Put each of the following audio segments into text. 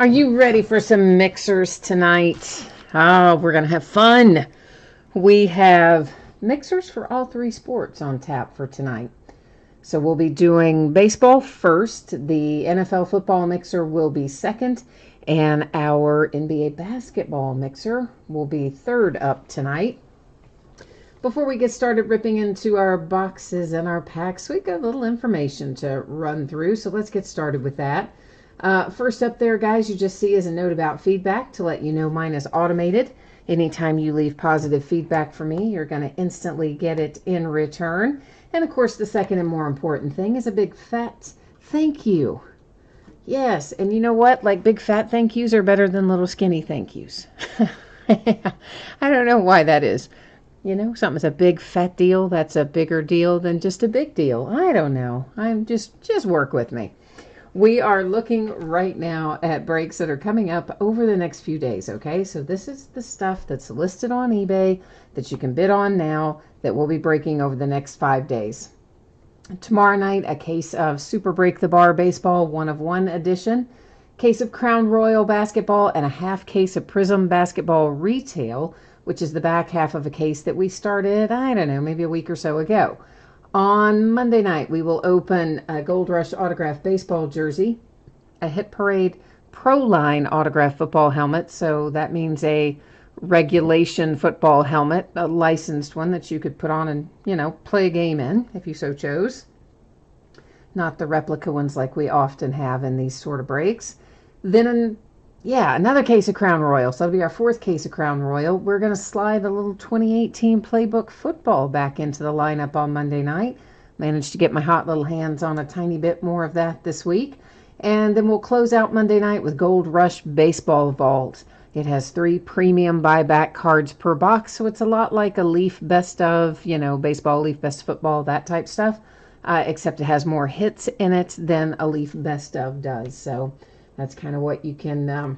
Are you ready for some mixers tonight? Oh, we're going to have fun. We have mixers for all three sports on tap for tonight. So we'll be doing baseball first. The NFL football mixer will be second. And our NBA basketball mixer will be third up tonight. Before we get started ripping into our boxes and our packs, we got a little information to run through. So let's get started with that. First up there, guys, you just see is a note about feedback to let you know mine is automated. Anytime you leave positive feedback for me, you're going to instantly get it in return. And of course, the second and more important thing is a big fat thank you. Yes, and you know what? Like big fat thank yous are better than little skinny thank yous. I don't know why that is. You know, something's a big fat deal. That's a bigger deal than just a big deal. I don't know. I'm just work with me. We are looking right now at breaks that are coming up over the next few days, okay? So this is the stuff that's listed on eBay that you can bid on now that will be breaking over the next 5 days. Tomorrow night, a case of Super Break the Bar Baseball 1-of-1 edition, case of Crown Royal Basketball, and a half case of Prism Basketball Retail, which is the back half of a case that we started, I don't know, maybe a week or so ago. On Monday night, we will open a Gold Rush autographed baseball jersey, a Hit Parade Pro Line autographed football helmet, so that means a regulation football helmet, a licensed one that you could put on and, you know, play a game in if you so chose. Not the replica ones like we often have in these sort of breaks. Then another case of Crown Royal. So that'll be our fourth case of Crown Royal. We're going to slide a little 2018 Playbook football back into the lineup on Monday night. Managed to get my hot little hands on a tiny bit more of that this week. And then we'll close out Monday night with Gold Rush Baseball Vault. It has 3 premium buyback cards per box, so it's a lot like a Leaf Best of, you know, baseball, Leaf Best football, that type stuff. Except it has more hits in it than a Leaf Best of does. So that's kind of what you can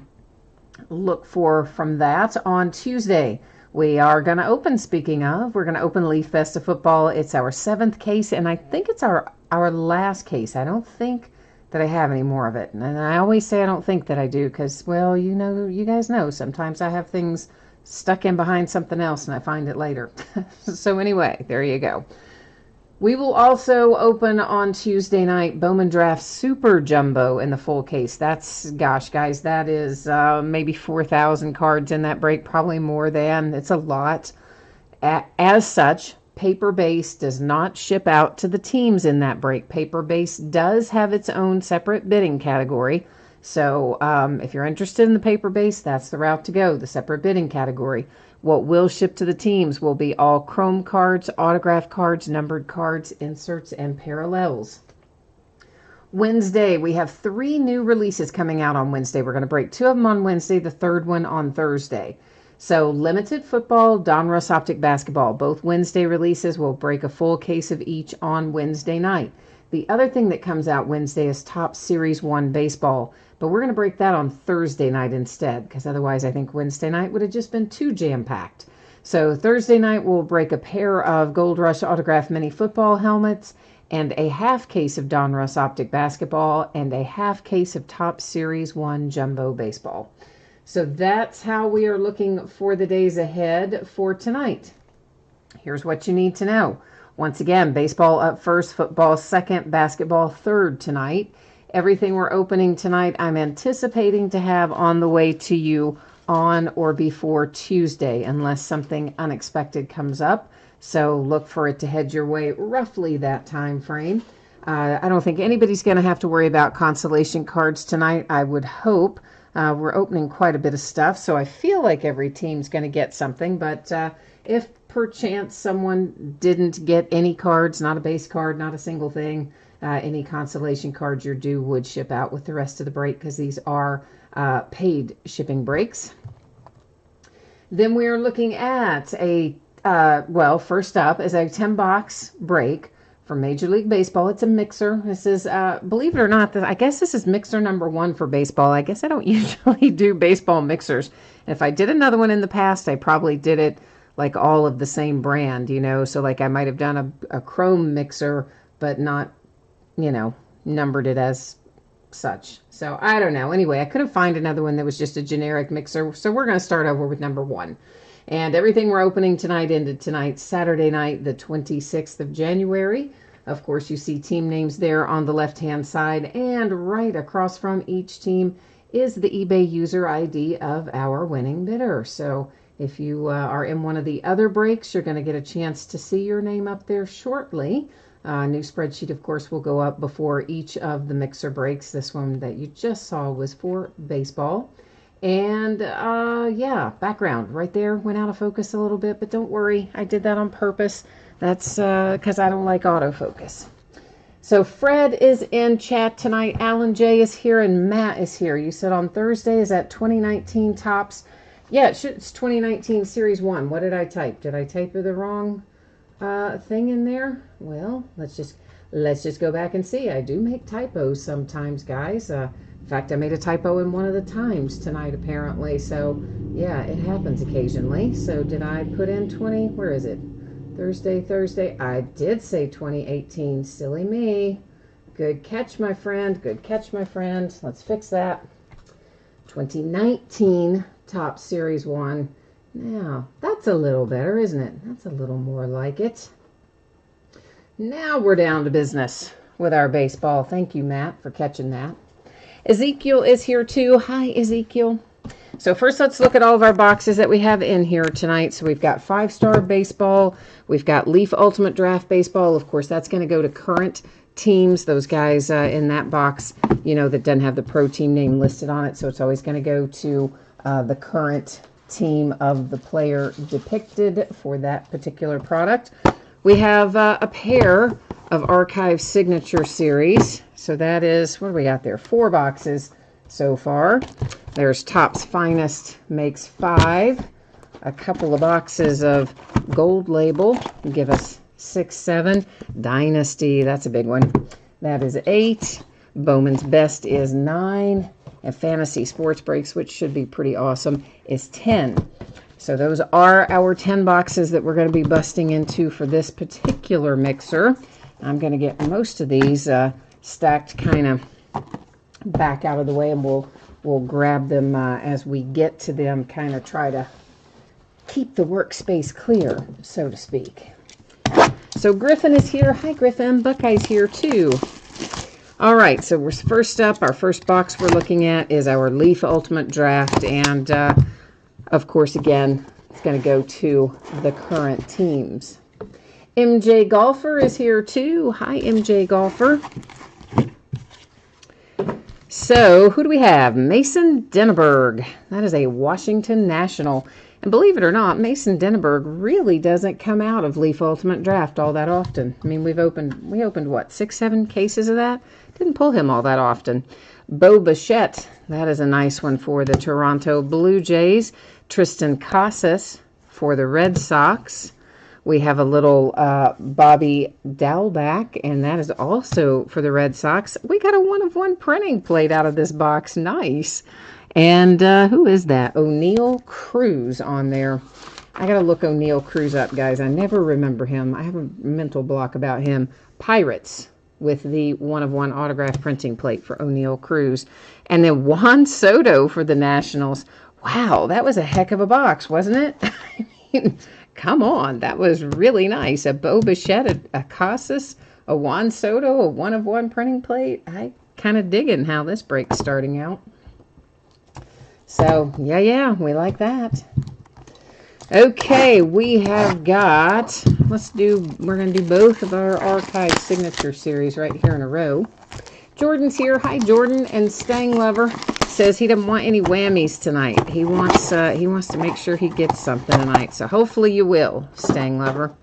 look for from that. On Tuesday, we are going to open, speaking of, we're going to open Leaf Best of Football. It's our 7th case, and I think it's our last case. I don't think that I have any more of it. And I always say I don't think that I do because, well, you know, you guys know, sometimes I have things stuck in behind something else and I find it later. So anyway, there you go. We will also open on Tuesday night Bowman Draft Super Jumbo in the full case. That's, gosh, guys, that is maybe 4,000 cards in that break, probably more than. It's a lot. As such, Paper Base does not ship out to the teams in that break. Paper Base does have its own separate bidding category. So if you're interested in the Paper Base, that's the route to go, the separate bidding category. What will ship to the teams will be all chrome cards, autograph cards, numbered cards, inserts, and parallels. Wednesday, we have 3 new releases coming out on Wednesday. We're going to break 2 of them on Wednesday, the third one on Thursday. So Limited Football, Donruss Optic Basketball. Both Wednesday releases will break a full case of each on Wednesday night. The other thing that comes out Wednesday is Top Series 1 Baseball. But we're going to break that on Thursday night instead, because otherwise I think Wednesday night would have just been too jam-packed. So Thursday night we'll break a pair of Gold Rush autographed mini football helmets and a half case of Donruss Optic Basketball and a half case of Top Series 1 Jumbo Baseball. So that's how we are looking for the days ahead for tonight. Here's what you need to know. Once again, baseball up first, football second, basketball third tonight. Everything we're opening tonight, I'm anticipating to have on the way to you on or before Tuesday, unless something unexpected comes up. So look for it to head your way roughly that time frame. I don't think anybody's going to have to worry about consolation cards tonight, I would hope. We're opening quite a bit of stuff, so I feel like every team's going to get something. But if perchance someone didn't get any cards, not a base card, not a single thing, any consolation cards you're due would ship out with the rest of the break because these are paid shipping breaks. Then we are looking at first up is a 10-box break for Major League Baseball. It's a mixer. This is, believe it or not, I guess this is mixer number 1 for baseball. I guess I don't usually do baseball mixers. And if I did another one in the past, I probably did it like all of the same brand, you know. So like I might have done a chrome mixer, but not, you know, numbered it as such. So I don't know. Anyway, I couldn't find another one that was just a generic mixer. So we're going to start over with number 1. And everything we're opening tonight ended tonight, Saturday night, the 26th of January. Of course, you see team names there on the left-hand side, and right across from each team is the eBay user ID of our winning bidder. So if you are in one of the other breaks, you're going to get a chance to see your name up there shortly. New spreadsheet, of course, will go up before each of the mixer breaks. This one that you just saw was for baseball. And yeah, background right there went out of focus a little bit, but don't worry, I did that on purpose. That's because I don't like autofocus. So Fred is in chat tonight. Alan J is here and Matt is here. You said on Thursday, is that 2019 Topps? Yeah, it's 2019 Series 1. What did I type? Did I type the wrong thing in there? Well, let's just go back and see. I do make typos sometimes, guys. In fact, I made a typo in one of the times tonight, apparently. So, yeah, it happens occasionally. So, did I put in 20? Where is it? Thursday. I did say 2018. Silly me. Good catch, my friend. Good catch, my friend. Let's fix that. 2019 Topps Series 1. Now, that's a little better, isn't it? That's a little more like it. Now we're down to business with our baseball. Thank you, Matt, for catching that. Ezekiel is here too. Hi, Ezekiel. So first, let's look at all of our boxes that we have in here tonight. So we've got 5-star baseball. We've got Leaf Ultimate Draft Baseball. Of course, that's going to go to current teams. Those guys in that box, you know, that doesn't have the pro team name listed on it. So it's always going to go to the current team of the player depicted for that particular product. We have a pair of Archive Signature Series. So that is, what do we got there? 4 boxes so far. There's Topps Finest makes 5. A couple of boxes of Gold Label give us 6, 7. Dynasty, that's a big one. That is 8. Bowman's Best is 9. And Fantasy Sports Breaks, which should be pretty awesome, is 10. So those are our 10 boxes that we're going to be busting into for this particular mixer. I'm going to get most of these stacked kind of back out of the way, and we'll grab them as we get to them, kind of try to keep the workspace clear, so to speak. So Griffin is here. Hi, Griffin. Buckeye's here too. All right, so we're first up. Our first box we're looking at is our Leaf Ultimate Draft, and of course, again, it's going to go to the current teams. MJ Golfer is here too. Hi, MJ Golfer. So, who do we have? Mason Denneberg. That is a Washington National. And believe it or not, Mason Denneberg really doesn't come out of Leaf Ultimate Draft all that often. I mean, we opened what, 6, 7 cases of that? Didn't pull him all that often. Bo Bichette. That is a nice one for the Toronto Blue Jays. Tristan Casas for the Red Sox. We have a little Bobby Dalbec, and that is also for the Red Sox. We got a 1-of-1 printing plate out of this box. Nice. And who is that? O'Neill Cruz on there. I got to look O'Neill Cruz up, guys. I never remember him. I have a mental block about him. Pirates with the 1-of-1 autograph printing plate for O'Neill Cruz. And then Juan Soto for the Nationals. Wow, that was a heck of a box, wasn't it? I mean, come on, that was really nice. A Bo Bichette, a Casas, a Juan Soto, a 1-of-1 printing plate. I kind of digging how this break's starting out. So, yeah, we like that. Okay, we have got, we're going to do both of our Archive Signature Series right here in a row. Jordan's here. Hi, Jordan. And Stang Lover says he doesn't want any whammies tonight. He wants to make sure he gets something tonight. So hopefully you will, Stang Lover.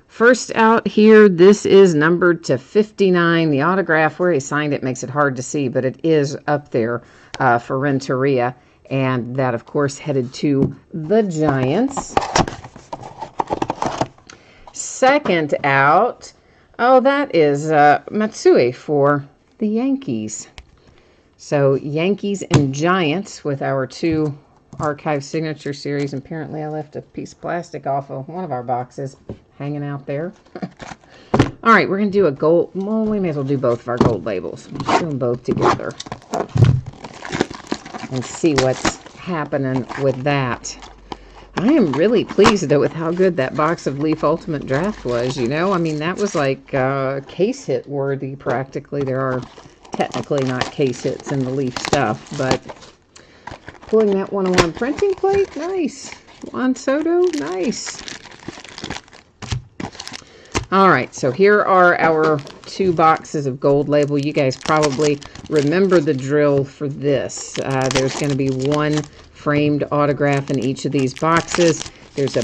First out here, this is numbered to 59. The autograph where he signed it makes it hard to see, but it is up there for Renteria. And that, of course, headed to the Giants. Second out, oh, that is Matsui for the Yankees. So Yankees and Giants with our 2 Archive Signature Series. Apparently I left a piece of plastic off of one of our boxes hanging out there. All right, we're going to do a gold. Well, we may as well do both of our gold labels. Let's do them both together and see what's happening with that. I am really pleased, though, with how good that box of Leaf Ultimate Draft was, you know? I mean, that was like case hit worthy, practically. There are technically not case hits in the Leaf stuff, but pulling that 101 printing plate, nice. Juan Soto, nice. All right, so here are our 2 boxes of gold label. You guys probably remember the drill for this. There's going to be 1 framed autograph in each of these boxes. There's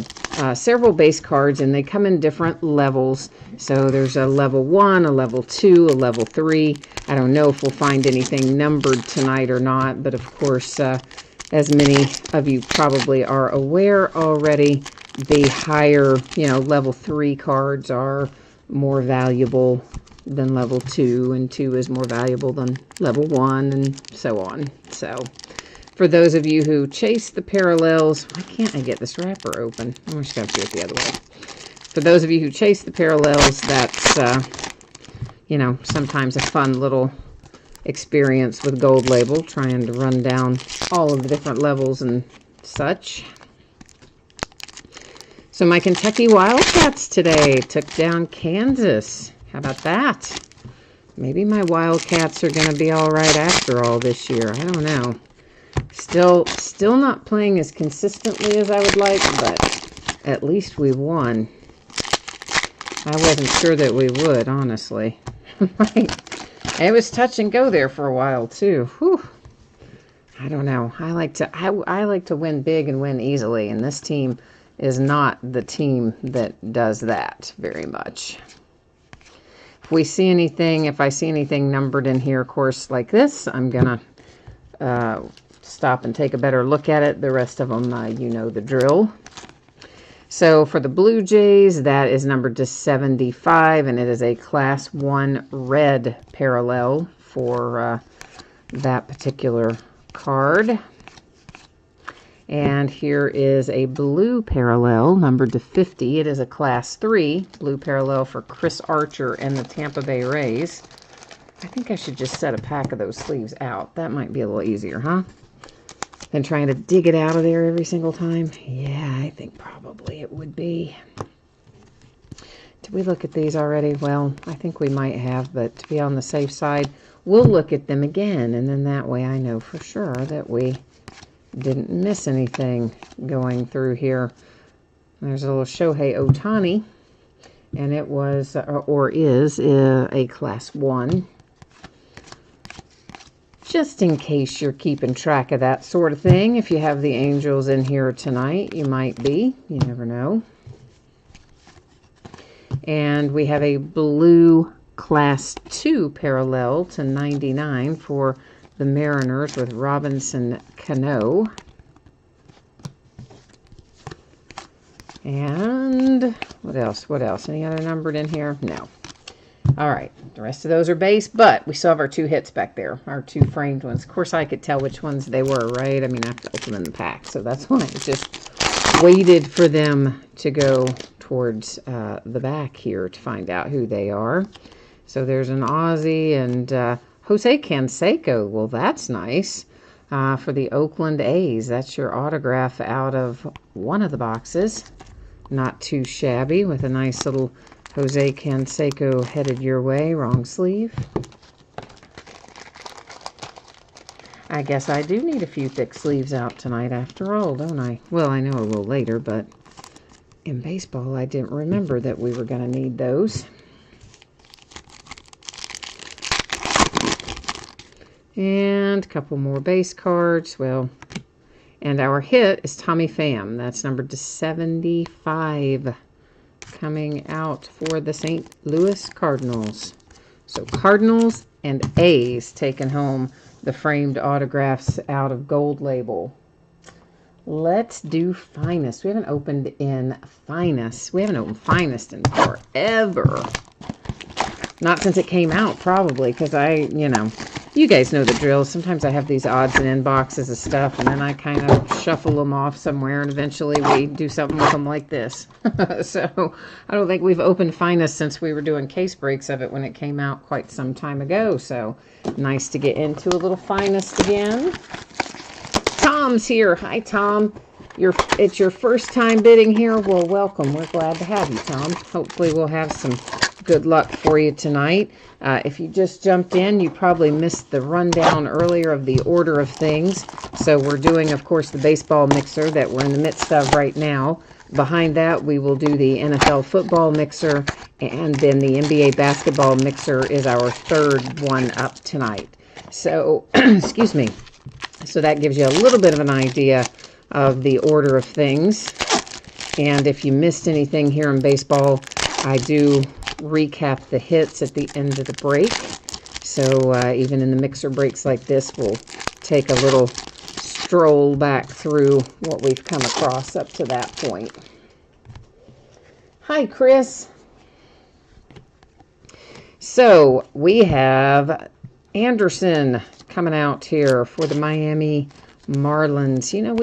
several base cards, and they come in different levels. So there's a level 1, a level 2, a level 3. I don't know if we'll find anything numbered tonight or not, but of course, as many of you probably are aware already, the higher, level 3 cards are more valuable than level 2, and 2 is more valuable than level 1, and so on. So, for those of you who chase the parallels, why can't I get this wrapper open? I'm just going to do it the other way. For those of you who chase the parallels, that's, sometimes a fun little experience with gold label, trying to run down all of the different levels and such. So my Kentucky Wildcats today took down Kansas. How about that? Maybe my Wildcats are going to be all right after all this year. I don't know. Still not playing as consistently as I would like, but at least we won. I wasn't sure that we would, honestly. It was touch and go there for a while too. Whew. I don't know. I like to win big and win easily, and this team is not the team that does that very much. If I see anything numbered in here, of course, like this, I'm gonna stop and take a better look at it. The rest of them, you know the drill. So for the Blue Jays, that is numbered to 75, and it is a Class 1 red parallel for that particular card. And here is a blue parallel numbered to 50. It is a Class 3 blue parallel for Chris Archer and the Tampa Bay Rays. I think I should just set a pack of those sleeves out. That might be a little easier, huh? Than trying to dig it out of there every single time. Yeah, I think probably it would be. Did we look at these already? Well, I think we might have, but to be on the safe side, we'll look at them again, and then that way I know for sure that we didn't miss anything going through here. There's a little Shohei Ohtani, and it was, or is, a Class 1. Just in case you're keeping track of that sort of thing. If you have the Angels in here tonight, you might be. You never know. And we have a blue Class 2 parallel to 99 for the Mariners with Robinson Cano. And what else? What else? Any other numbered in here? No. All right. The rest of those are base, but we still have our 2 hits back there, our 2 framed ones. Of course, I could tell which ones they were, right? I mean, I have to open them in the pack, so that's why I just waited for them to go towards the back here to find out who they are. So there's an Aussie and Jose Canseco. Well, that's nice. For the Oakland A's. That's your autograph out of one of the boxes. Not too shabby, with a nice little Jose Canseco headed your way. Wrong sleeve. I guess I do need a few thick sleeves out tonight after all, don't I? Well, I know a little later, but in baseball I didn't remember that we were going to need those. And a couple more base cards. Well, and our hit is Tommy Pham. That's numbered to 75. Coming out for the St. Louis Cardinals. So Cardinals and A's taking home the framed autographs out of gold label. Let's do Finest. We haven't opened in Finest. We haven't opened Finest in forever. Not since it came out, probably, because you You guys know the drill. Sometimes I have these odds and end boxes of stuff, and then I kind of shuffle them off somewhere, and eventually we do something with them like this. So I don't think we've opened Finest since we were doing case breaks of it when it came out quite some time ago. So nice to get into a little Finest again. Tom's here. Hi, Tom. It's your first time bidding here. Well, welcome. We're glad to have you, Tom. Hopefully we'll have some good luck for you tonight. If you just jumped in, you probably missed the rundown earlier of the order of things. So we're doing, of course, the baseball mixer that we're in the midst of right now. Behind that, we will do the NFL football mixer, and then the NBA basketball mixer is our third one up tonight. So, excuse me. So that gives you a little bit of an idea of the order of things. And if you missed anything here in baseball, I do recap the hits at the end of the break. So even in the mixer breaks like this, we'll take a little stroll back through what we've come across up to that point. Hi, Chris. So we have Anderson coming out here for the Miami Marlins. You know,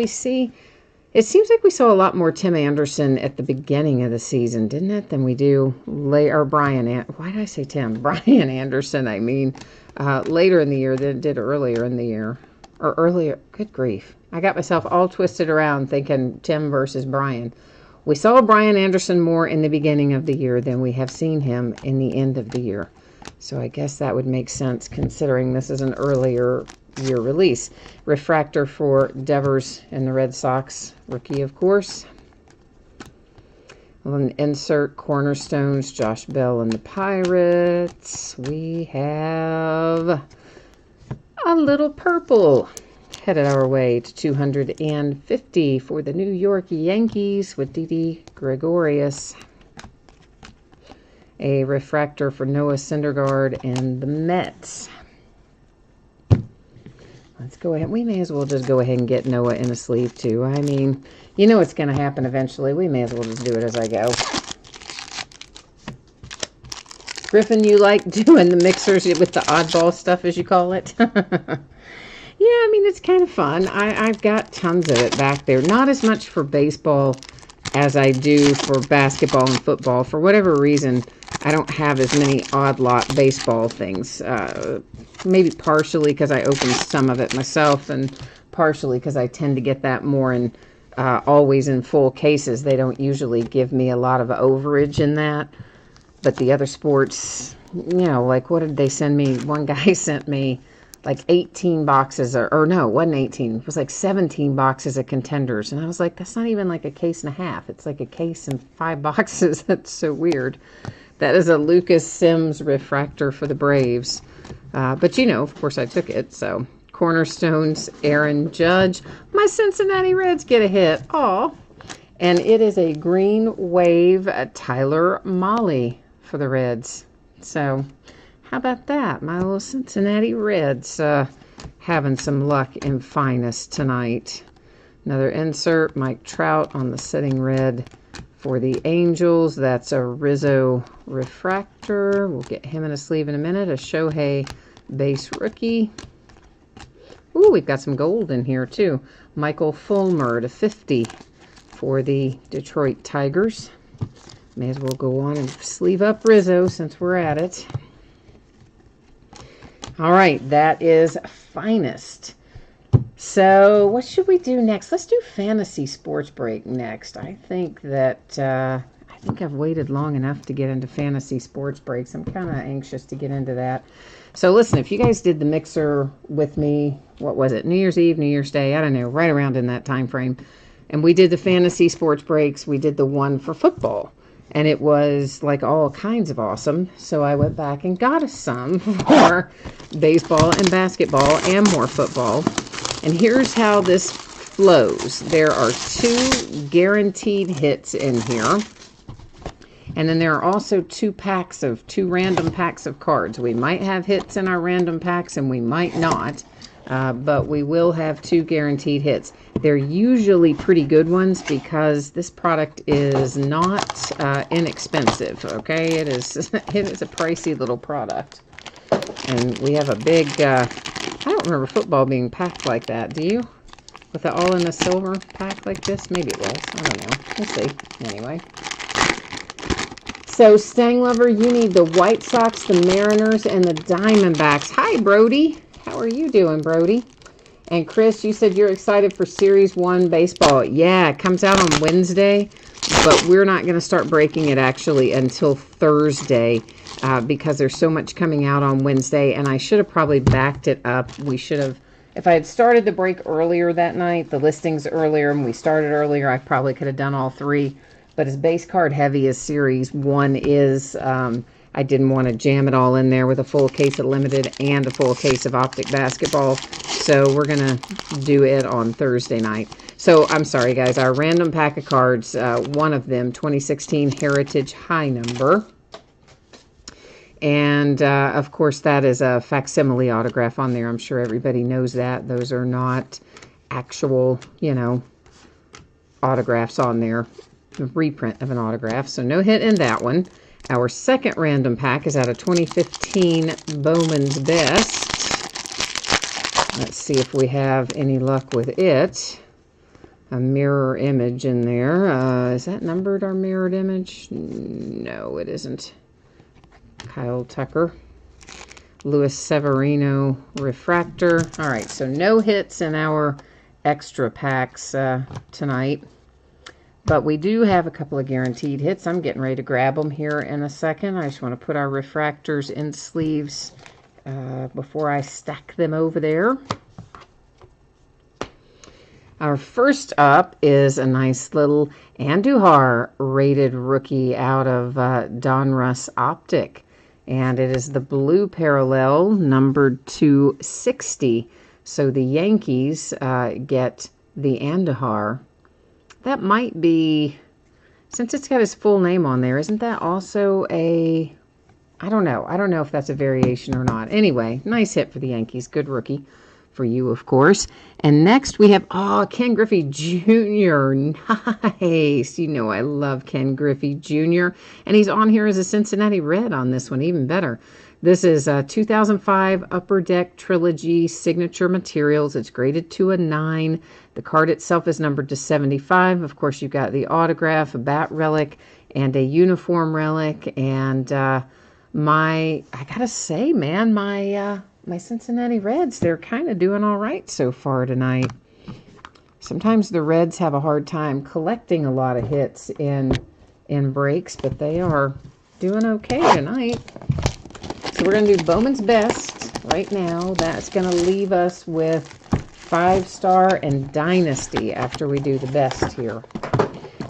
it seems like we saw a lot more Tim Anderson at the beginning of the season, didn't it, than we do later. Why did I say Tim? Brian Anderson, I mean, later in the year than it did earlier in the year. Or earlier, good grief. I got myself all twisted around thinking Tim versus Brian. We saw Brian Anderson more in the beginning of the year than we have seen him in the end of the year. So I guess that would make sense considering this is an earlier year release. Refractor for Devers and the Red Sox, rookie of course. An insert cornerstones, Josh Bell and the Pirates. We have a little purple headed our way to 250 for the New York Yankees with Didi Gregorius. A refractor for Noah Syndergaard and the Mets. Let's go ahead. We may as well just go ahead and get Noah in a sleeve too. I mean, you know it's going to happen eventually. We may as well just do it as I go. Griffin, you like doing the mixers with the oddball stuff, as you call it? Yeah, I mean, it's kind of fun. I've got tons of it back there. Not as much for baseball as I do for basketball and football. For whatever reason, I don't have as many odd lot baseball things. Maybe partially because I opened some of it myself, and partially because I tend to get that more in always in full cases. They don't usually give me a lot of overage in that. But the other sports, you know, like what did they send me? One guy sent me like 18 boxes, or no, it wasn't 18. It was like 17 boxes of Contenders. And I was like, that's not even like a case and a half. It's like a case and 5 boxes. That's so weird. That is a Lucas Sims refractor for the Braves. But, you know, of course I took it. So, cornerstones, Aaron Judge. My Cincinnati Reds get a hit. Aw. And it is a green wave Tyler Mahle for the Reds. So, how about that? My little Cincinnati Reds having some luck in Finest tonight. Another insert, Mike Trout on the setting red for the Angels. That's a Rizzo refractor. We'll get him in a sleeve in a minute. A Shohei base rookie. Ooh, we've got some gold in here too. Michael Fulmer to 50 for the Detroit Tigers. May as well go on and sleeve up Rizzo since we're at it. All right, that is Finest. So what should we do next? Let's do Fantasy Sports Break next. I think I've waited long enough to get into Fantasy Sports Breaks. I'm kind of anxious to get into that. So listen, if you guys did the mixer with me, what was it? New Year's Eve, New Year's Day, I don't know, right around in that time frame. And we did the Fantasy Sports Breaks. We did the one for football. And it was like all kinds of awesome. So I went back and got us some for baseball and basketball and more football. And here's how this flows. There are 2 guaranteed hits in here. And then there are also 2 random packs of cards. We might have hits in our random packs and we might not. But we will have 2 guaranteed hits. They're usually pretty good ones because this product is not inexpensive, okay? It is a pricey little product. And we have a big, I don't remember football being packed like that. Do you? With it all in a silver pack like this? Maybe it was. I don't know. We'll see. Anyway. So, Stang Lover, you need the White Sox, the Mariners, and the Diamondbacks. Hi, Brody. How are you doing, Brody? And Chris, you said you're excited for Series 1 baseball. Yeah, it comes out on Wednesday, but we're not going to start breaking it actually until Thursday because there's so much coming out on Wednesday, and I should have probably backed it up. We should have, if I had started the break earlier that night, the listings earlier, and we started earlier, I probably could have done all three. But as base card heavy as Series 1 is, I didn't want to jam it all in there with a full case of limited and a full case of optic basketball. So we're going to do it on Thursday night. So I'm sorry, guys. Our random pack of cards, one of them, 2016 Heritage High Number. And, of course, that is a facsimile autograph on there. I'm sure everybody knows that. Those are not actual, you know, autographs on there. A reprint of an autograph. So no hit in that one. Our second random pack is out of 2015 Bowman's Best. Let's see if we have any luck with it. A mirror image in there. Is that numbered, our mirrored image? No, it isn't. Kyle Tucker. Luis Severino refractor. All right, so no hits in our extra packs tonight. But we do have a couple of guaranteed hits. I'm getting ready to grab them here in a second. I just want to put our refractors in sleeves before I stack them over there. Our first up is a nice little Andujar rated rookie out of Donruss Optic. And it is the blue parallel, numbered 260. So the Yankees get the Andujar. That might be, since it's got his full name on there, isn't that also a, I don't know. I don't know if that's a variation or not. Anyway, nice hit for the Yankees. Good rookie for you, of course. And next we have, Ken Griffey Jr. Nice. You know I love Ken Griffey Jr. And he's on here as a Cincinnati Red on this one, even better. This is 2005 Upper Deck Trilogy Signature Materials. It's graded to a 9. The card itself is numbered to 75. Of course, you've got the autograph, a bat relic, and a uniform relic. And I gotta say, man, my Cincinnati Reds, they're kind of doing all right so far tonight. Sometimes the Reds have a hard time collecting a lot of hits in breaks, but they are doing okay tonight. So we're going to do Bowman's Best right now. That's going to leave us with 5-star and Dynasty after we do the best here.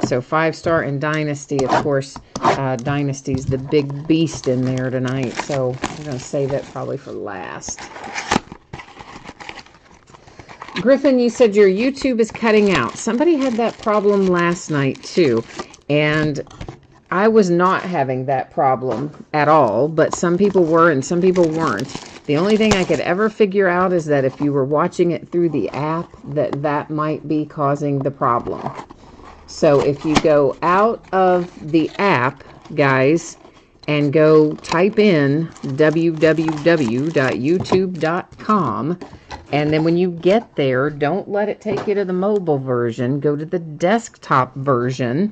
So 5-star and Dynasty, of course, Dynasty's the big beast in there tonight. So I'm going to save it probably for last. Griffin, you said your YouTube is cutting out. Somebody had that problem last night too. And I was not having that problem at all, but some people were and some people weren't. The only thing I could ever figure out is that if you were watching it through the app, that might be causing the problem. So if you go out of the app, guys, and go type in www.youtube.com, and then when you get there, don't let it take you to the mobile version. Go to the desktop version.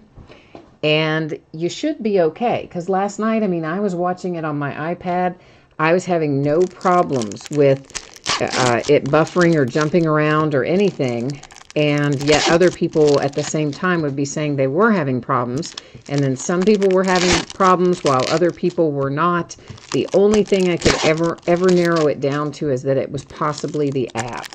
And you should be okay, because last night, I mean, I was watching it on my iPad. I was having no problems with it buffering or jumping around or anything. And yet other people at the same time would be saying they were having problems. And then some people were having problems while other people were not. The only thing I could ever narrow it down to is that it was possibly the app.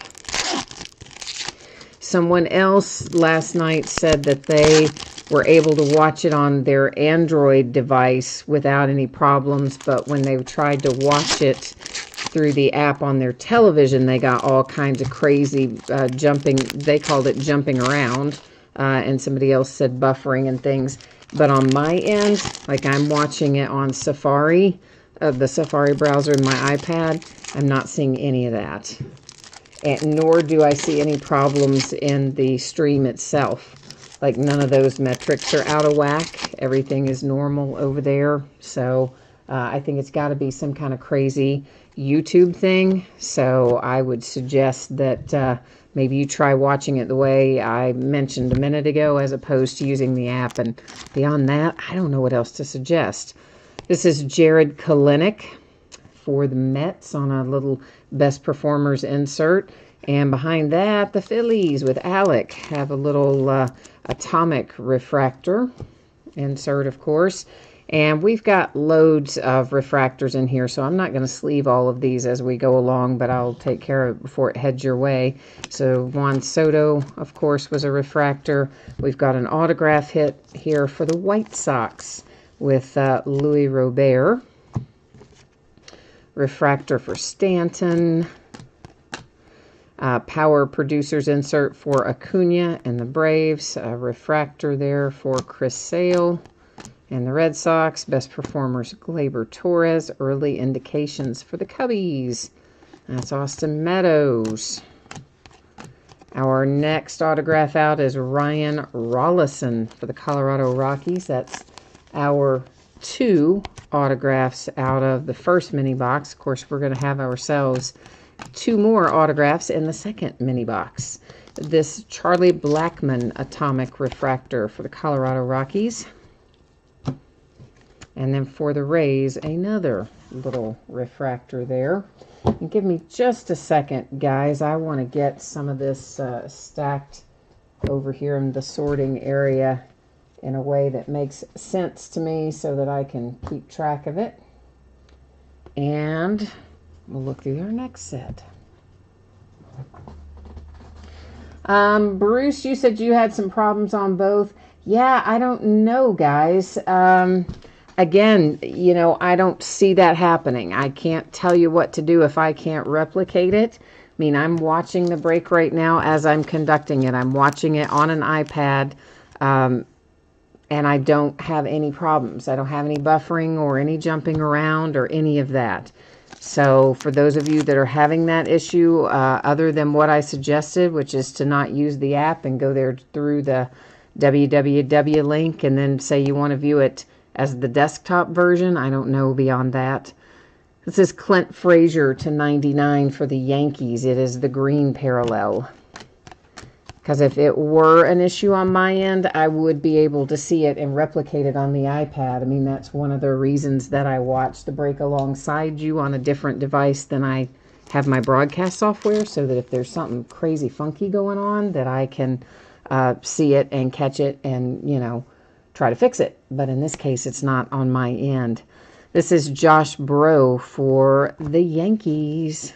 Someone else last night said that they were able to watch it on their Android device without any problems, but when they tried to watch it through the app on their television, they got all kinds of crazy jumping. They called it jumping around, and somebody else said buffering and things. But on my end, like I'm watching it on Safari, the Safari browser in my iPad, I'm not seeing any of that. And nor do I see any problems in the stream itself. Like none of those metrics are out of whack. Everything is normal over there. So I think it's got to be some kind of crazy YouTube thing. So I would suggest that maybe you try watching it the way I mentioned a minute ago, as opposed to using the app. And beyond that, I don't know what else to suggest. This is Jared Kelenic for the Mets on a little best performers insert. And behind that, the Phillies with Alec have a little atomic refractor insert, of course. And we've got loads of refractors in here, so I'm not going to sleeve all of these as we go along, but I'll take care of it before it heads your way. So Juan Soto, of course, was a refractor. We've got an autograph hit here for the White Sox with Louis Robert. Refractor for Stanton. Power producers insert for Acuna and the Braves. A refractor there for Chris Sale. And the Red Sox, best performers, Gleyber Torres. Early indications for the Cubbies. That's Austin Meadows. Our next autograph out is Ryan Rollison for the Colorado Rockies. That's our 2 autographs out of the first mini box. Of course, we're going to have ourselves 2 more autographs in the second mini box. This Charlie Blackmon atomic refractor for the Colorado Rockies. And then for the Rays, another little refractor there. And give me just a second, guys. I want to get some of this stacked over here in the sorting area in a way that makes sense to me so that I can keep track of it. And we'll look through our next set. Bruce, you said you had some problems on both. Yeah, I don't know, guys. Again, you know, I don't see that happening. I can't tell you what to do if I can't replicate it. I mean, I'm watching the break right now as I'm conducting it. I'm watching it on an iPad, and I don't have any problems. I don't have any buffering or any jumping around or any of that. So for those of you that are having that issue, other than what I suggested, which is to not use the app and go there through the www link and then say you want to view it as the desktop version, I don't know beyond that. This is Clint Frazier to 99 for the Yankees. It is the green parallel. Because if it were an issue on my end, I would be able to see it and replicate it on the iPad. I mean, that's one of the reasons that I watch the break alongside you on a different device than I have my broadcast software, so that if there's something crazy funky going on, that I can see it and catch it and, you know, try to fix it. But in this case, it's not on my end. This is Josh Bro for the Yankees.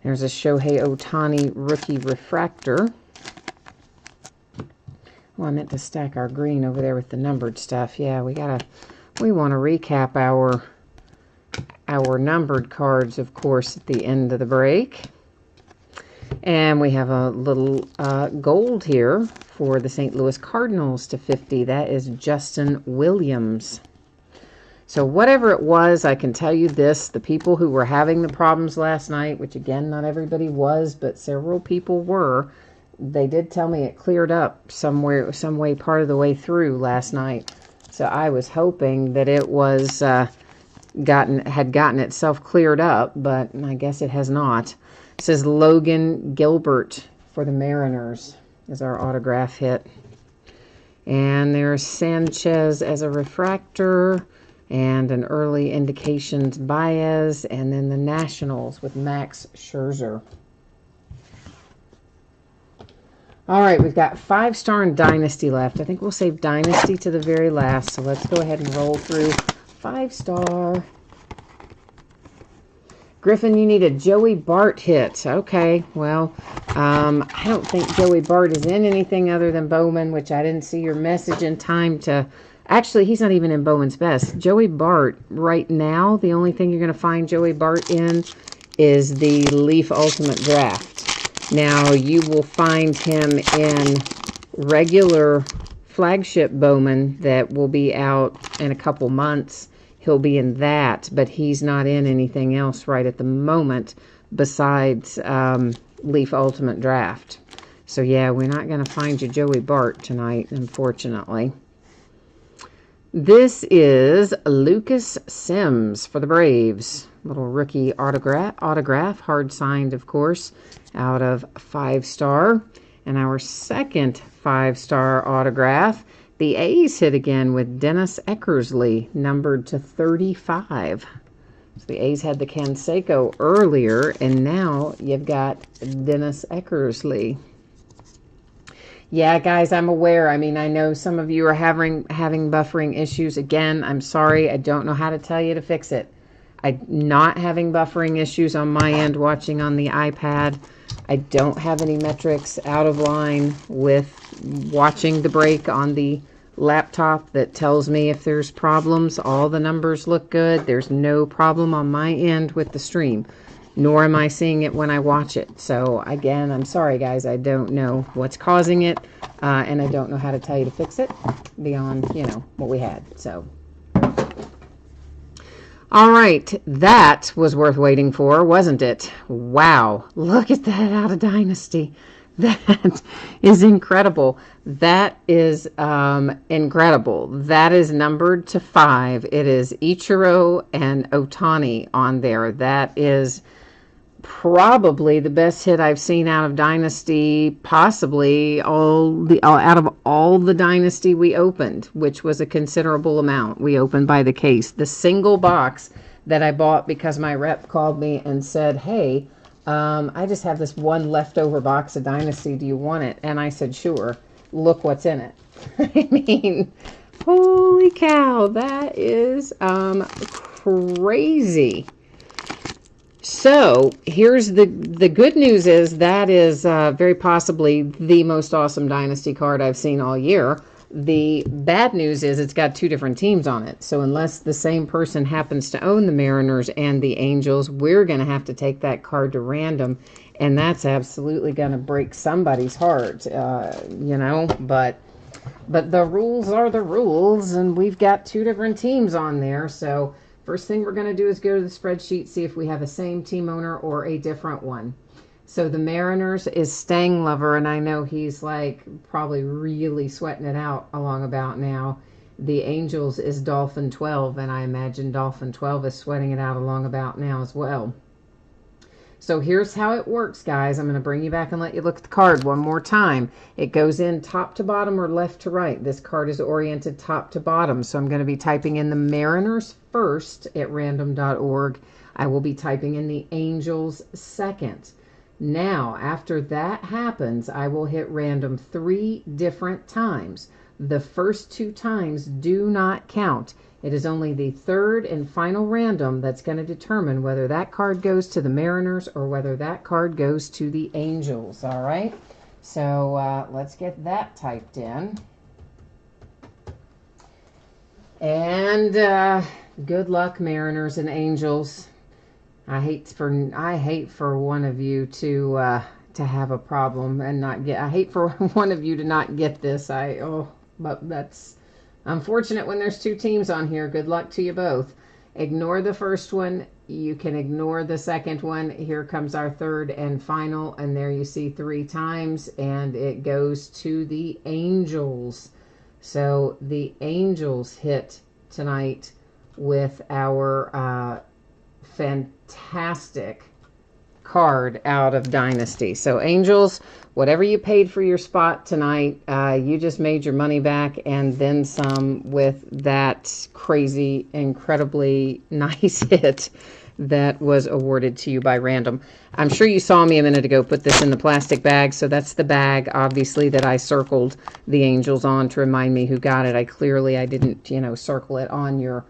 There's a Shohei Ohtani rookie refractor. Well, I meant to stack our green over there with the numbered stuff. Yeah, we want to recap our numbered cards, of course, at the end of the break. And we have a little gold here for the St. Louis Cardinals to 50. That is Justin Williams. So whatever it was, I can tell you this. The people who were having the problems last night, which again, not everybody was, but several people were, they did tell me it cleared up some way part of the way through last night. So I was hoping that it was had gotten itself cleared up, but I guess it has not. It says Logan Gilbert for the Mariners is our autograph hit. And there's Sanchez as a refractor and an early indications Baez, and then the Nationals with Max Scherzer. All right, we've got 5-star and Dynasty left. I think we'll save Dynasty to the very last, so let's go ahead and roll through 5-star. Griffin, you need a Joey Bart hit. Okay, well, I don't think Joey Bart is in anything other than Bowman, which I didn't see your message in time to... Actually, he's not even in Bowman's Best. Joey Bart, right now, the only thing you're going to find Joey Bart in is the Leaf Ultimate Draft. Now, you will find him in regular flagship Bowman that will be out in a couple months. He'll be in that, but he's not in anything else right at the moment besides Leaf Ultimate Draft. So, yeah, we're not going to find you Joey Bart tonight, unfortunately. This is Lucas Sims for the Braves. Little rookie autograph, hard signed, of course, out of 5-star. And our second 5-star autograph, the A's hit again with Dennis Eckersley, numbered to 35. So the A's had the Canseco earlier, and now you've got Dennis Eckersley. Yeah, guys, I'm aware. I mean, I know some of you are having buffering issues. Again, I'm sorry. I don't know how to tell you to fix it. I'm not having buffering issues on my end watching on the iPad. I don't have any metrics out of line with watching the break on the laptop that tells me if there's problems. All the numbers look good. There's no problem on my end with the stream, nor am I seeing it when I watch it. So again, I'm sorry, guys. I don't know what's causing it, and I don't know how to tell you to fix it beyond, you know, what we had. So, all right, that was worth waiting for, wasn't it? Wow, look at that out of Dynasty. That is incredible. That is incredible. That is numbered to 5. It is Ichiro and Ohtani on there. That is probably the best hit I've seen out of Dynasty, possibly out of all the Dynasty we opened, which was a considerable amount. We opened by the case. The single box that I bought because my rep called me and said, hey, I just have this one leftover box of Dynasty. Do you want it? And I said, sure. Look what's in it. I mean, holy cow, that is crazy. So here's the good news is that is very possibly the most awesome Dynasty card I've seen all year. The bad news is it's got 2 different teams on it. So unless the same person happens to own the Mariners and the Angels, we're going to have to take that card to random. And that's absolutely going to break somebody's heart, you know. But the rules are the rules, and we've got 2 different teams on there. So first thing we're going to do is go to the spreadsheet, see if we have the same team owner or a different one. So the Mariners is Stang Lover, and I know he's like probably really sweating it out along about now. The Angels is Dolphin 12, and I imagine Dolphin 12 is sweating it out along about now as well. So here's how it works, guys. I'm going to bring you back and let you look at the card one more time. It goes in top to bottom or left to right. This card is oriented top to bottom. So I'm going to be typing in the Mariners first at random.org. I will be typing in the Angels second. Now, after that happens, I will hit random 3 different times. The first 2 times do not count. It is only the third and final random that's going to determine whether that card goes to the Mariners or whether that card goes to the Angels. All right? So let's get that typed in. And good luck, Mariners and Angels. I hate for one of you to have a problem and not get. I hate for one of you to not get this. But that's unfortunate when there's 2 teams on here. Good luck to you both. Ignore the first one. You can ignore the second one. Here comes our third and final, and there you see 3 times, and it goes to the Angels. So the Angels hit tonight with our fantastic card out of Dynasty. So Angels, whatever you paid for your spot tonight, you just made your money back and then some with that crazy, incredibly nice hit that was awarded to you by random. I'm sure you saw me a minute ago put this in the plastic bag. So that's the bag, obviously, that I circled the Angels on to remind me who got it. I didn't, you know, circle it on your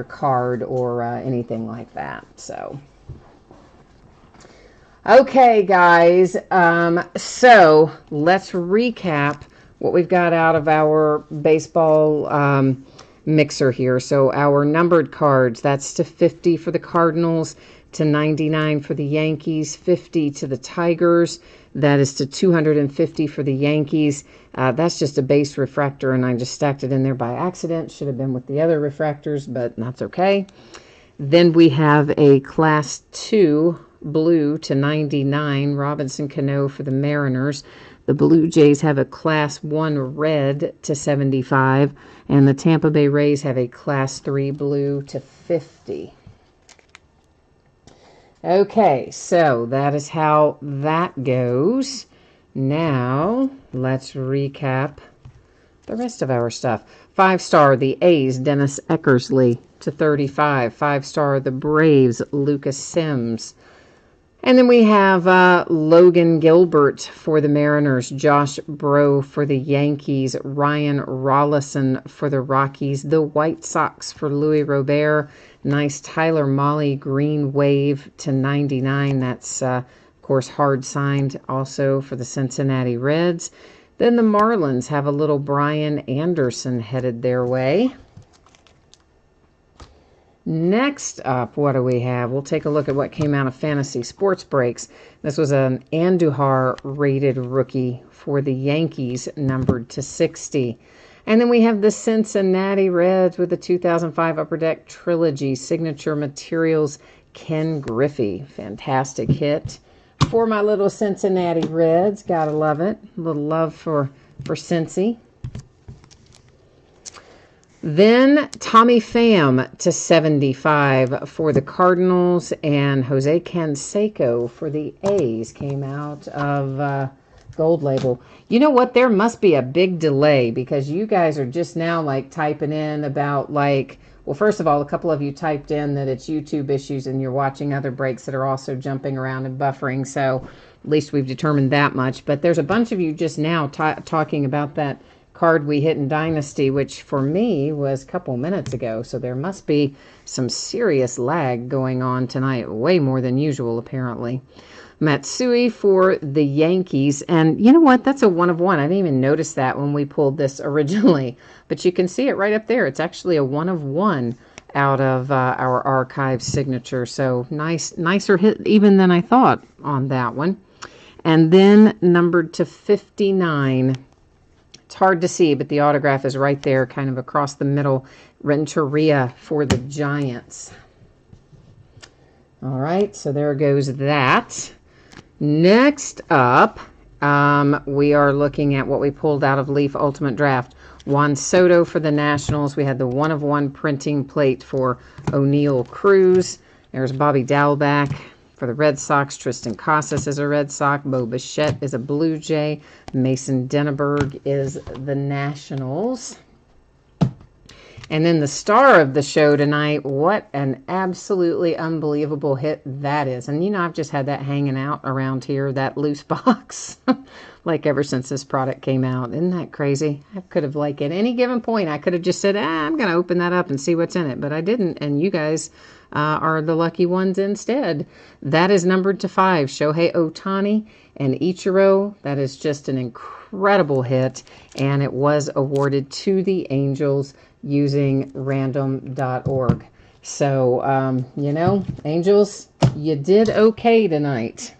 card or anything like that. So okay, guys, so let's recap what we've got out of our baseball mixer here. So our numbered cards, that's to 50 for the Cardinals, to 99 for the Yankees, 50 to the Tigers. That is to 250 for the Yankees. That's just a base refractor, and I just stacked it in there by accident. Should have been with the other refractors, but that's okay. Then we have a Class 2 blue to 99, Robinson Cano for the Mariners. The The Blue Jays have a Class 1 red to 75, and the Tampa Bay Rays have a Class 3 blue to 50. Okay, so that is how that goes. Now, let's recap the rest of our stuff. 5-star, the A's, Dennis Eckersley to 35. 5-star, the Braves, Lucas Sims. And then we have Logan Gilbert for the Mariners, Josh Bro for the Yankees, Ryan Rollison for the Rockies, the White Sox for Louis Robert. Nice Tyler Mahle green wave to 99. That's, of course, hard signed also for the Cincinnati Reds. Then the Marlins have a little Brian Anderson headed their way. Next up, what do we have? We'll take a look at what came out of Fantasy Sports Breaks. This was an Andujar rated rookie for the Yankees, numbered to 60. And then we have the Cincinnati Reds with the 2005 Upper Deck Trilogy Signature Materials, Ken Griffey. Fantastic hit for my little Cincinnati Reds. Gotta love it. A little love for Cincy. Then Tommy Pham to 75 for the Cardinals, and Jose Canseco for the A's came out of Gold Label. You know what? There must be a big delay because you guys are just now like typing in about like, well, first of all, a couple of you typed in that it's YouTube issues and you're watching other breaks that are also jumping around and buffering. So at least we've determined that much. But there's a bunch of you just now talking about that card we hit in Dynasty, which for me was a couple minutes ago. So there must be some serious lag going on tonight, way more than usual apparently. Matsui for the Yankees, and you know what? That's a 1 of 1. I didn't even notice that when we pulled this originally, but you can see it right up there. It's actually a 1 of 1 out of our archive signature. So nicer hit even than I thought on that one. And then numbered to 59. It's hard to see, but the autograph is right there, kind of across the middle. Renteria for the Giants. All right, so there goes that. Next up, we are looking at what we pulled out of Leaf Ultimate Draft. Juan Soto for the Nationals. We had the 1 of 1 printing plate for O'Neill Cruz. There's Bobby Dalbec for the Red Sox. Tristan Casas is a Red Sox. Bo Bichette is a Blue Jay. Mason Denneberg is the Nationals. And then the star of the show tonight, what an absolutely unbelievable hit that is. And, you know, I've just had that hanging out around here, that loose box, like ever since this product came out. Isn't that crazy? I could have, like, at any given point, I could have just said, I'm going to open that up and see what's in it. But I didn't, and you guys are the lucky ones instead. That is numbered to 5. Shohei Ohtani and Ichiro. That is just an incredible hit, and it was awarded to the Angels using random.org. So, you know, Angels, you did okay tonight.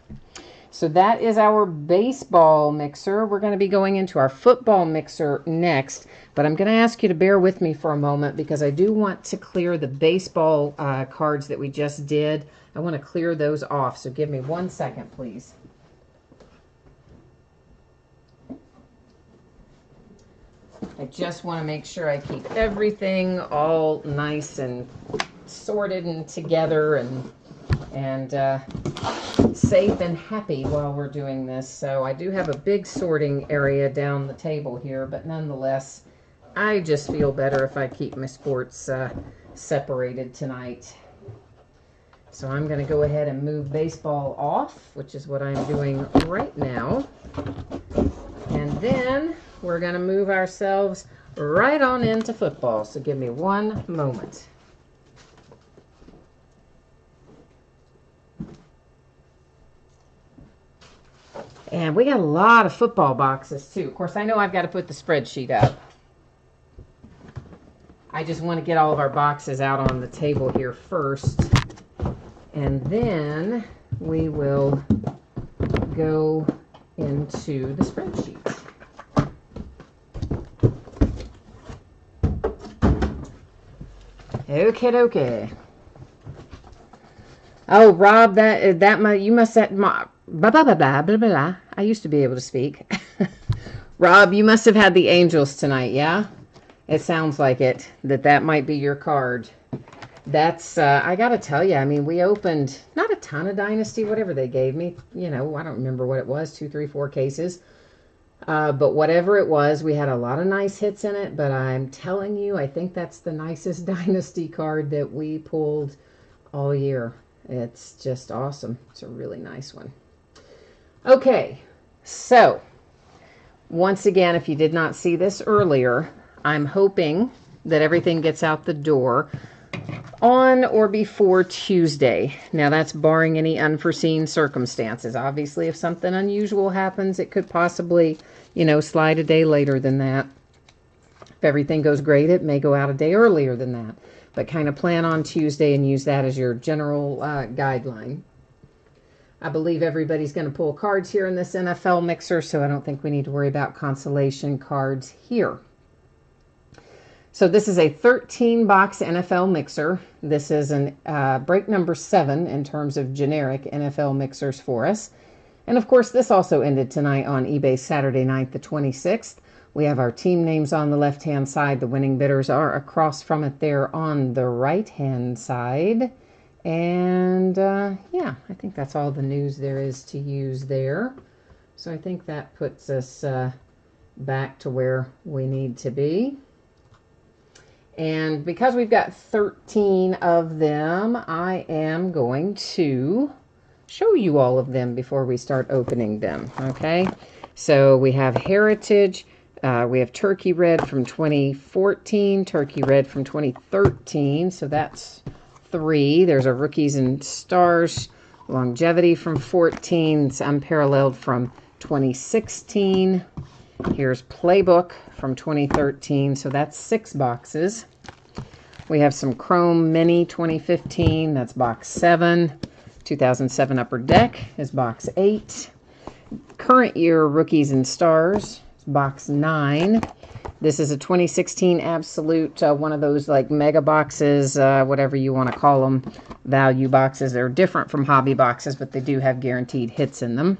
So that is our baseball mixer. We're going to be going into our football mixer next, but I'm going to ask you to bear with me for a moment because I do want to clear the baseball cards that we just did. I want to clear those off, so give me 1 second, please. I just want to make sure I keep everything all nice and sorted and together and safe and happy while we're doing this. So I do have a big sorting area down the table here, but nonetheless, I just feel better if I keep my sports separated tonight. So I'm going to go ahead and move baseball off, which is what I'm doing right now. And then we're going to move ourselves right on into football. So give me 1 moment. And we got a lot of football boxes too. Of course, I know I've got to put the spreadsheet up. I just want to get all of our boxes out on the table here first. And then we will go into the spreadsheet. Okay. Oh, Rob, you must have blah blah blah blah blah blah. I used to be able to speak. Rob, you must have had the Angels tonight, yeah? It sounds like it, that might be your card. That's, I got to tell you, I mean, we opened not a ton of Dynasty, whatever they gave me. You know, I don't remember what it was, 2, 3, 4 cases. But whatever it was, we had a lot of nice hits in it. But I'm telling you, I think that's the nicest Dynasty card that we pulled all year. It's just awesome. It's a really nice one. Okay, so once again, if you did not see this earlier, I'm hoping that everything gets out the door on or before Tuesday. Now, that's barring any unforeseen circumstances. Obviously, if something unusual happens, it could possibly, you know, slide a day later than that. If everything goes great, it may go out a day earlier than that. But kind of plan on Tuesday and use that as your general guideline. I believe everybody's going to pull cards here in this NFL mixer, so I don't think we need to worry about consolation cards here. So this is a 13-box NFL mixer. This is an break number 7 in terms of generic NFL mixers for us. And of course, this also ended tonight on eBay Saturday night, the 26th. We have our team names on the left-hand side. The winning bidders are across from it there on the right-hand side. And yeah, I think that's all the news there is to use there. So I think that puts us back to where we need to be. And because we've got 13 of them, I am going to show you all of them before we start opening them, okay? So we have Heritage, we have Turkey Red from 2014, Turkey Red from 2013, so that's 3. There's a Rookies and Stars, Longevity from 14, it's Unparalleled from 2016. Here's Playbook from 2013, so that's 6 boxes. We have some Chrome Mini 2015, that's box 7. 2007 Upper Deck is box 8. Current year Rookies and Stars is box 9. This is a 2016 Absolute, one of those like mega boxes, whatever you want to call them, value boxes. They're different from hobby boxes, but they do have guaranteed hits in them.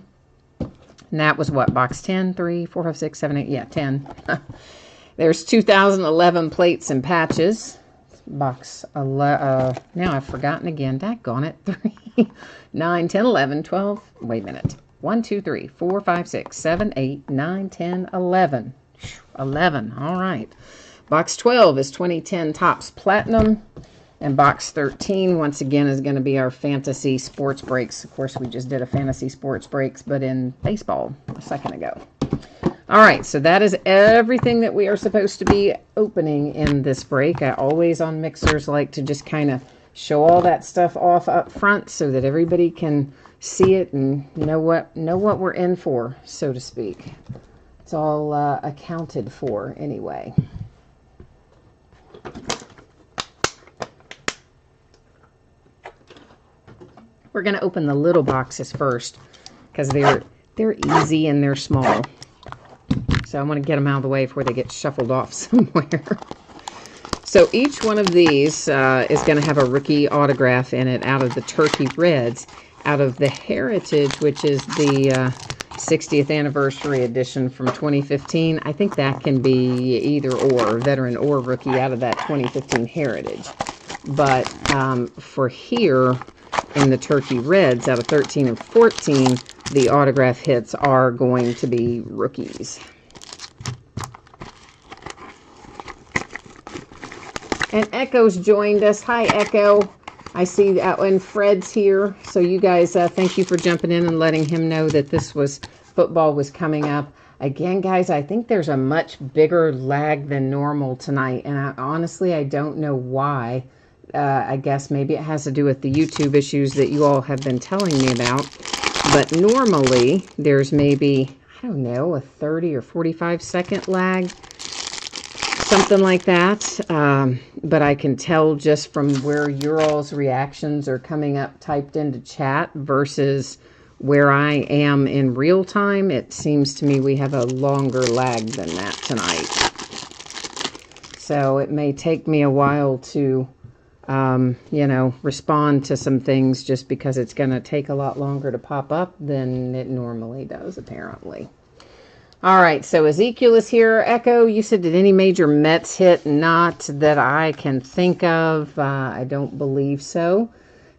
And that was what, box 10, 3, 4, 5, 6, 7, 8, yeah, 10. There's 2011 Plates and Patches. Box 11, now I've forgotten again, daggone it, 3, 9, 10, 11, 12, wait a minute, 1, 2, 3, 4, 5, 6, 7, 8, 9, 10, 11, 11, all right. Box 12 is 2010 Topps Platinum, and box 13, once again, is going to be our Fantasy Sports Breaks. Of course, we just did a Fantasy Sports Breaks, but in baseball a second ago. All right, so that is everything that we are supposed to be opening in this break. I always on mixers like to just kind of show all that stuff off up front so that everybody can see it and know what we're in for, so to speak. It's all accounted for anyway. We're going to open the little boxes first because they're easy and they're small. So I want to get them out of the way before they get shuffled off somewhere. So each one of these is going to have a rookie autograph in it out of the Turkey Reds. Out of the Heritage, which is the 60th Anniversary Edition from 2015, I think that can be either or, veteran or rookie out of that 2015 Heritage. But for here, in the Turkey Reds, out of 13 and 14, the autograph hits are going to be rookies. And Echo's joined us. Hi, Echo. I see that, and Fred's here. So you guys, thank you for jumping in and letting him know that football was coming up. Again, guys, I think there's a much bigger lag than normal tonight, and honestly, I don't know why. I guess maybe it has to do with the YouTube issues that you all have been telling me about. But normally, there's maybe, I don't know, a 30 or 45 second lag. Something like that, but I can tell just from where your all's reactions are coming up typed into chat versus where I am in real time. It seems to me we have a longer lag than that tonight. So it may take me a while to, you know, respond to some things just because it's going to take a lot longer to pop up than it normally does, apparently. All right, so Ezekiel is here. Echo, you said, did any major Mets hit? Not that I can think of. I don't believe so.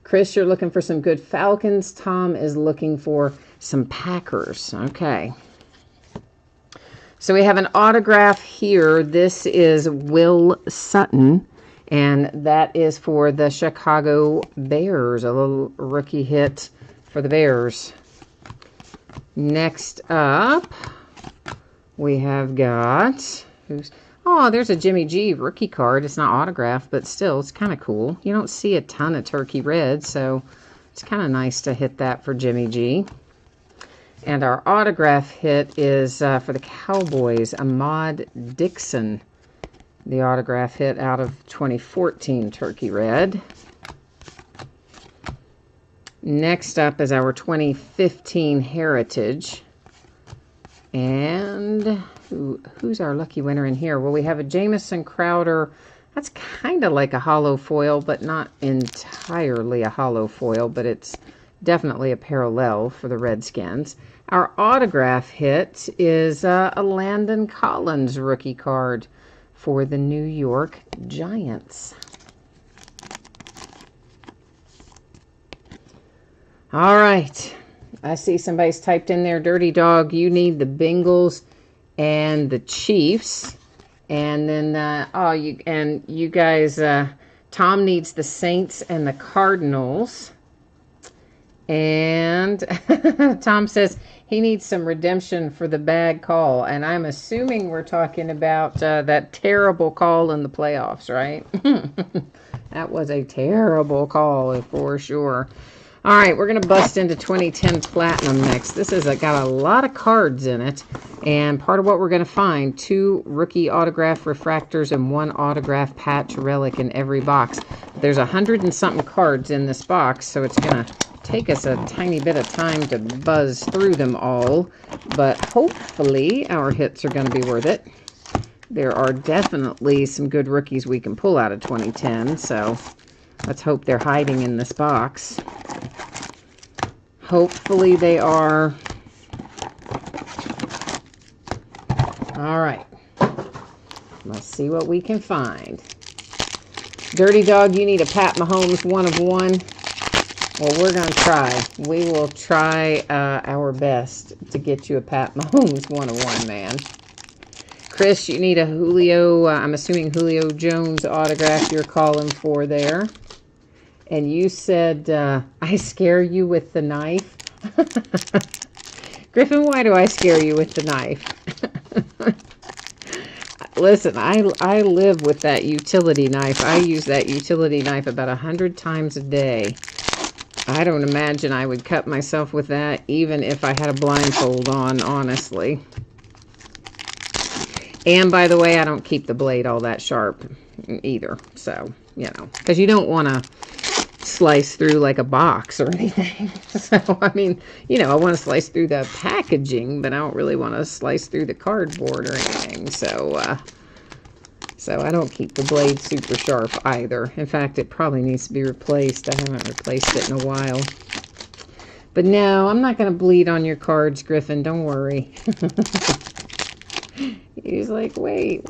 Chris, you're looking for some good Falcons. Tom is looking for some Packers. Okay. So we have an autograph here. This is Will Sutton, and that is for the Chicago Bears. A little rookie hit for the Bears. Next up, we have got, there's a Jimmy G rookie card. It's not autographed, but still, it's kind of cool. You don't see a ton of turkey red, so it's kind of nice to hit that for Jimmy G. And our autograph hit is for the Cowboys, Ahmad Dixon. The autograph hit out of 2014 turkey red. Next up is our 2015 Heritage. And who's our lucky winner in here? Well, we have a Jamison Crowder. That's kind of like a hollow foil, but not entirely a hollow foil, but it's definitely a parallel for the Redskins. Our autograph hit is a Landon Collins rookie card for the New York Giants. All right. I see somebody's typed in there, Dirty Dog, you need the Bengals and the Chiefs. And then, you guys, Tom needs the Saints and the Cardinals. And Tom says he needs some redemption for the bad call. And I'm assuming we're talking about that terrible call in the playoffs, right? That was a terrible call for sure. All right, we're going to bust into 2010 Platinum next. This has got a lot of cards in it, and part of what we're going to find, 2 rookie autograph refractors and 1 autograph patch relic in every box. There's 100 and something cards in this box, so it's going to take us a tiny bit of time to buzz through them all, but hopefully our hits are going to be worth it. There are definitely some good rookies we can pull out of 2010, so let's hope they're hiding in this box. Hopefully they are. All right. Let's see what we can find. Dirty Dog, you need a Pat Mahomes 1 of 1. Well, we're going to try. We will try our best to get you a Pat Mahomes 1 of 1, man. Chris, you need a Julio, I'm assuming Julio Jones autograph you're calling for there. And you said, I scare you with the knife. Griffin, why do I scare you with the knife? Listen, I live with that utility knife. I use that utility knife about 100 times a day. I don't imagine I would cut myself with that, even if I had a blindfold on, honestly. And by the way, I don't keep the blade all that sharp either. So, you know, because you don't want to slice through like a box or anything. So, I mean, you know, I want to slice through the packaging, but I don't really want to slice through the cardboard or anything. So I don't keep the blade super sharp either. In fact, it probably needs to be replaced. I haven't replaced it in a while. But no, I'm not going to bleed on your cards, Griffin. Don't worry. He's like, wait.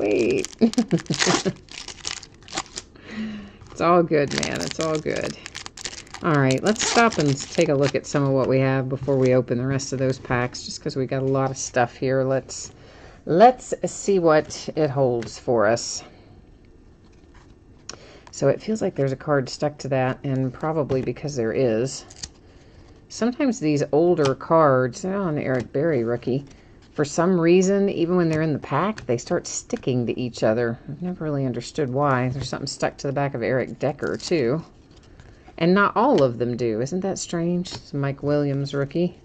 It's all good, man. It's all good. All right, let's stop and take a look at some of what we have before we open the rest of those packs, just because we got a lot of stuff here. Let's see what it holds for us. So it feels like there's a card stuck to that, and probably because there is. Sometimes these older cards, an Eric Berry rookie, for some reason, even when they're in the pack, they start sticking to each other. I've never really understood why. There's something stuck to the back of Eric Decker, too. And not all of them do. Isn't that strange? It's a Mike Williams rookie.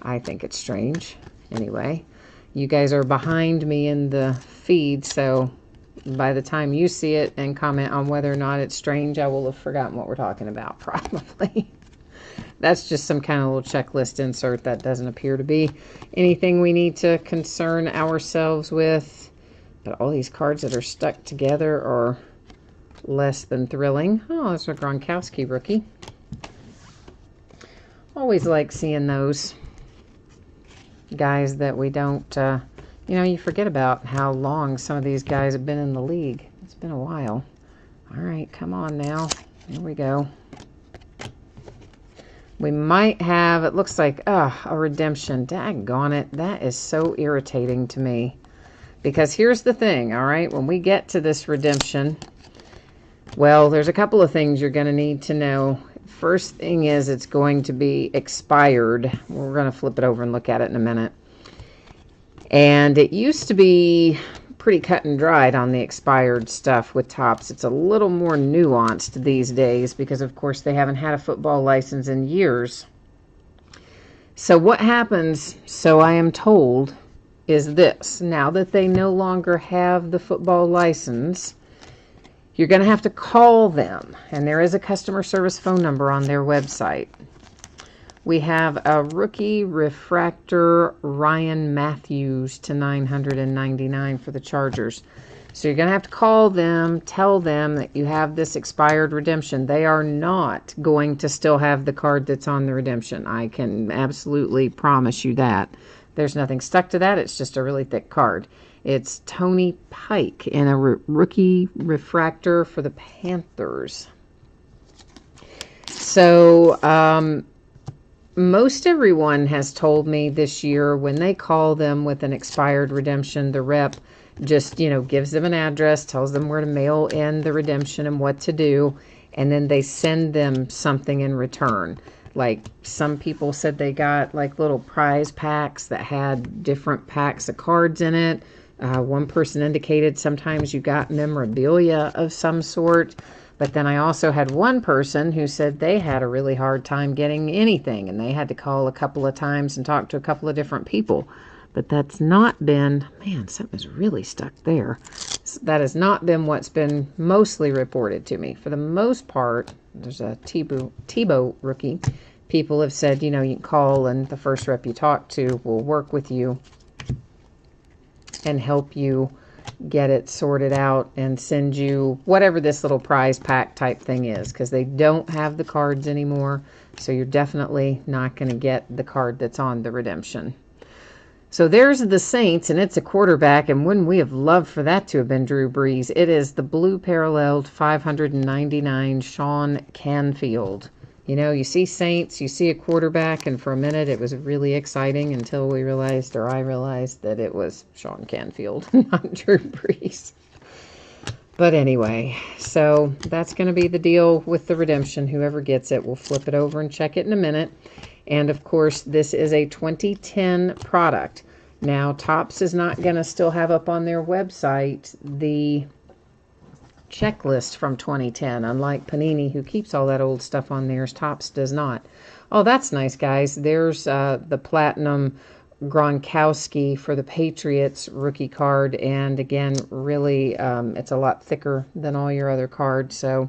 I think it's strange. Anyway, you guys are behind me in the feed, so by the time you see it and comment on whether or not it's strange, I will have forgotten what we're talking about, probably. That's just some kind of little checklist insert that doesn't appear to be anything we need to concern ourselves with. But all these cards that are stuck together are less than thrilling. Oh, that's a Gronkowski rookie. Always like seeing those guys that we don't You know, you forget about how long some of these guys have been in the league. It's been a while. All right, come on now. Here we go. We might have, it looks like, a redemption. Daggone it. That is so irritating to me. Because here's the thing, all right? When we get to this redemption, well, there's a couple of things you're going to need to know. First thing is it's going to be expired. We're going to flip it over and look at it in a minute. And it used to be pretty cut and dried on the expired stuff with Topps. It's a little more nuanced these days because, of course, they haven't had a football license in years. So what happens, so I am told, is this. Now that they no longer have the football license, you're going to have to call them. And there is a customer service phone number on their website. We have a rookie refractor Ryan Matthews to 999 for the Chargers. So you're going to have to call them, tell them that you have this expired redemption. They are not going to still have the card that's on the redemption. I can absolutely promise you that. There's nothing stuck to that. It's just a really thick card. It's Tony Pike in a rookie refractor for the Panthers. So, most everyone has told me this year when they call them with an expired redemption, the rep just, gives them an address, tells them where to mail in the redemption and what to do, and then they send them something in return. Like some people said they got like little prize packs that had different packs of cards in it. One person indicated sometimes you got memorabilia of some sort. But then I also had one person who said they had a really hard time getting anything, and they had to call a couple of times and talk to a couple of different people. But that's not been, man, something's really stuck there. That has not been what's been mostly reported to me. For the most part, there's a Tebow rookie. People have said, you can call and the first rep you talk to will work with you and help you get it sorted out and send you whatever this little prize pack type thing is, because they don't have the cards anymore. So you're definitely not going to get the card that's on the redemption. So there's the Saints, and it's a quarterback, and wouldn't we have loved for that to have been Drew Brees? It is the blue paralleled 599 Sean Canfield. You see Saints, you see a quarterback, and for a minute it was really exciting until I realized that it was Sean Canfield, not Drew Brees. But anyway, so that's going to be the deal with the redemption. Whoever gets it, we'll flip it over and check it in a minute. And of course, this is a 2010 product. Now, Topps is not going to still have up on their website the checklist from 2010, unlike Panini, who keeps all that old stuff on theirs. Topps does not. Oh, that's nice, guys. There's the Platinum Gronkowski for the Patriots rookie card, and again, really, it's a lot thicker than all your other cards, so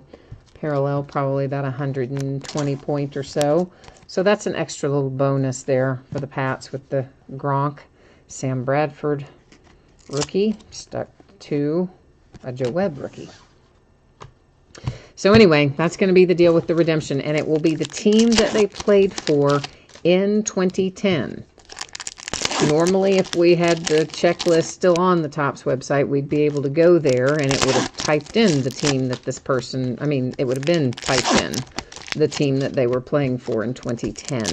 parallel probably about 120 point or so. So that's an extra little bonus there for the Pats with the Gronk. Sam Bradford rookie stuck to a Joe Webb rookie. So anyway, that's going to be the deal with the redemption, and it will be the team that they played for in 2010. Normally, if we had the checklist still on the Topps website, we'd be able to go there, and it would have typed in the team that this person, it would have been typed in the team that they were playing for in 2010.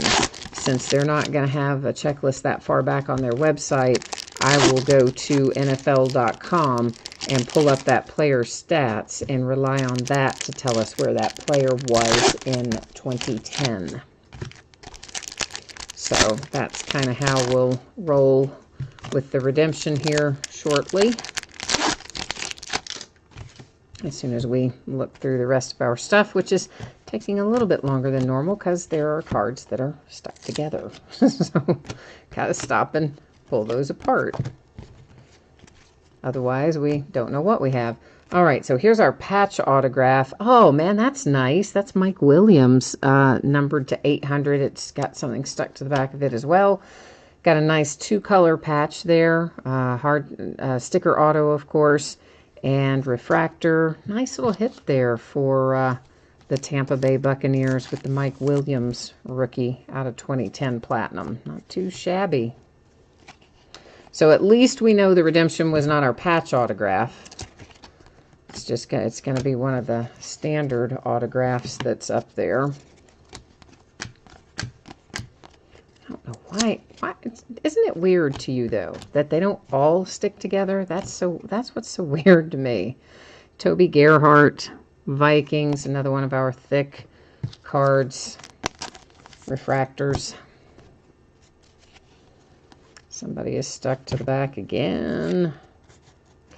Since they're not going to have a checklist that far back on their website, I will go to NFL.com and pull up that player's stats and rely on that to tell us where that player was in 2010. So that's kind of how we'll roll with the redemption here shortly, as soon as we look through the rest of our stuff, which is taking a little bit longer than normal because there are cards that are stuck together. So gotta stop and pull those apart. Otherwise, we don't know what we have. All right, so here's our patch autograph. Oh, man, that's nice. That's Mike Williams, numbered to 800. It's got something stuck to the back of it as well. Got a nice two-color patch there. Hard sticker auto, of course, and refractor. Nice little hit there for the Tampa Bay Buccaneers with the Mike Williams rookie out of 2010 Platinum. Not too shabby. So at least we know the redemption was not our patch autograph. It's going to be one of the standard autographs that's up there. I don't know why isn't it weird to you though that they don't all stick together? That's what's so weird to me. Toby Gerhart, Vikings, another one of our thick cards, refractors. Somebody is stuck to the back again.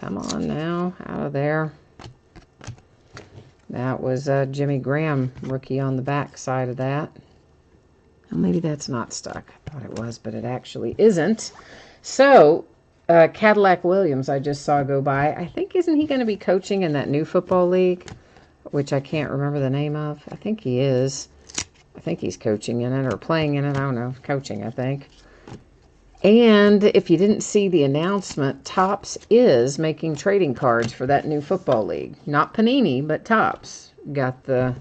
Come on now, out of there. That was Jimmy Graham, rookie on the back side of that. Well, maybe that's not stuck. I thought it was, but it actually isn't. So, Cadillac Williams, I just saw go by. I think, isn't he going to be coaching in that new football league, which I can't remember the name of? I think he is. I think he's coaching in it or playing in it. I don't know. Coaching, I think. And if you didn't see the announcement, Topps is making trading cards for that new football league. Not Panini, but Topps got the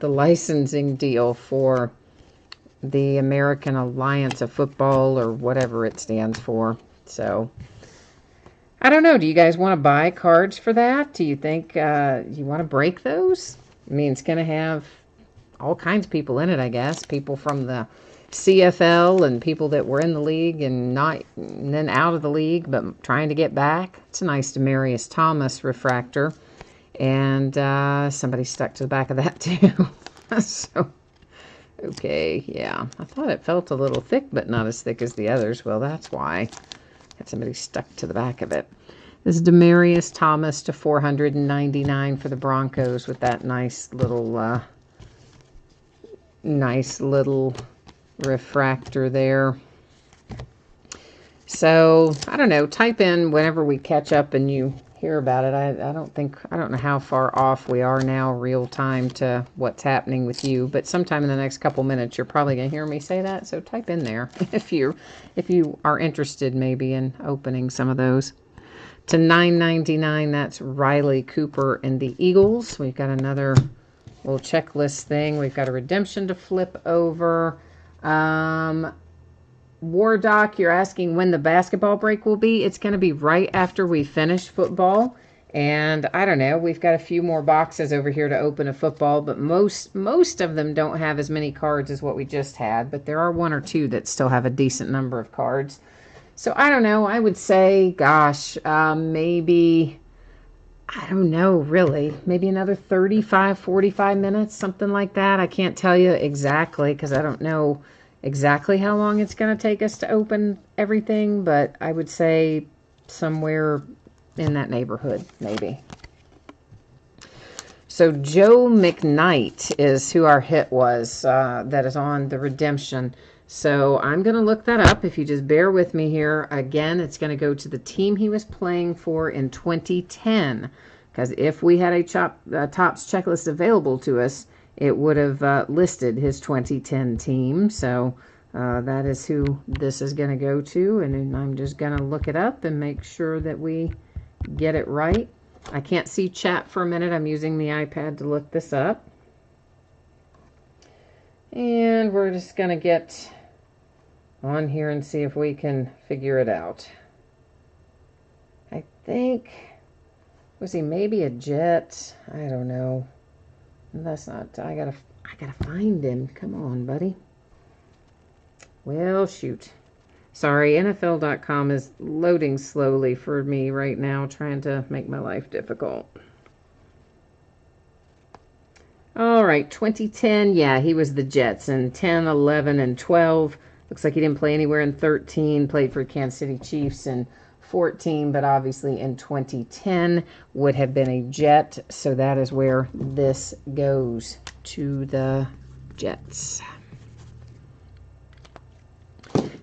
licensing deal for the American Alliance of Football or whatever it stands for. So, I don't know. Do you guys want to buy cards for that? Do you think you want to break those? I mean, it's going to have all kinds of people in it, I guess. People from the CFL and people that were in the league and then out of the league but trying to get back. It's a nice Demarius Thomas refractor. And somebody stuck to the back of that too. So, okay, yeah. I thought it felt a little thick but not as thick as the others. Well, that's why. Had somebody stuck to the back of it. This is Demarius Thomas to 499 for the Broncos with that nice little refractor there. So, I don't know. Type in whenever we catch up and you hear about it. I don't know how far off we are now real time to what's happening with you, but sometime in the next couple minutes you're probably going to hear me say that. So type in there if you are interested maybe in opening some of those. To $9.99, that's Riley Cooper and the Eagles. We've got another little checklist thing. We've got a redemption to flip over. War Doc, you're asking when the basketball break will be. It's going to be right after we finish football. And I don't know, we've got a few more boxes over here to open of football, but most of them don't have as many cards as what we just had. But there are one or two that still have a decent number of cards. So I don't know, I would say, gosh, maybe, I don't know, really, maybe another 35, 45 minutes, something like that. I can't tell you exactly because I don't know exactly how long it's going to take us to open everything, but I would say somewhere in that neighborhood, maybe. So Joe McKnight is who our hit was that is on the redemption. So I'm going to look that up. If you just bear with me here. Again, it's going to go to the team he was playing for in 2010. Because if we had a Topps checklist available to us, it would have listed his 2010 team. So that is who this is going to go to. And then I'm just going to look it up and make sure that we get it right. I can't see chat for a minute. I'm using the iPad to look this up. And we're just going to get on here and see if we can figure it out. I think, was he maybe a Jet? I don't know. That's not, I gotta find him. Come on, buddy. Well, shoot. Sorry, NFL.com is loading slowly for me right now, trying to make my life difficult. All right, 2010, yeah, he was the Jets in 10, 11, and 12. Looks like he didn't play anywhere in 13, played for Kansas City Chiefs in 14, but obviously in 2010 would have been a Jet, so that is where this goes, to the Jets.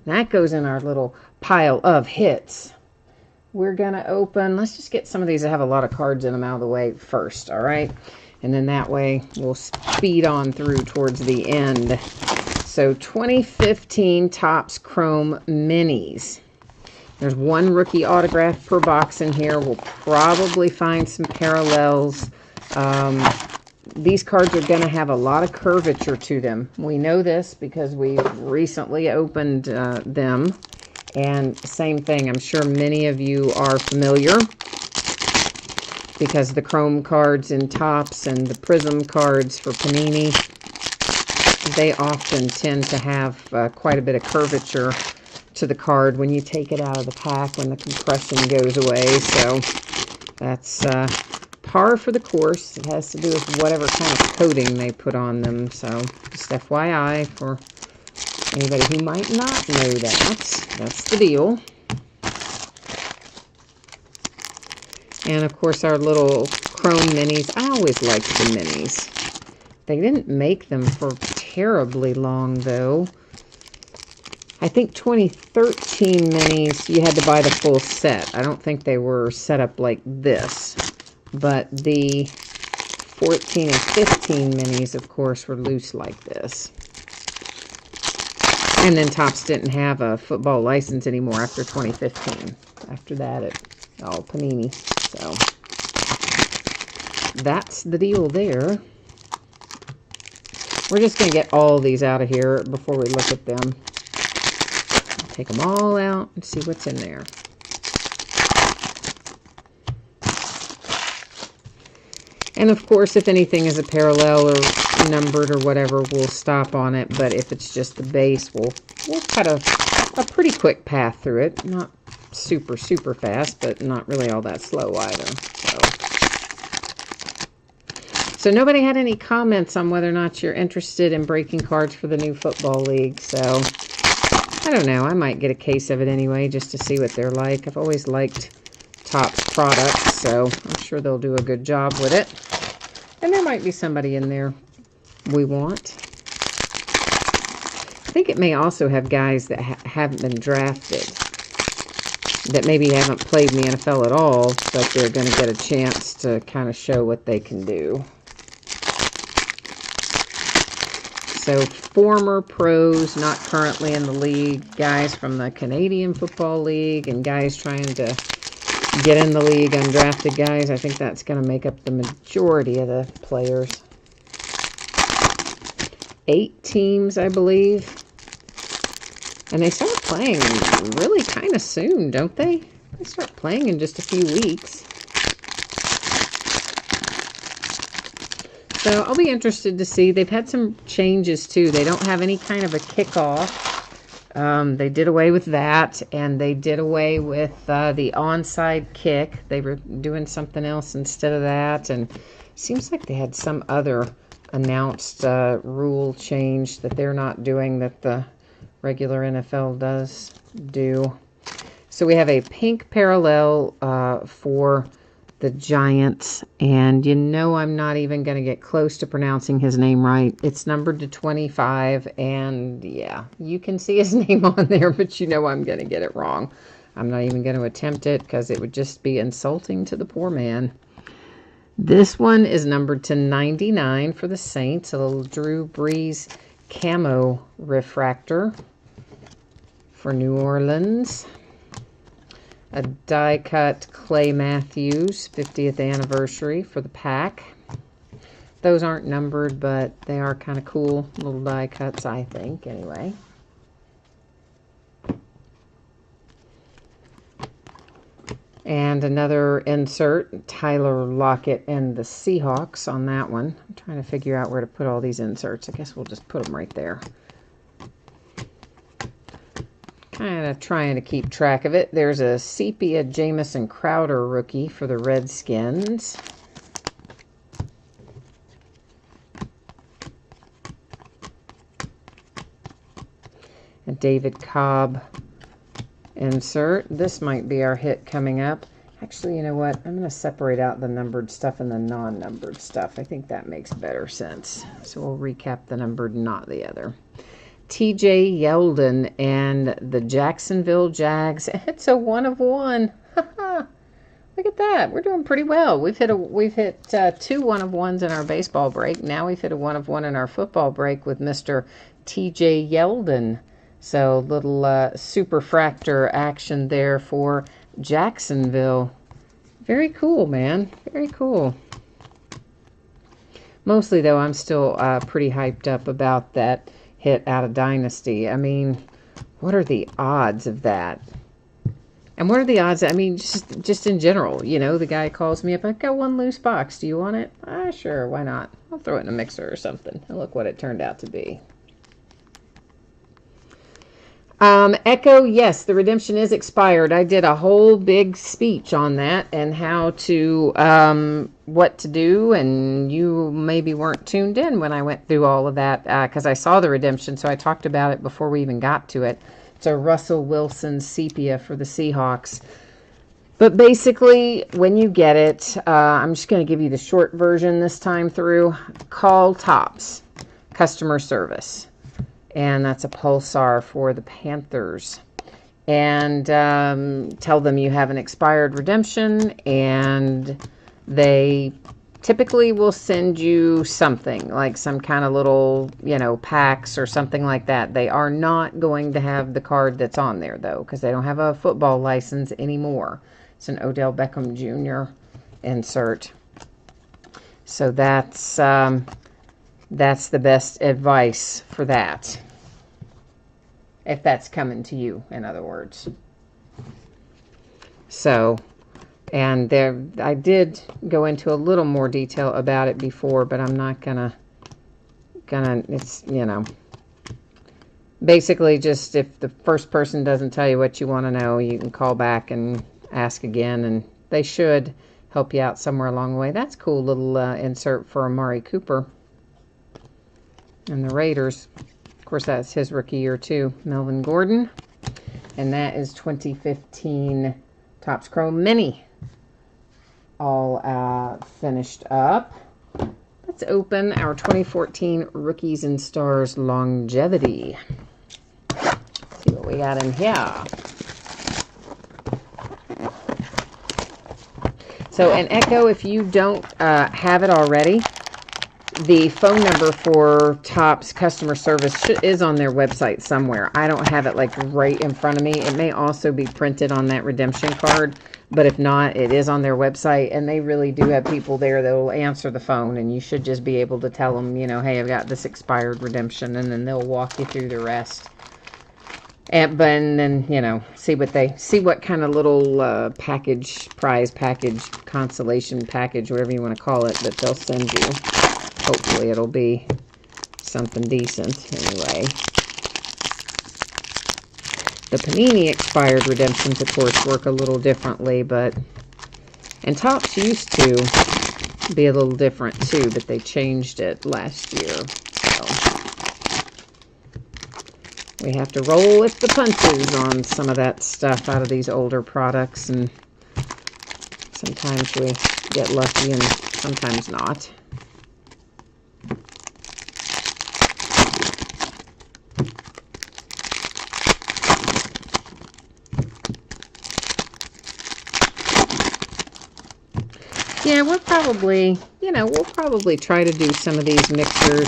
That goes in our little pile of hits. We're going to open, let's just get some of these that have a lot of cards in them out of the way first, all right? And then that way we'll speed on through towards the end. So 2015 Topps Chrome Minis. There's one rookie autograph per box in here. We'll probably find some parallels. These cards are going to have a lot of curvature to them. We know this because we recently opened them. And same thing, I'm sure many of you are familiar because the chrome cards in Topps and the prism cards for Panini, they often tend to have quite a bit of curvature to the card when you take it out of the pack when the compression goes away. So that's par for the course. It has to do with whatever kind of coating they put on them. So just FYI for anybody who might not know that. That's the deal. And of course our little chrome minis. I always liked the minis. They didn't make them for terribly long though. I think 2013 minis, you had to buy the full set. I don't think they were set up like this. But the 14 and 15 minis, of course, were loose like this. And then Topps didn't have a football license anymore after 2015. After that, it's all Panini. So that's the deal there. We're just going to get all these out of here before we look at them. Take them all out and see what's in there. And of course, if anything is a parallel or numbered or whatever, we'll stop on it. But if it's just the base, we'll cut a pretty quick path through it. Not super, super fast, but not really all that slow either. So nobody had any comments on whether or not you're interested in breaking cards for the new football league. So I don't know. I might get a case of it anyway just to see what they're like. I've always liked Topps products, so I'm sure they'll do a good job with it. And there might be somebody in there we want. I think it may also have guys that haven't been drafted, that maybe haven't played in the NFL at all, but they're going to get a chance to kind of show what they can do. So former pros, not currently in the league, guys from the Canadian Football League, and guys trying to get in the league, undrafted guys. I think that's going to make up the majority of the players. 8 teams, I believe. And they start playing really kind of soon, don't they? They start playing in just a few weeks. So I'll be interested to see. They've had some changes too. They don't have any kind of a kickoff. They did away with that, and they did away with the onside kick. They were doing something else instead of that, and it seems like they had some other announced rule change that they're not doing that the regular NFL does do. So we have a pink parallel for the Giants, and you know I'm not even going to get close to pronouncing his name right. It's numbered to 25, and yeah, you can see his name on there, but you know I'm going to get it wrong. I'm not even going to attempt it because it would just be insulting to the poor man. This one is numbered to 99 for the Saints, a little Drew Brees camo refractor for New Orleans. A die-cut Clay Matthews 50th anniversary for the pack. Those aren't numbered, but they are kind of cool little die cuts, I think, anyway. And another insert, Tyler Lockett and the Seahawks on that one. I'm trying to figure out where to put all these inserts. I guess we'll just put them right there. Kind of trying to keep track of it. There's a sepia Jamison Crowder rookie for the Redskins. A David Cobb insert. This might be our hit coming up. Actually, you know what? I'm going to separate out the numbered stuff and the non-numbered stuff. I think that makes better sense. So we'll recap the numbered, not the other. TJ Yeldon and the Jacksonville Jags. It's a 1 of 1. Look at that. We're doing pretty well. We've hit 2 1 of 1s in our baseball break. Now we've hit a 1 of 1 in our football break with Mr. TJ Yeldon. So little superfractor action there for Jacksonville. Very cool, man. Very cool. Mostly though, I'm still pretty hyped up about that hit out of Dynasty. I mean, What are the odds of that? And what are the odds? I mean, just in general, you know, the guy calls me up. I've got one loose box. Do you want it? Sure. Why not? I'll throw it in a mixer or something. And look what it turned out to be. Echo, yes, the redemption is expired. I did a whole big speech on that and how to, what to do, and you maybe weren't tuned in when I went through all of that because I saw the redemption, so I talked about it before we even got to it. It's a Russell Wilson sepia for the Seahawks. But basically, when you get it, I'm just going to give you the short version this time through. Call Topps customer service. And that's a Pulsar for the Panthers. And tell them you have an expired redemption, and they typically will send you something, like some kind of little, you know, packs or something like that. They are not going to have the card that's on there, though, because they don't have a football license anymore. It's an Odell Beckham Jr. insert. So that's the best advice for that. If that's coming to you, in other words. So, and there, I did go into a little more detail about it before, but I'm not gonna, it's, you know, basically just if the first person doesn't tell you what you want to know, you can call back and ask again, and they should help you out somewhere along the way. That's a cool little insert for Amari Cooper and the Raiders. Of course, that's his rookie year too, Melvin Gordon. And that is 2015 Topps Chrome Mini. All finished up. Let's open our 2014 Rookies and Stars Longevity. Let's see what we got in here. So, and Echo, if you don't have it already, the phone number for Topps customer service is on their website somewhere. I don't have it like right in front of me. It may also be printed on that redemption card, but if not, it is on their website, and they really do have people there that will answer the phone, and you should just be able to tell them, you know, hey, I've got this expired redemption, and then they'll walk you through the rest. And then, you know, see what kind of little prize package, consolation package, whatever you want to call it, that they'll send you. Hopefully it'll be something decent anyway. The Panini expired redemptions, of course, work a little differently, and Topps used to be a little different too, but they changed it last year. So we have to roll with the punches on some of that stuff out of these older products, and sometimes we get lucky and sometimes not. Yeah, we'll probably try to do some of these mixers,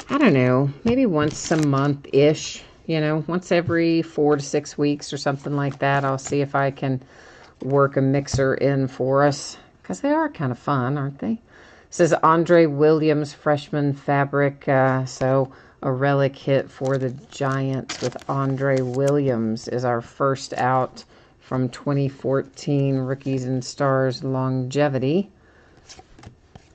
I don't know, maybe once a month-ish, you know, once every 4 to 6 weeks or something like that. I'll see if I can work a mixer in for us, because they are kind of fun, aren't they? It says Andre Williams freshman fabric, so a relic hit for the Giants with Andre Williams is our first out from 2014 Rookies and Stars Longevity.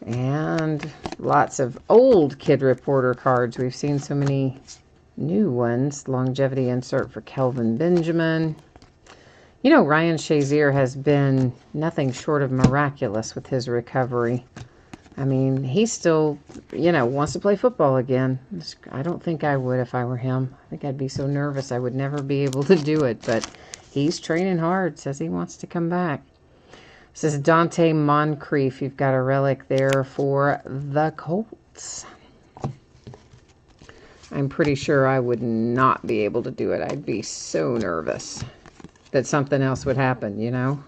And lots of old Kid Reporter cards. We've seen so many new ones. Longevity insert for Kelvin Benjamin. You know, Ryan Shazier has been nothing short of miraculous with his recovery. I mean, he still, you know, wants to play football again. I don't think I would if I were him. I think I'd be so nervous I would never be able to do it, but he's training hard, says he wants to come back. This is Dante Moncrief. You've got a relic there for the Colts. I'm pretty sure I would not be able to do it. I'd be so nervous that something else would happen, you know.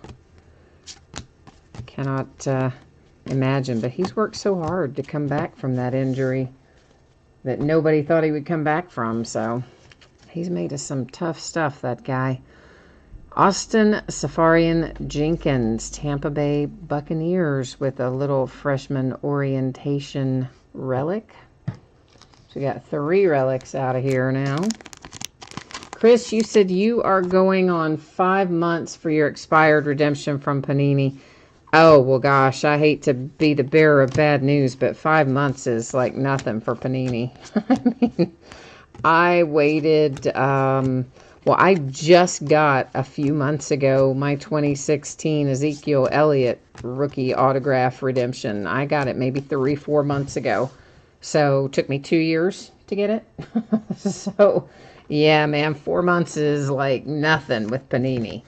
Cannot imagine, but he's worked so hard to come back from that injury that nobody thought he would come back from, so he's made us some tough stuff, that guy. Austin Safarian Jenkins, Tampa Bay Buccaneers, with a little freshman orientation relic. So we got 3 relics out of here now. Chris, you said you are going on 5 months for your expired redemption from Panini. Oh, well, gosh, I hate to be the bearer of bad news, but 5 months is like nothing for Panini. I mean, I waited, well, I just got a few months ago my 2016 Ezekiel Elliott rookie autograph redemption. I got it maybe 3-4 months ago. So it took me 2 years to get it. So, yeah, man, 4 months is like nothing with Panini.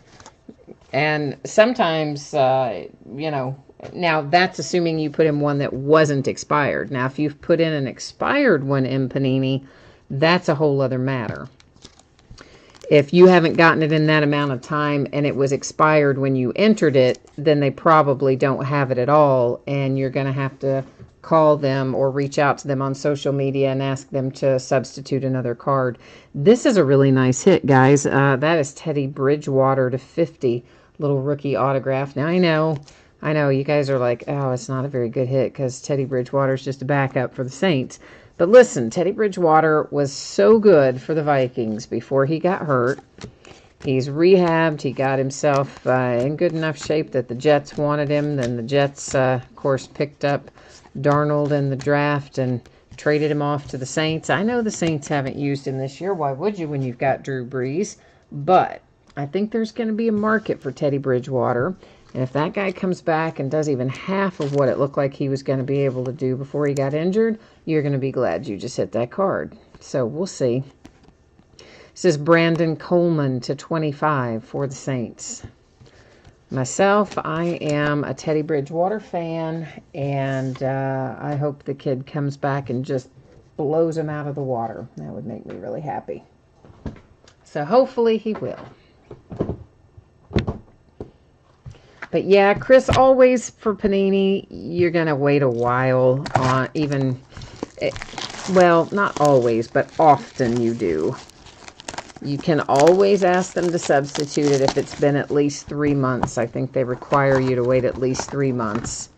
And sometimes, you know, now that's assuming you put in one that wasn't expired. Now, if you've put in an expired one in Panini, that's a whole other matter. If you haven't gotten it in that amount of time and it was expired when you entered it, then they probably don't have it at all, and you're going to have to call them or reach out to them on social media and ask them to substitute another card. This is a really nice hit, guys. That is Teddy Bridgewater /50, little rookie autograph. Now, I know, you guys are like, oh, it's not a very good hit because Teddy Bridgewater is just a backup for the Saints. But listen, Teddy Bridgewater was so good for the Vikings before he got hurt. He's rehabbed. He got himself in good enough shape that the Jets wanted him. Then the Jets, of course, picked up Darnold in the draft and traded him off to the Saints. I know the Saints haven't used him this year. Why would you when you've got Drew Brees? But I think there's going to be a market for Teddy Bridgewater. And if that guy comes back and does even half of what it looked like he was going to be able to do before he got injured, you're going to be glad you just hit that card. So we'll see. This is Brandon Coleman /25 for the Saints. Myself, I am a Teddy Bridgewater fan, and I hope the kid comes back and just blows him out of the water. That would make me really happy. So hopefully he will. But yeah, Chris, always for Panini, you're going to wait a while on well, not always, but often you do. You can always ask them to substitute it if it's been at least 3 months. I think they require you to wait at least 3 months.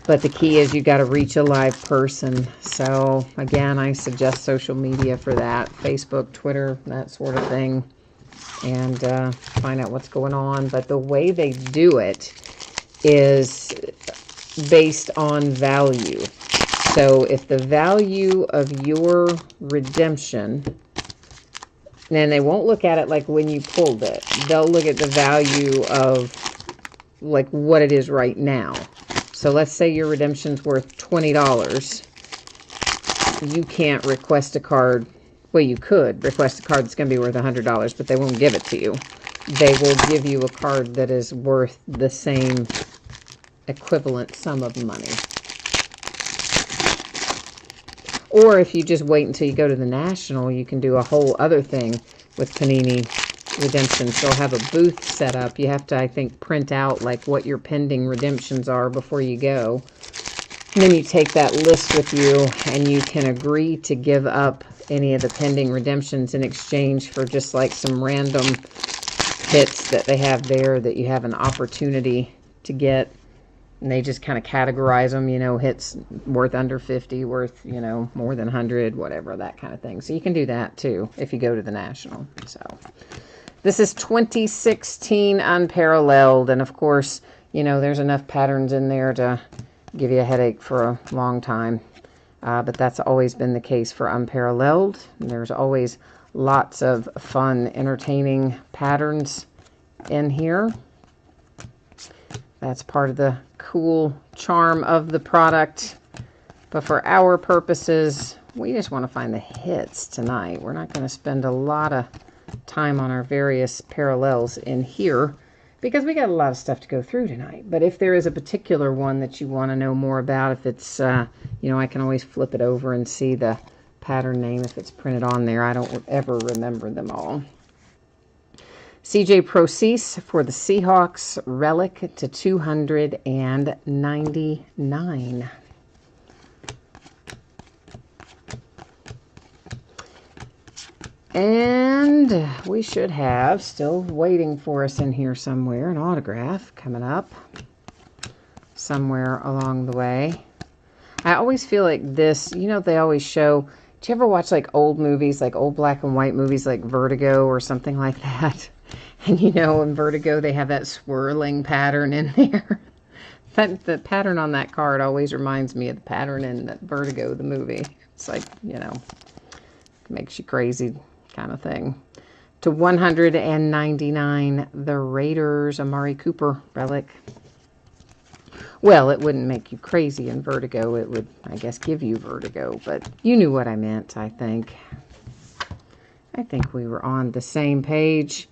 But the key is you got to reach a live person. So, again, I suggest social media for that. Facebook, Twitter, that sort of thing. And find out what's going on. But the way they do it is based on value. So if the value of your redemption, and they won't look at it like when you pulled it. They'll look at the value of like what it is right now. So let's say your redemption's worth $20. You can't request a card. Well, you could request a card that's going to be worth $100, but they won't give it to you. They will give you a card that is worth the same equivalent sum of money. Or if you just wait until you go to the National, you can do a whole other thing with Panini redemptions. They'll have a booth set up. You have to, I think, print out like what your pending redemptions are before you go. And then you take that list with you and you can agree to give up any of the pending redemptions in exchange for just like some random hits that they have there that you have an opportunity to get. And they just kind of categorize them, you know, hits worth under 50, worth, you know, more than 100, whatever, that kind of thing. So you can do that too if you go to the National. So this is 2016 Unparalleled. And of course, you know, there's enough patterns in there to give you a headache for a long time. But that's always been the case for Unparalleled. And there's always lots of fun, entertaining patterns in here. That's part of the cool charm of the product. But for our purposes, we just want to find the hits tonight. We're not going to spend a lot of time on our various parallels in here because we got a lot of stuff to go through tonight. But if there is a particular one that you want to know more about, if it's, you know, I can always flip it over and see the pattern name if it's printed on there. I don't ever remember them all. CJ Procease for the Seahawks, relic /299. And we should have, still waiting for us in here somewhere, an autograph coming up somewhere along the way. I always feel like this, you know, they always show, Do you ever watch like old movies, like old black and white movies like Vertigo or something like that? And you know, in Vertigo, they have that swirling pattern in there. The pattern on that card always reminds me of the pattern in Vertigo, the movie. It's like, you know, makes you crazy kind of thing. To 199, the Raiders, Amari Cooper relic. Well, it wouldn't make you crazy in Vertigo. It would, I guess, give you vertigo. But you knew what I meant, I think. I think we were on the same page.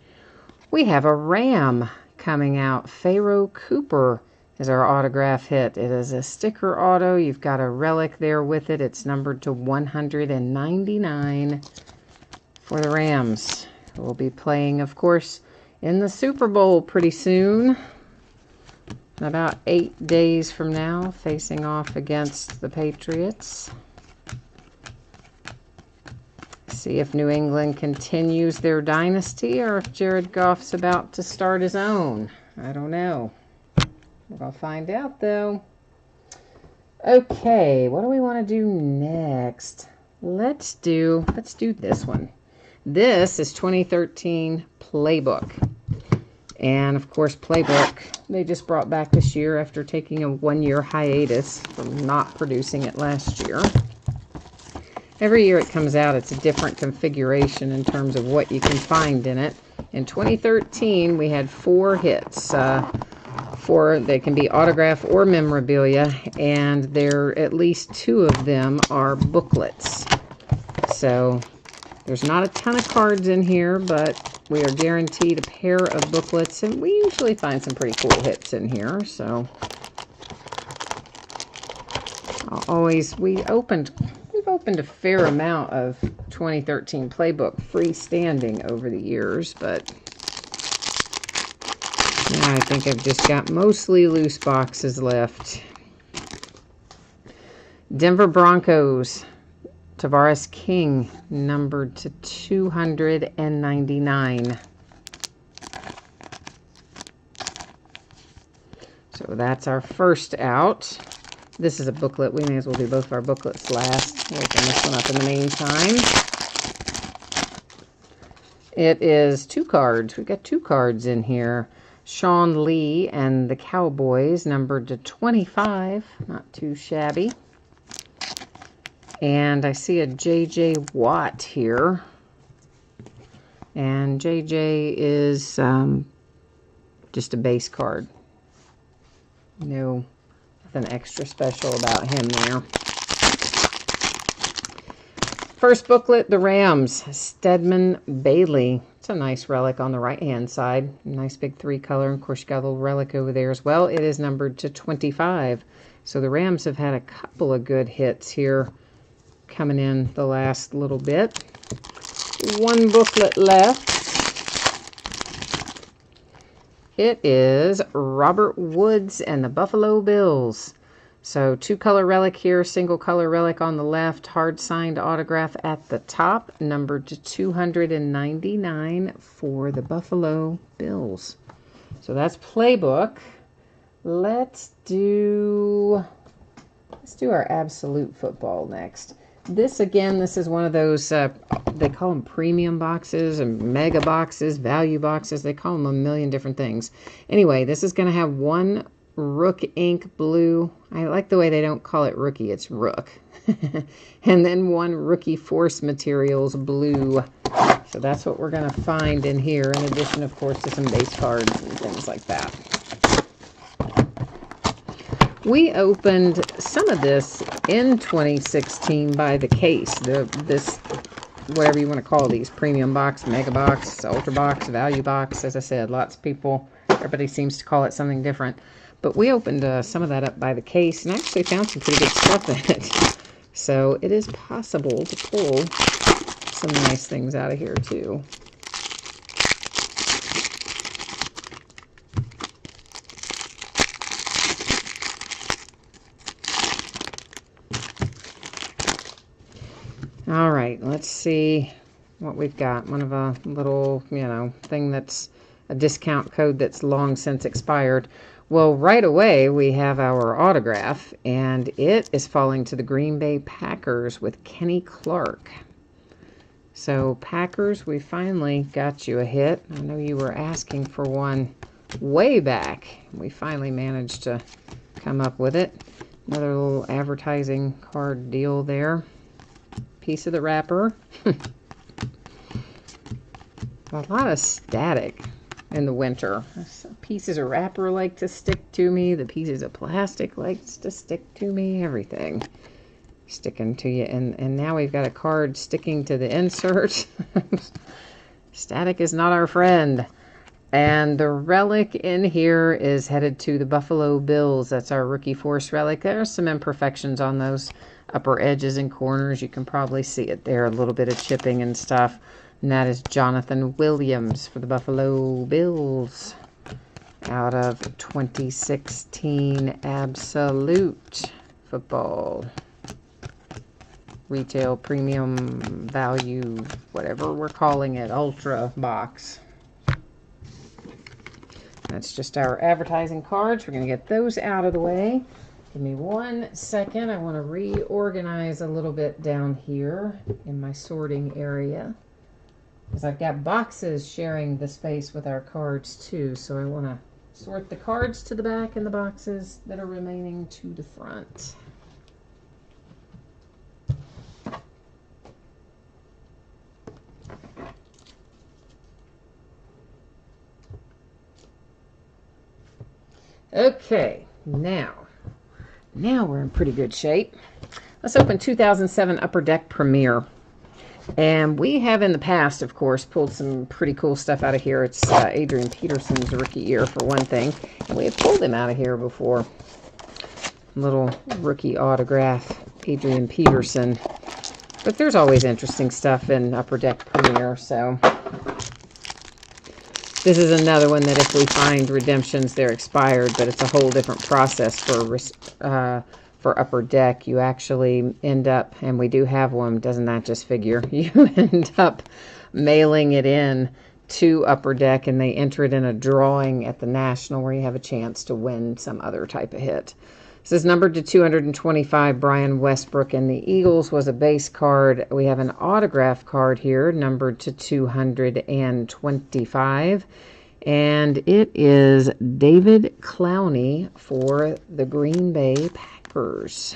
We have a Ram coming out. Pharaoh Cooper is our autograph hit. It is a sticker auto. You've got a relic there with it. It's numbered to 199 for the Rams. We'll be playing, of course, in the Super Bowl pretty soon. About 8 days from now, facing off against the Patriots. See if New England continues their dynasty or if Jared Goff's about to start his own. I don't know. We're going to find out, though. Okay, what do we want to do next? Let's do this one. This is 2013 Playbook. And, of course, Playbook, they just brought back this year after taking a 1-year hiatus from not producing it last year. Every year it comes out, it's a different configuration in terms of what you can find in it. In 2013, we had 4 hits. They can be autograph or memorabilia, and at least 2 of them are booklets. So there's not a ton of cards in here, but we are guaranteed a pair of booklets, and we usually find some pretty cool hits in here. So we've opened a fair amount of 2013 Playbook freestanding over the years, but now I think I've just got mostly loose boxes left. Denver Broncos, Tavares King, numbered to 299. So that's our first out. This is a booklet. We may as well do both of our booklets last. We'll open this one up in the meantime. It is 2 cards. We've got 2 cards in here. Sean Lee and the Cowboys, numbered to 25. Not too shabby. And I see a J.J. Watt here. And J.J. is just a base card. No, nothing extra special about him there. First booklet, the Rams, Stedman Bailey. It's a nice relic on the right-hand side. Nice big 3-color. Of course, you got a little relic over there as well. It is numbered to 25. So the Rams have had a couple of good hits here coming in the last little bit. 1 booklet left. It is Robert Woods and the Buffalo Bills. So 2-color relic here, single color relic on the left, hard signed autograph at the top, numbered to 299 for the Buffalo Bills. So that's Playbook. Let's do our Absolute Football next. This is one of those, they call them premium boxes and mega boxes, value boxes. They call them a million different things. Anyway, this is going to have 1 Rook Ink Blue. I like the way they don't call it Rookie, it's Rook. And then 1 Rookie Force Materials Blue. So that's what we're going to find in here, in addition, of course, to some base cards and things like that. We opened some of this in 2016 by the case. This, whatever you want to call these, premium box, mega box, ultra box, value box. As I said, lots of people, everybody seems to call it something different. But we opened some of that up by the case and actually found some pretty good stuff in it. So it is possible to pull some nice things out of here too. All right, let's see what we've got. One of a little, thing that's a discount code that's long since expired. Well, right away we have our autograph, and it is falling to the Green Bay Packers with Kenny Clark. So Packers, we finally got you a hit. I know you were asking for one way back. We finally managed to come up with it. Another little advertising card deal there. Piece of the wrapper. A lot of static in the winter. Some pieces of wrapper like to stick to me. The pieces of plastic likes to stick to me. Everything sticking to you. And now we've got a card sticking to the insert. Static is not our friend. And the relic in here is headed to the Buffalo Bills. That's our rookie force relic. There are some imperfections on those upper edges and corners. You can probably see it there, a little bit of chipping and stuff. And that is Jonathan Williams for the Buffalo Bills out of 2016 Absolute Football. Retail premium value, whatever we're calling it, ultra box. That's just our advertising cards. We're going to get those out of the way. Give me 1 second. I want to reorganize a little bit down here in my sorting area, because I've got boxes sharing the space with our cards too. So I want to sort the cards to the back and the boxes that are remaining to the front. Okay, now we're in pretty good shape. Let's open 2007 Upper Deck Premier. And we have in the past, of course, pulled some pretty cool stuff out of here. It's Adrian Peterson's rookie year, for one thing. And we have pulled him out of here before. Little rookie autograph, Adrian Peterson. But there's always interesting stuff in Upper Deck Premier, so this is another one that if we find redemptions, they're expired, but it's a whole different process for Upper Deck. You actually end up, and we do have one, doesn't that just figure? You end up mailing it in to Upper Deck, and they enter it in a drawing at the National where you have a chance to win some other type of hit. This is numbered to 225, Brian Westbrook, and the Eagles was a base card. We have an autograph card here, numbered to 225, and it is David Clowney for the Green Bay Packers.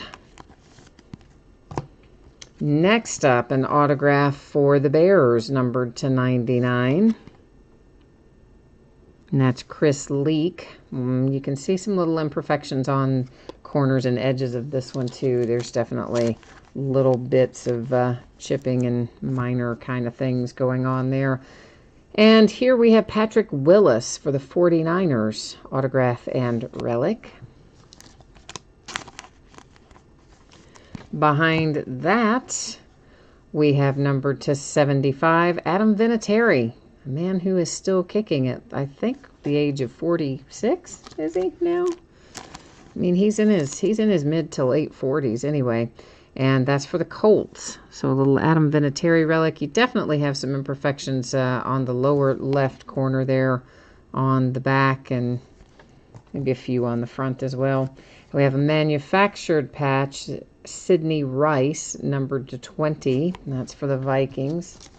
Next up, an autograph for the Bears, numbered to 99. And that's Chris Leak. You can see some little imperfections on corners and edges of this one too. There's definitely little bits of chipping and minor kind of things going on there. And here we have Patrick Willis for the 49ers, autograph and relic. Behind that, we have numbered to 75, Adam Vinatieri, a man who is still kicking at, I think, the age of 46, is he now? I mean, he's in his mid to late 40s anyway, and that's for the Colts. So a little Adam Vinatieri relic. You definitely have some imperfections on the lower left corner there on the back, and maybe a few on the front as well. We have a manufactured patch, Sidney Rice, numbered to 20. And that's for the Vikings.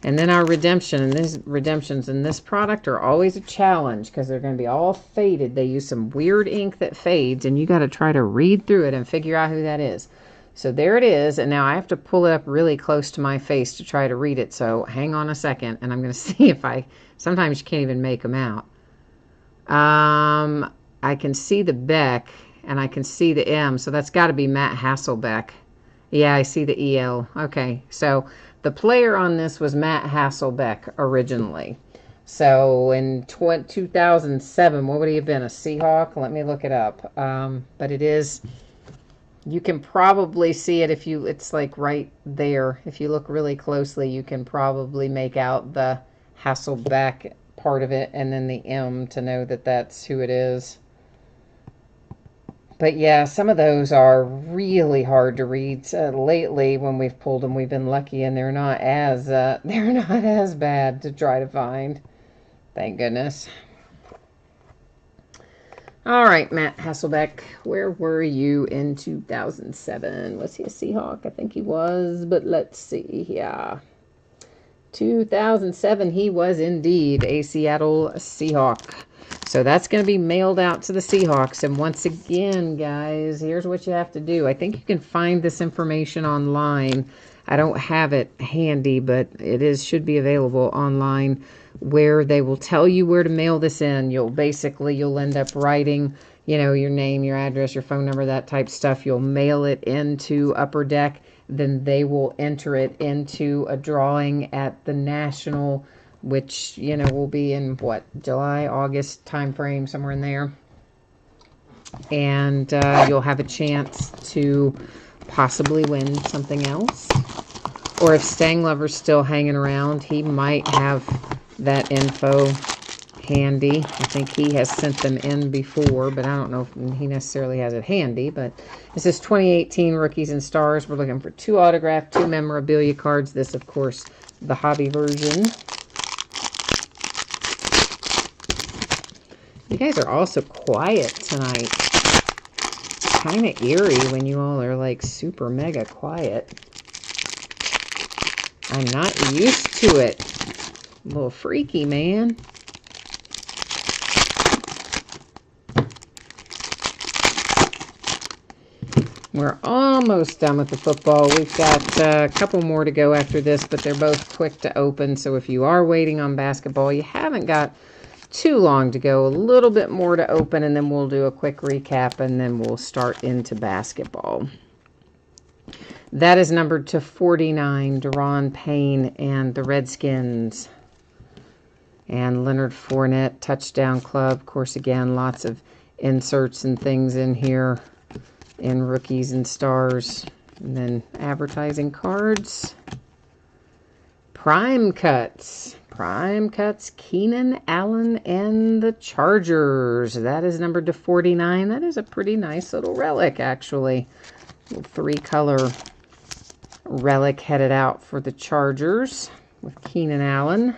And then our redemption, and these redemptions in this product are always a challenge because they're going to be all faded. They use some weird ink that fades, and you got to try to read through it and figure out who that is. So there it is, and now I have to pull it up really close to my face to try to read it. So hang on a second, and I'm going to see if sometimes you can't even make them out. I can see the Beck, and I can see the M, so that's got to be Matt Hasselbeck. Yeah, I see the EL. Okay, so the player on this was Matt Hasselbeck originally. So in 2007, what would he have been, a Seahawk? Let me look it up. But it is, you can probably see it if you, it's like right there. If you look really closely, you can probably make out the Hasselbeck part of it and then the M to know that that's who it is. But yeah, some of those are really hard to read. Lately, when we've pulled them, we've been lucky, and they're not as bad to try to find. Thank goodness. All right, Matt Hasselbeck, where were you in 2007? Was he a Seahawk? I think he was, but let's see. Yeah. 2007, he was indeed a Seattle Seahawk. So that's going to be mailed out to the Seahawks. And once again, guys, here's what you have to do. I think you can find this information online. I don't have it handy, but it should be available online, where they will tell you where to mail this in. You'll end up writing, your name, your address, your phone number, that type stuff. You'll mail it into Upper Deck. Then they will enter it into a drawing at the National, which, will be in July, August timeframe, somewhere in there. And you'll have a chance to possibly win something else. Or if Stanglover's still hanging around, he might have that info handy. I think he has sent them in before, but I don't know if he necessarily has it handy. But this is 2018 Rookies and Stars. We're looking for 2 autographed, 2 memorabilia cards. This, of course, the hobby version. You guys are also quiet tonight. Kind of eerie when you all are like super mega quiet. I'm not used to it. A little freaky, man. We're almost done with the football. We've got a couple more to go after this, but they're both quick to open. So if you are waiting on basketball, you haven't got too long to go. A little bit more to open, and then we'll do a quick recap, and then we'll start into basketball. That is numbered to 49, Deron Payne and the Redskins. And Leonard Fournette, Touchdown Club. Of course, again, lots of inserts and things in here in Rookies and Stars. And then advertising cards. Prime Cuts. Prime Cuts, Keenan Allen and the Chargers. That is numbered to 49. That is a pretty nice little relic, actually. Little 3-color relic headed out for the Chargers with Keenan Allen.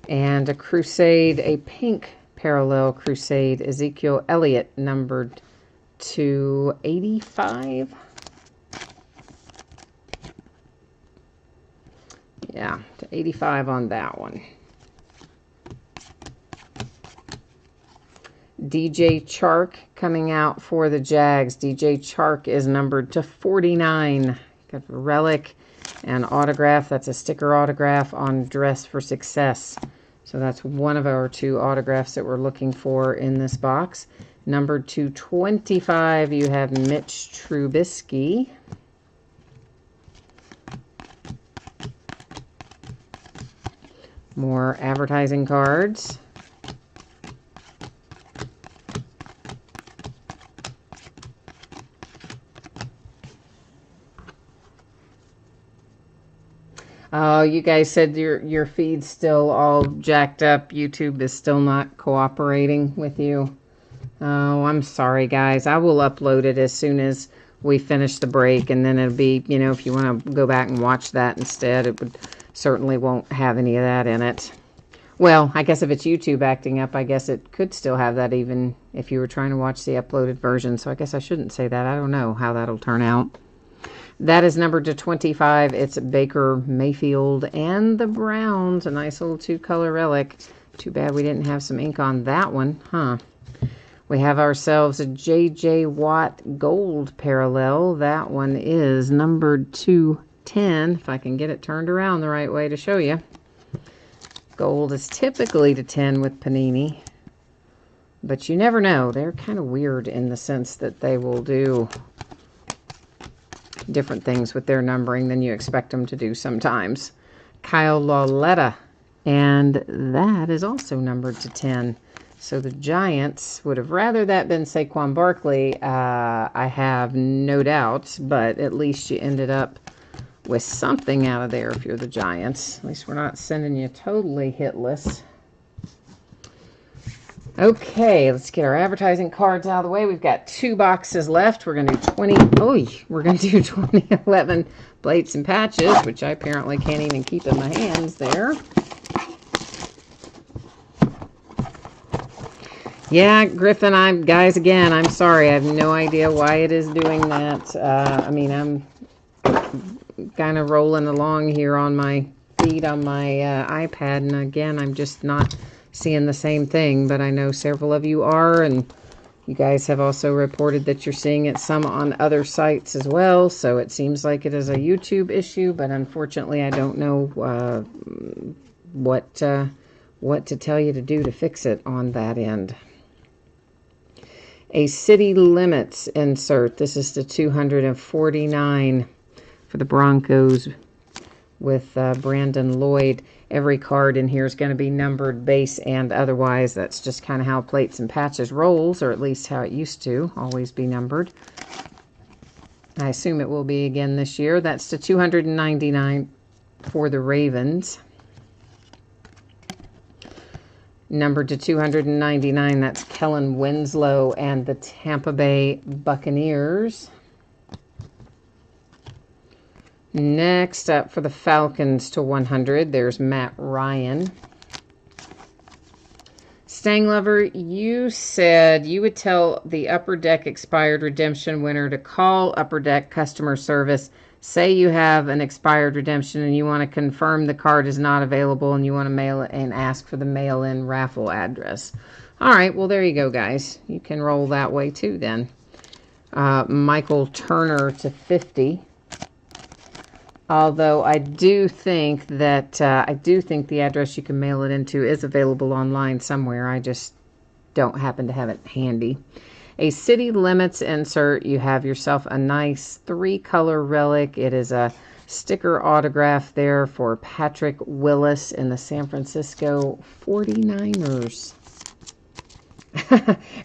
And a Crusade, a pink parallel Crusade, Ezekiel Elliott, numbered to 85. Yeah, to 85 on that one. DJ Chark coming out for the Jags. DJ Chark is numbered to 49. Got a relic and autograph. That's a sticker autograph on Dress for Success. So that's one of our 2 autographs that we're looking for in this box. Numbered to 25, you have Mitch Trubisky. More advertising cards. Oh, you guys said your feed's still all jacked up. YouTube is still not cooperating with you. Oh, I'm sorry, guys. I will upload it as soon as we finish the break, and then it'll be, if you want to go back and watch that instead, it certainly won't have any of that in it. Well, I guess if it's YouTube acting up, I guess it could still have that even if you were trying to watch the uploaded version. So I guess I shouldn't say that. I don't know how that'll turn out. That is numbered to 25. It's Baker Mayfield and the Browns. A nice little 2-color relic. Too bad we didn't have some ink on that one, huh? We have ourselves a J.J. Watt gold parallel. That one is numbered to 10. If I can get it turned around the right way to show you. Gold is typically to 10 with Panini. But you never know. They're kind of weird in the sense that they will do different things with their numbering than you expect them to do sometimes. Kyle Lauletta, and that is also numbered to 10. So the Giants would have rather that been Saquon Barkley, I have no doubt, but at least you ended up with something out of there if you're the Giants. At least we're not sending you totally hitless. Okay, let's get our advertising cards out of the way. We've got 2 boxes left. We're going to do we're going to do 2011 plates and patches, which I apparently can't even keep in my hands there. Yeah, Griffin, guys, again, I'm sorry. I have no idea why it is doing that. I mean, I'm kind of rolling along here on my feed on my iPad, and again, I'm just not seeing the same thing, but I know several of you are, and you guys have also reported that you're seeing it some on other sites as well, so it seems like it is a YouTube issue, but unfortunately, I don't know what to tell you to do to fix it on that end. A city limits insert. This is the 249 for the Broncos with Brandon Lloyd. Every card in here is going to be numbered base and otherwise. That's just kind of how Plates and Patches rolls, or at least how it used to always be numbered. I assume it will be again this year. That's the 299 for the Ravens. Numbered to 299, that's Kellen Winslow and the Tampa Bay Buccaneers. Next up for the Falcons to 100, there's Matt Ryan. Stanglover, you said you would tell the Upper Deck expired redemption winner to call Upper Deck customer service. Say you have an expired redemption and you want to confirm the card is not available and you want to mail it and ask for the mail-in raffle address. All right, well, there you go, guys. You can roll that way too then. Michael Turner to 50. Although I do think that the address you can mail it into is available online somewhere. I just don't happen to have it handy. A city limits insert. You have yourself a nice 3-color relic. It is a sticker autograph there for Patrick Willis in the San Francisco 49ers.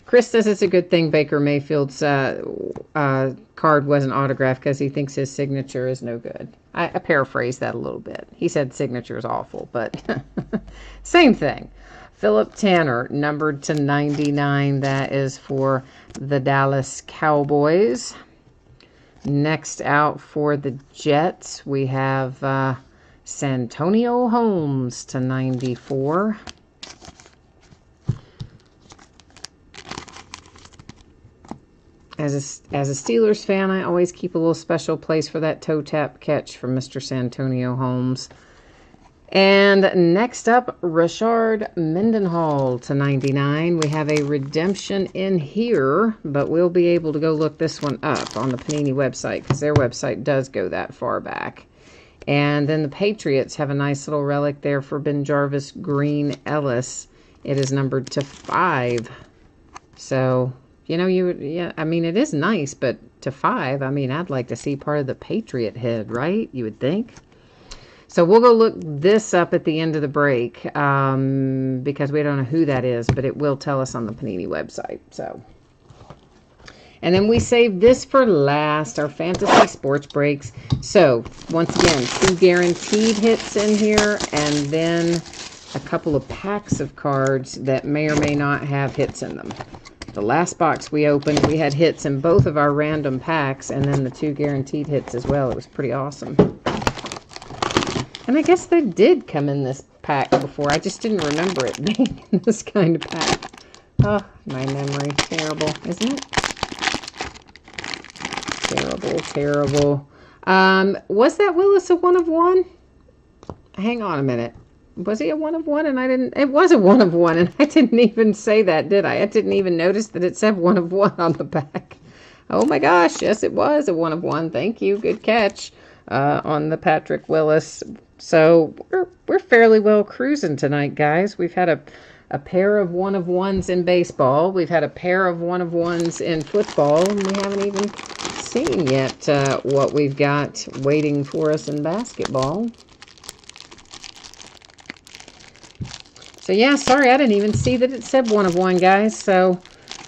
Chris says it's a good thing Baker Mayfield's card wasn't autographed because he thinks his signature is no good. I paraphrased that a little bit. He said signature is awful, but same thing. Philip Tanner, numbered to 99. That is for the Dallas Cowboys. Next out for the Jets, we have Santonio Holmes to 94. As a Steelers fan, I always keep a little special place for that toe tap catch from Mr. Santonio Holmes. And next up, Rashard Mendenhall to 99. We have a redemption in here, but we'll be able to go look this one up on the Panini website because their website does go that far back. And then the Patriots have a nice little relic there for Ben Jarvis Green Ellis. It is numbered to 5. So, you know, I mean, it is nice, but to 5, I mean, I'd like to see part of the Patriot head, right? You would think. So we'll go look this up at the end of the break because we don't know who that is, but it will tell us on the Panini website. So, and then we save this for last, our fantasy sports breaks. So once again, 2 guaranteed hits in here, and then a couple of packs of cards that may or may not have hits in them. The last box we opened, we had hits in both of our random packs, and then the 2 guaranteed hits as well. It was pretty awesome. And I guess they did come in this pack before. I just didn't remember it being in this kind of pack. Oh, my memory. Terrible, isn't it? Terrible, terrible. Was that Willis a 1 of 1? Hang on a minute. Was he a 1 of 1? And I didn't... It was a 1 of 1, and I didn't even say that, did I? I didn't even notice that it said 1 of 1 on the back. Oh my gosh, yes, it was a 1 of 1. Thank you. Good catch on the Patrick Willis. So we're fairly well cruising tonight, guys. We've had a pair of 1 of 1s in baseball. We've had a pair of 1 of 1s in football, and we haven't even seen yet what we've got waiting for us in basketball. So yeah, sorry, I didn't even see that it said 1 of 1, guys. So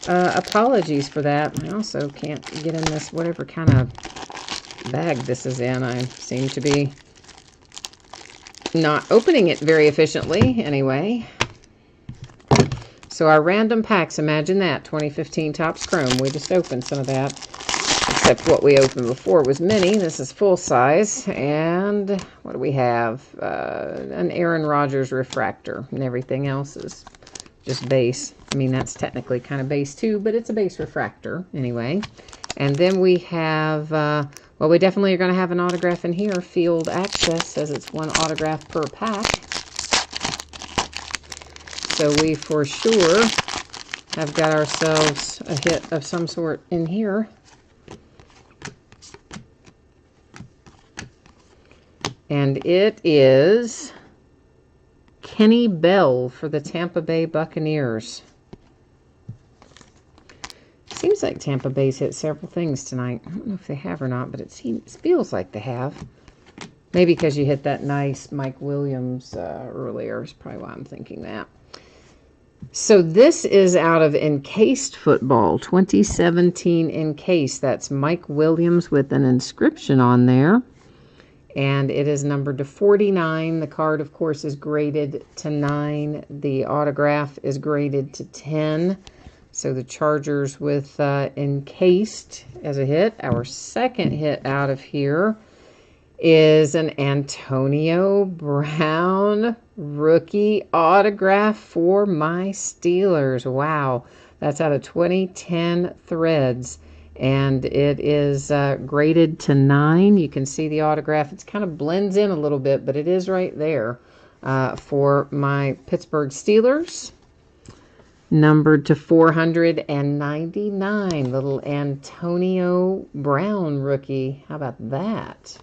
apologies for that. I also can't get in this whatever kind of bag this is in. I seem to be not opening it very efficiently anyway. So our random packs, imagine that, 2015 Topps Chrome. We just opened some of that, except what we opened before was mini. This is full size. And what do we have? An Aaron Rodgers refractor, and everything else is just base. I mean, that's technically kind of base too, but it's a base refractor anyway. And then we have, well, we definitely are going to have an autograph in here. Field Access says it's 1 autograph per pack. So we for sure have got ourselves a hit of some sort in here. And it is Kenny Bell for the Tampa Bay Buccaneers. Seems like Tampa Bay's hit several things tonight. I don't know if they have or not, but it feels like they have. Maybe because you hit that nice Mike Williams earlier is probably why I'm thinking that. So this is out of Encased Football, 2017 Encased. That's Mike Williams with an inscription on there. And it is numbered to 49. The card, of course, is graded to 9. The autograph is graded to 10. So the Chargers with Encased as a hit. Our second hit out of here is an Antonio Brown rookie autograph for my Steelers. Wow. That's out of 2010 Threads. And it is graded to 9. You can see the autograph. It kind of blends in a little bit, but it is right there for my Pittsburgh Steelers. Numbered to 499. Little Antonio Brown rookie. How about that?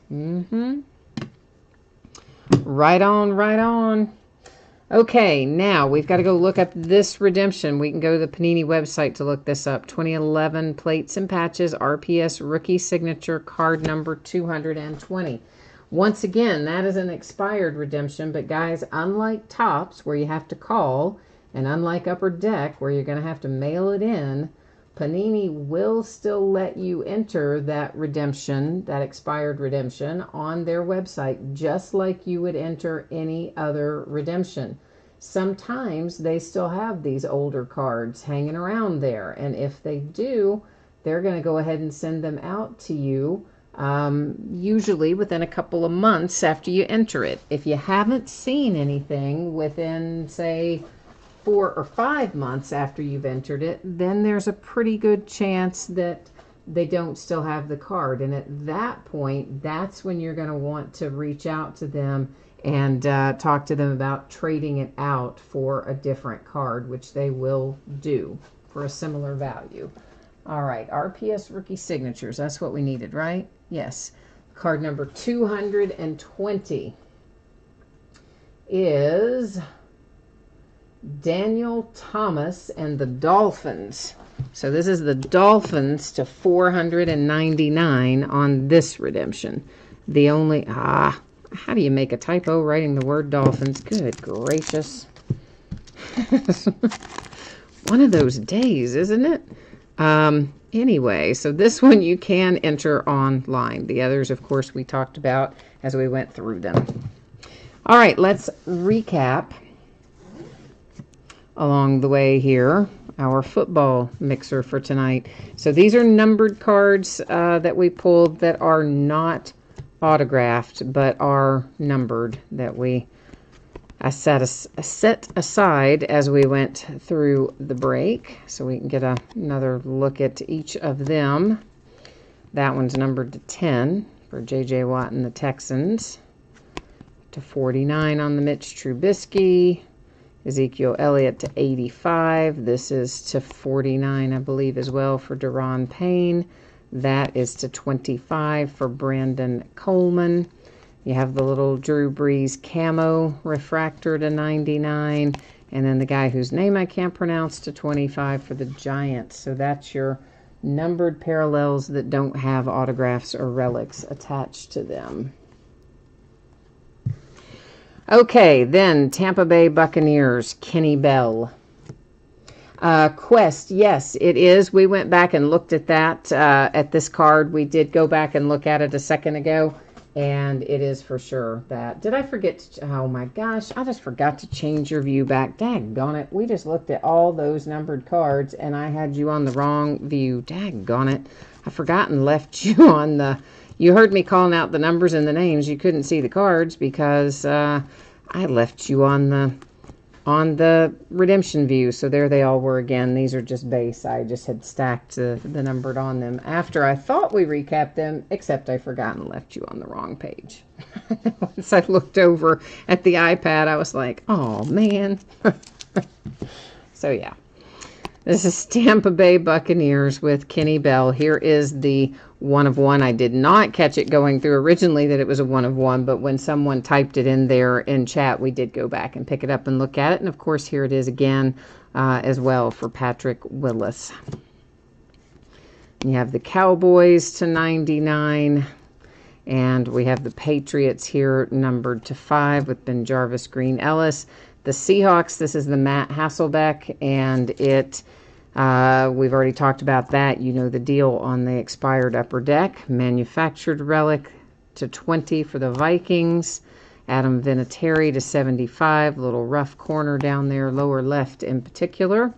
Right on, right on. Okay, now we've got to go look up this redemption. We can go to the Panini website to look this up. 2011 Plates and Patches RPS Rookie Signature card number 220. Once again, that is an expired redemption, but guys, unlike Topps where you have to call, and unlike Upper Deck where you're going to have to mail it in, Panini will still let you enter that redemption, that expired redemption, on their website, just like you would enter any other redemption. Sometimes they still have these older cards hanging around there, and if they do, they're going to go ahead and send them out to you, usually within a couple of months after you enter it. If you haven't seen anything within, say, 4 or 5 months after you've entered it, then there's a pretty good chance that they don't still have the card. And at that point, that's when you're going to want to reach out to them and talk to them about trading it out for a different card, which they will do for a similar value. All right, RPS Rookie Signatures. That's what we needed, right? Yes. Card number 220 is Daniel Thomas and the Dolphins. So this is the Dolphins to 499 on this redemption. The only, how do you make a typo writing the word Dolphins? Good gracious. One of those days, isn't it? Anyway, so this one you can enter online. The others, of course, we talked about as we went through them. All right, let's recap along the way here our football mixer for tonight. So these are numbered cards that we pulled that are not autographed but are numbered, that I set aside as we went through the break, so we can get another look at each of them. That one's numbered to 10 for J.J. Watt and the Texans, to 49 on the Mitch Trubisky, Ezekiel Elliott to 85. This is to 49, I believe, as well for Daron Payne. That is to 25 for Brandon Coleman. You have the little Drew Brees camo refractor to 99. And then the guy whose name I can't pronounce to 25 for the Giants. So that's your numbered parallels that don't have autographs or relics attached to them. Okay, then Tampa Bay Buccaneers, Kenny Bell. Quest, yes, it is. We went back and looked at that, at this card. We did go back and look at it a second ago, and it is for sure that. Did I forget to, oh my gosh, I just forgot to change your view back. Daggone it. We just looked at all those numbered cards, and I had you on the wrong view. Daggone it. I forgot and left you on the... You heard me calling out the numbers and the names. You couldn't see the cards because I left you on the on the redemption view. So there they all were again. These are just base. I just had stacked the numbered on them after I thought we recapped them, except I forgot and left you on the wrong page. Once I looked over at the iPad, I was like, oh man. So yeah. This is Tampa Bay Buccaneers with Kenny Bell. Here is the 1 of 1. I did not catch it going through originally that it was a 1 of 1, but when someone typed it in there in chat, we did go back and pick it up and look at it. And of course, here it is again as well for Patrick Willis. You have the Cowboys to 99. And we have the Patriots here numbered to 5 with Ben Jarvis, Green, Ellis. The Seahawks, this is the Matt Hasselbeck, and it, we've already talked about that. You know the deal on the expired upper deck. Manufactured relic to 20 for the Vikings. Adam Vinatieri to 75. Little rough corner down there, lower left in particular.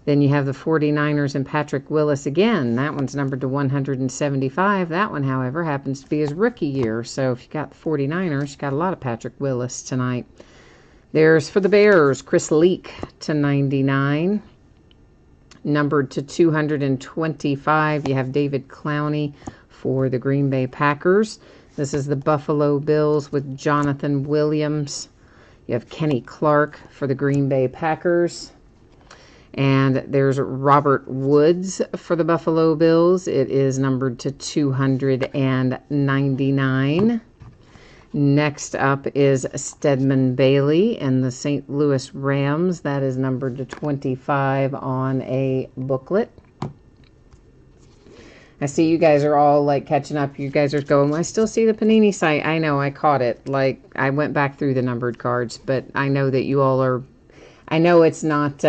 Then you have the 49ers and Patrick Willis again. That one's numbered to 175. That one, however, happens to be his rookie year. So if you got the 49ers, you got a lot of Patrick Willis tonight. There's for the Bears, Chris Leak to 99. Numbered to 225. You have David Clowney for the Green Bay Packers. This is the Buffalo Bills with Jonathan Williams. You have Kenny Clark for the Green Bay Packers. And there's Robert Woods for the Buffalo Bills. It is numbered to 299. Next up is Stedman Bailey and the St. Louis Rams. That is numbered to 25 on a booklet. I see you guys are all like catching up. You guys are going, I still see the Panini site. I know, I caught it. Like, I went back through the numbered cards, but I know that you all are, I know it's not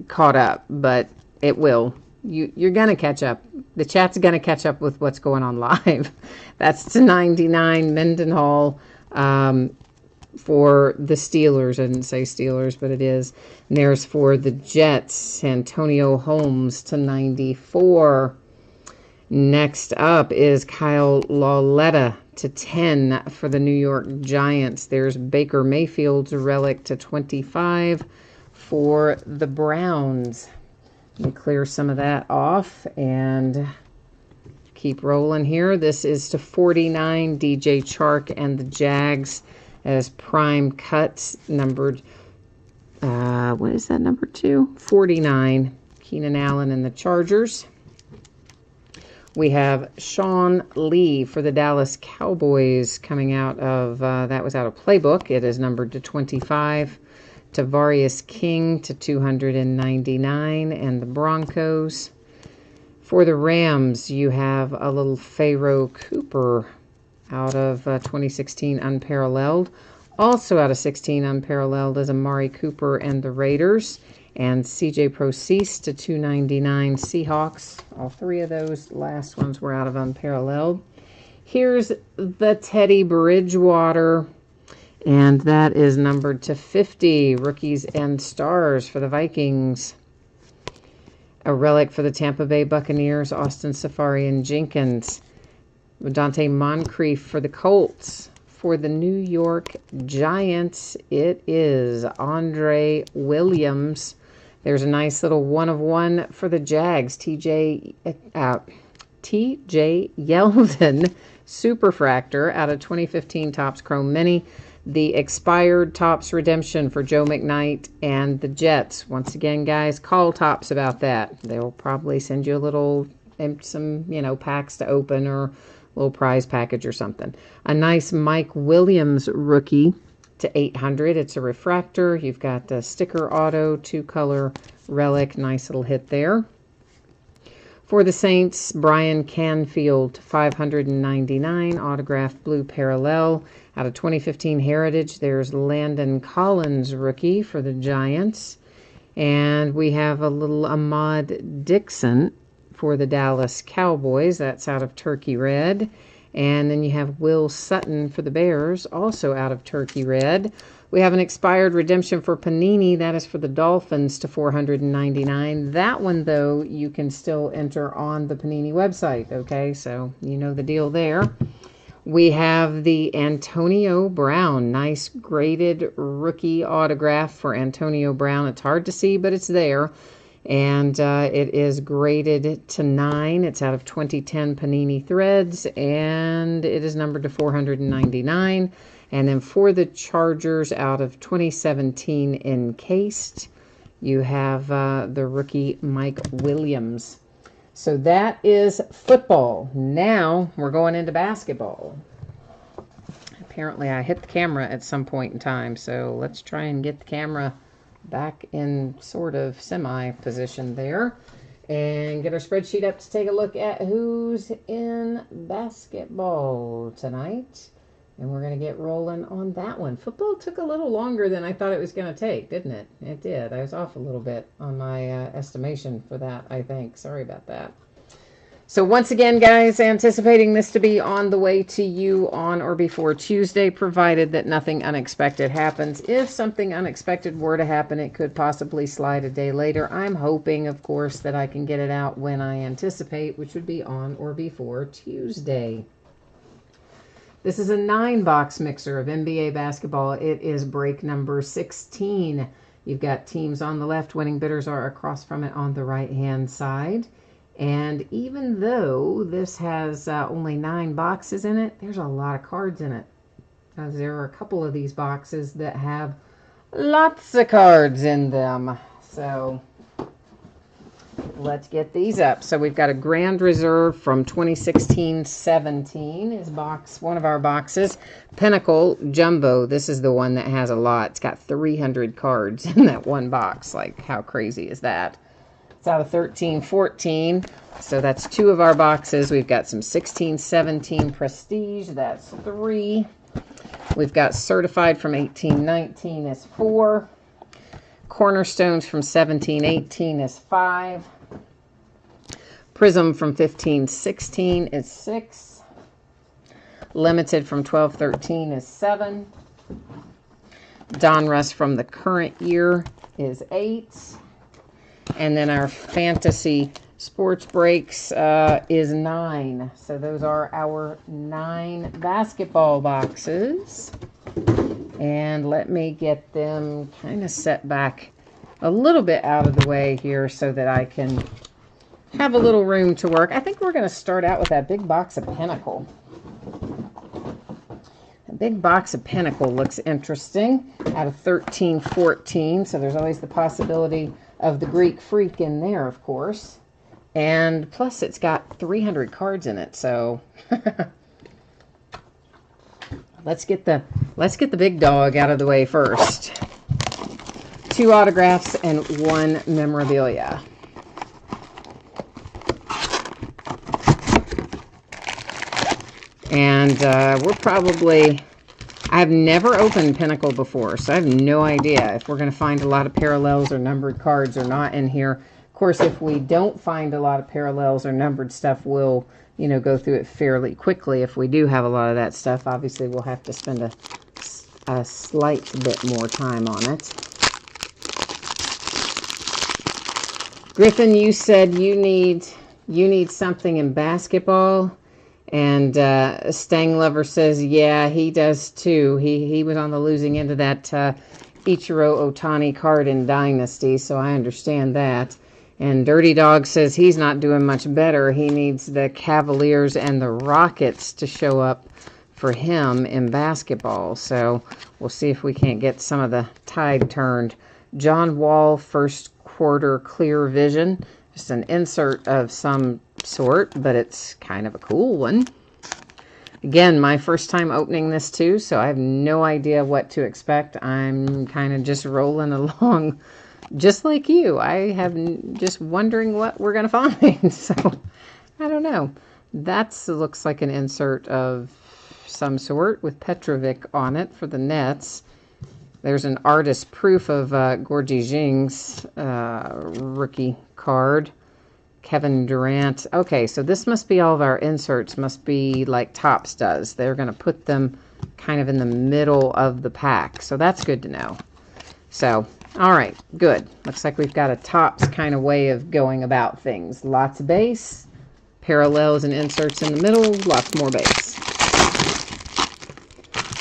caught up, but it will. You're going to catch up. The chat's going to catch up with what's going on live. That's to 99, Mendenhall for the Steelers. I didn't say Steelers, but it is. And there's for the Jets, Antonio Holmes to 94. Next up is Kyle Lauletta to 10 for the New York Giants. There's Baker Mayfield's relic to 25 for the Browns. Let me clear some of that off and keep rolling here. This is to 49, DJ Chark and the Jags as prime cuts, numbered, what is that, number 2? 49, Keenan Allen and the Chargers. We have Sean Lee for the Dallas Cowboys coming out of, that was out of Playbook. It is numbered to 25. Tavarius King to 299, and the Broncos. For the Rams, you have a little Pharaoh Cooper out of 2016 Unparalleled. Also out of 16 Unparalleled is Amari Cooper and the Raiders. And CJ Procease to 299 Seahawks. All three of those last ones were out of Unparalleled. Here's the Teddy Bridgewater. And that is numbered to 50, Rookies and Stars for the Vikings. A relic for the Tampa Bay Buccaneers, Austin Safarian-Jenkins. Dante Moncrief for the Colts. For the New York Giants, it is Andre Williams. There's a nice little 1 of 1 for the Jags, TJ Yeldon Superfractor out of 2015 Topps Chrome Mini. The expired Topps redemption for Joe McKnight and the Jets. Once again, guys, call Topps about that. They'll probably send you a little, some, packs to open or a little prize package or something. A nice Mike Williams rookie to 800. It's a refractor. You've got the sticker auto, 2-color relic. Nice little hit there. For the Saints, Brian Canfield, 599, autographed blue parallel. Out of 2015 Heritage, there's Landon Collins, rookie for the Giants. And we have a little Ahmad Dixon for the Dallas Cowboys. That's out of Turkey Red. And then you have Will Sutton for the Bears, also out of Turkey Red. We have an expired redemption for Panini. That is for the Dolphins to 499. That one, though, you can still enter on the Panini website, okay? So you know the deal there. We have the Antonio Brown. Nice graded rookie autograph for Antonio Brown. It's hard to see, but it's there. And it is graded to 9. It's out of 2010 Panini Threads, and it is numbered to 499. And then for the Chargers, out of 2017 Encased, you have the rookie Mike Williams. So that is football. Now we're going into basketball. Apparently I hit the camera at some point in time, so let's try and get the camera back in sort of semi-position there and get our spreadsheet up to take a look at who's in basketball tonight. And we're going to get rolling on that one. Football took a little longer than I thought it was going to take, didn't it? It did. I was off a little bit on my estimation for that, I think. Sorry about that. So once again, guys, anticipating this to be on the way to you on or before Tuesday, provided that nothing unexpected happens. If something unexpected were to happen, it could possibly slide a day later. I'm hoping, of course, that I can get it out when I anticipate, which would be on or before Tuesday. This is a 9-box mixer of NBA basketball. It is break number 16. You've got teams on the left. Winning bidders are across from it on the right-hand side. And even though this has only 9 boxes in it, there's a lot of cards in it. There are a couple of these boxes that have lots of cards in them. So let's get these up. So we've got a Grand Reserve from 2016-17 is one of our boxes. Pinnacle Jumbo. This is the one that has a lot. It's got 300 cards in that one box. Like, how crazy is that? It's out of 13-14. So that's 2 of our boxes. We've got some 16-17 Prestige. That's 3. We've got Certified from 18-19 is 4. Cornerstones from 17-18 is 5. Prism from 15-16 is 6. Limited from 12-13 is 7. Donruss from the current year is 8. And then our Fantasy Sports Breaks is 9. So those are our 9 basketball boxes. And let me get them kind of set back a little bit out of the way here so that I can have a little room to work. I think we're going to start out with that big box of Pinnacle. A big box of Pinnacle looks interesting. Out of 13-14, so there's always the possibility of the Greek Freak in there, of course. And plus it's got 300 cards in it, so let's get the big dog out of the way first. 2 autographs and 1 memorabilia. And I've never opened Pinnacle before, so I have no idea if we're going to find a lot of parallels or numbered cards or not in here. Of course, if we don't find a lot of parallels or numbered stuff, we'll, go through it fairly quickly. If we do have a lot of that stuff, obviously we'll have to spend a slight bit more time on it. Griffin, you said you need something in basketball. And Stang Lover says, yeah, he does too. He was on the losing end of that Ichiro Ohtani card in Dynasty, so I understand that. And Dirty Dog says he's not doing much better. He needs the Cavaliers and the Rockets to show up for him in basketball. So we'll see if we can't get some of the tide turned. John Wall, first quarter clear vision. Just an insert of some sort, but it's kind of a cool one. Again, my first time opening this too, so I have no idea what to expect. I'm kind of just rolling along just like you. I have just wondering what we're going to find. So I don't know. That looks like an insert of some sort with Petrovic on it for the Nets. There's an artist proof of Gorgie Jing's rookie card. Kevin Durant. Okay, so this must be all of our inserts, must be like Topps does. They're going to put them kind of in the middle of the pack. So that's good to know. So, all right, good. Looks like we've got a Topps kind of way of going about things. Lots of base, parallels and inserts in the middle, lots more base.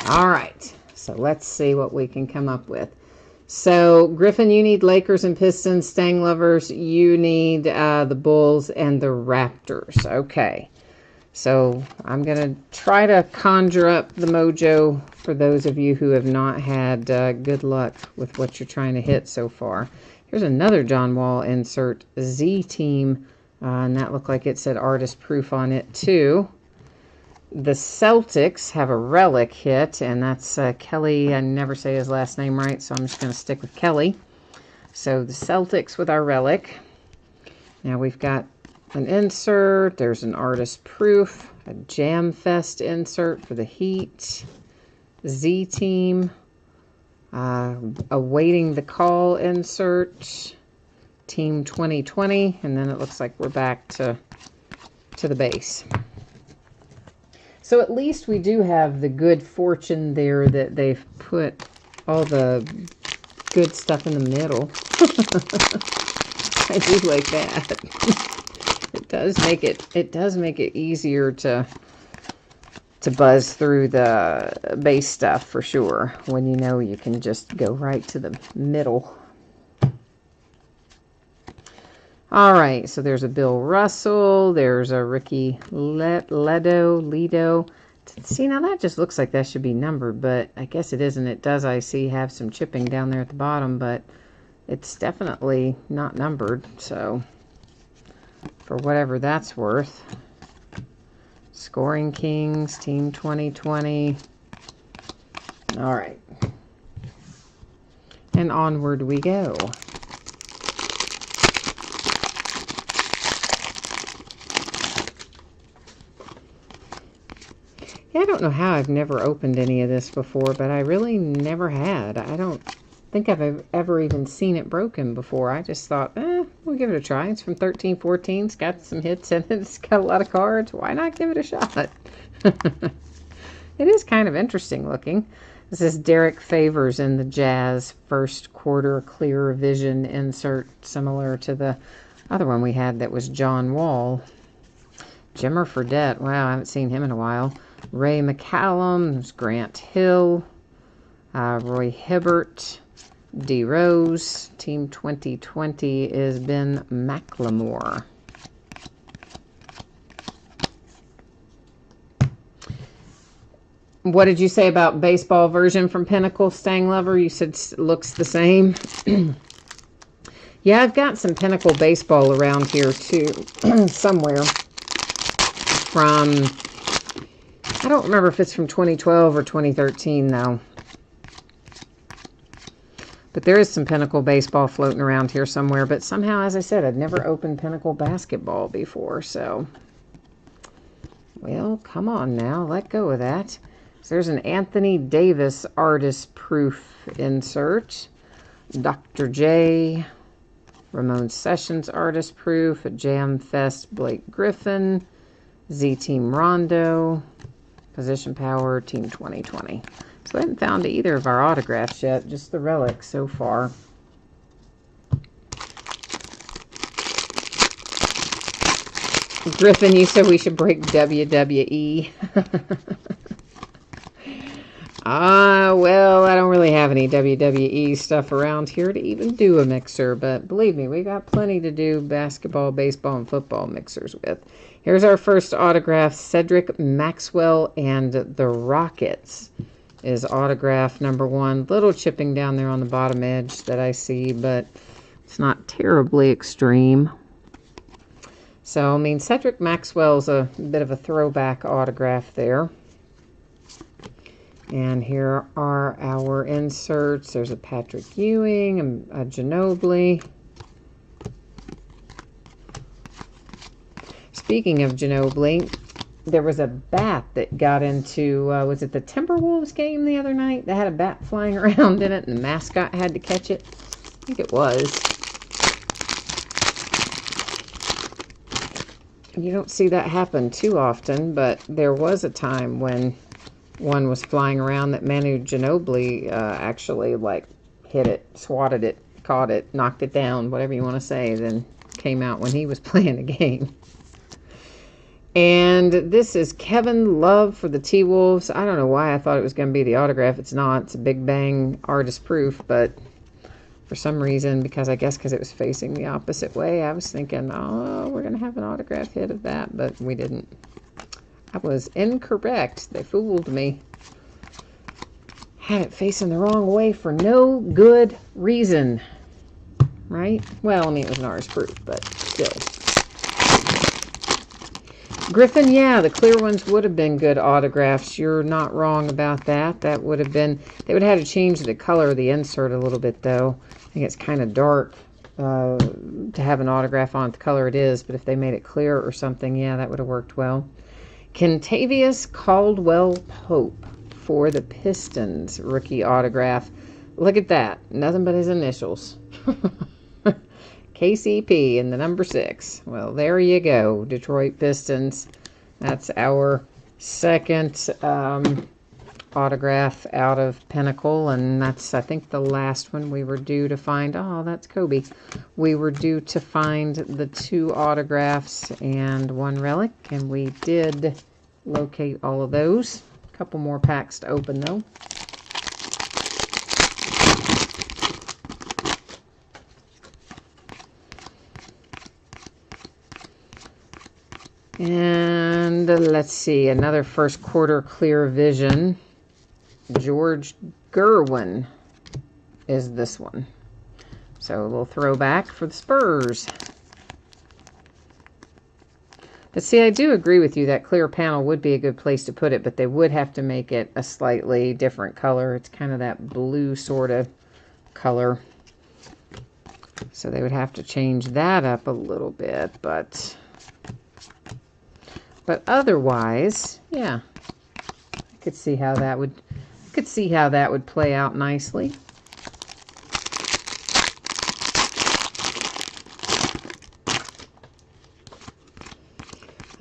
All right, so let's see what we can come up with. So, Griffin, you need Lakers and Pistons. Stang lovers, you need the Bulls and the Raptors. Okay, so I'm going to try to conjure up the mojo for those of you who have not had good luck with what you're trying to hit so far. Here's another John Wall insert, Z Team, and that looked like it said artist proof on it too. The Celtics have a relic hit, and that's Kelly. I never say his last name right, so I'm just going to stick with Kelly. So the Celtics with our relic. Now we've got an insert. There's an artist proof, a Jam Fest insert for the Heat. Z Team. Awaiting the call insert. Team 2020. And then it looks like we're back to the base. So at least we do have the good fortune there that they've put all the good stuff in the middle. I do like that. It does make it easier to buzz through the base stuff for sure when you know you can just go right to the middle. All right, so there's a Bill Russell. There's a Ricky Lido. See, now that just looks like that should be numbered, but I guess it isn't. It does, I see, have some chipping down there at the bottom, but it's definitely not numbered, so for whatever that's worth. Scoring Kings, Team 2020. All right. And onward we go. Yeah, I don't know how I've never opened any of this before, but I really never had. I don't think I've ever even seen it broken before. I just thought, we'll give it a try. It's from 13-14. It's got some hits in it. It's got a lot of cards. Why not give it a shot? It is kind of interesting looking. This is Derek Favors in the Jazz first quarter clear vision insert, similar to the other one we had that was John Wall. Jimmer Fredette. Wow, I haven't seen him in a while. Ray McCallum, there's Grant Hill, Roy Hibbert, D. Rose. Team 2020 is Ben McLemore. What did you say about baseball version from Pinnacle, Stang Lover? You said looks the same. Yeah, I've got some Pinnacle baseball around here too, somewhere from... I don't remember if it's from 2012 or 2013, though. But there is some Pinnacle baseball floating around here somewhere. But somehow, as I said, I've never opened Pinnacle basketball before. So, well, come on now. Let go of that. So there's an Anthony Davis artist proof insert. Dr. J. Ramon Sessions artist proof. A Jam Fest Blake Griffin. Z Team Rondo. Position Power, Team 2020. So I haven't found either of our autographs yet, just the relics so far. Griffin, you said we should break WWE. Well, I don't really have any WWE stuff around here to even do a mixer, but believe me, we got plenty to do basketball, baseball, and football mixers with. Here's our first autograph. Cedric Maxwell and the Rockets is autograph number 1. Little chipping down there on the bottom edge that I see, but it's not terribly extreme. So, I mean, Cedric Maxwell's a bit of a throwback autograph there. And here are our inserts. There's a Patrick Ewing, a Ginobili. Speaking of Ginobili, there was a bat that got into, was it the Timberwolves game the other night? That had a bat flying around in it and the mascot had to catch it. I think it was. You don't see that happen too often, but there was a time when one was flying around that Manu Ginobili actually like hit it, swatted it, caught it, knocked it down, whatever you want to say, then came out when he was playing a game. And this is Kevin Love for the T-Wolves. I don't know why I thought it was going to be the autograph. It's not. It's a Big Bang artist proof, but for some reason, because I guess because it was facing the opposite way, I was thinking, oh, we're going to have an autograph hit of that, but we didn't. I was incorrect. They fooled me. Had it facing the wrong way for no good reason. Right? Well, I mean, it was an artist proof, but still. Griffin, yeah, the clear ones would have been good autographs. You're not wrong about that. That would have been, they would have had to change the color of the insert a little bit, though. I think it's kind of dark to have an autograph on it, the color it is, but if they made it clear or something, yeah, that would have worked well. Kentavious Caldwell-Pope for the Pistons rookie autograph. Look at that. Nothing but his initials. KCP in the number 6. Well, there you go, Detroit Pistons. That's our second autograph out of Pinnacle, and that's, I think, the last one we were due to find. Oh, that's Kobe. We were due to find the 2 autographs and 1 relic, and we did locate all of those. A couple more packs to open, though. And let's see, another first quarter clear vision. George Gerwin is this one. So a little throwback for the Spurs. But see, I do agree with you that clear panel would be a good place to put it, but they would have to make it a slightly different color. It's kind of that blue sort of color. So they would have to change that up a little bit, but otherwise, yeah, I could see how that would play out nicely.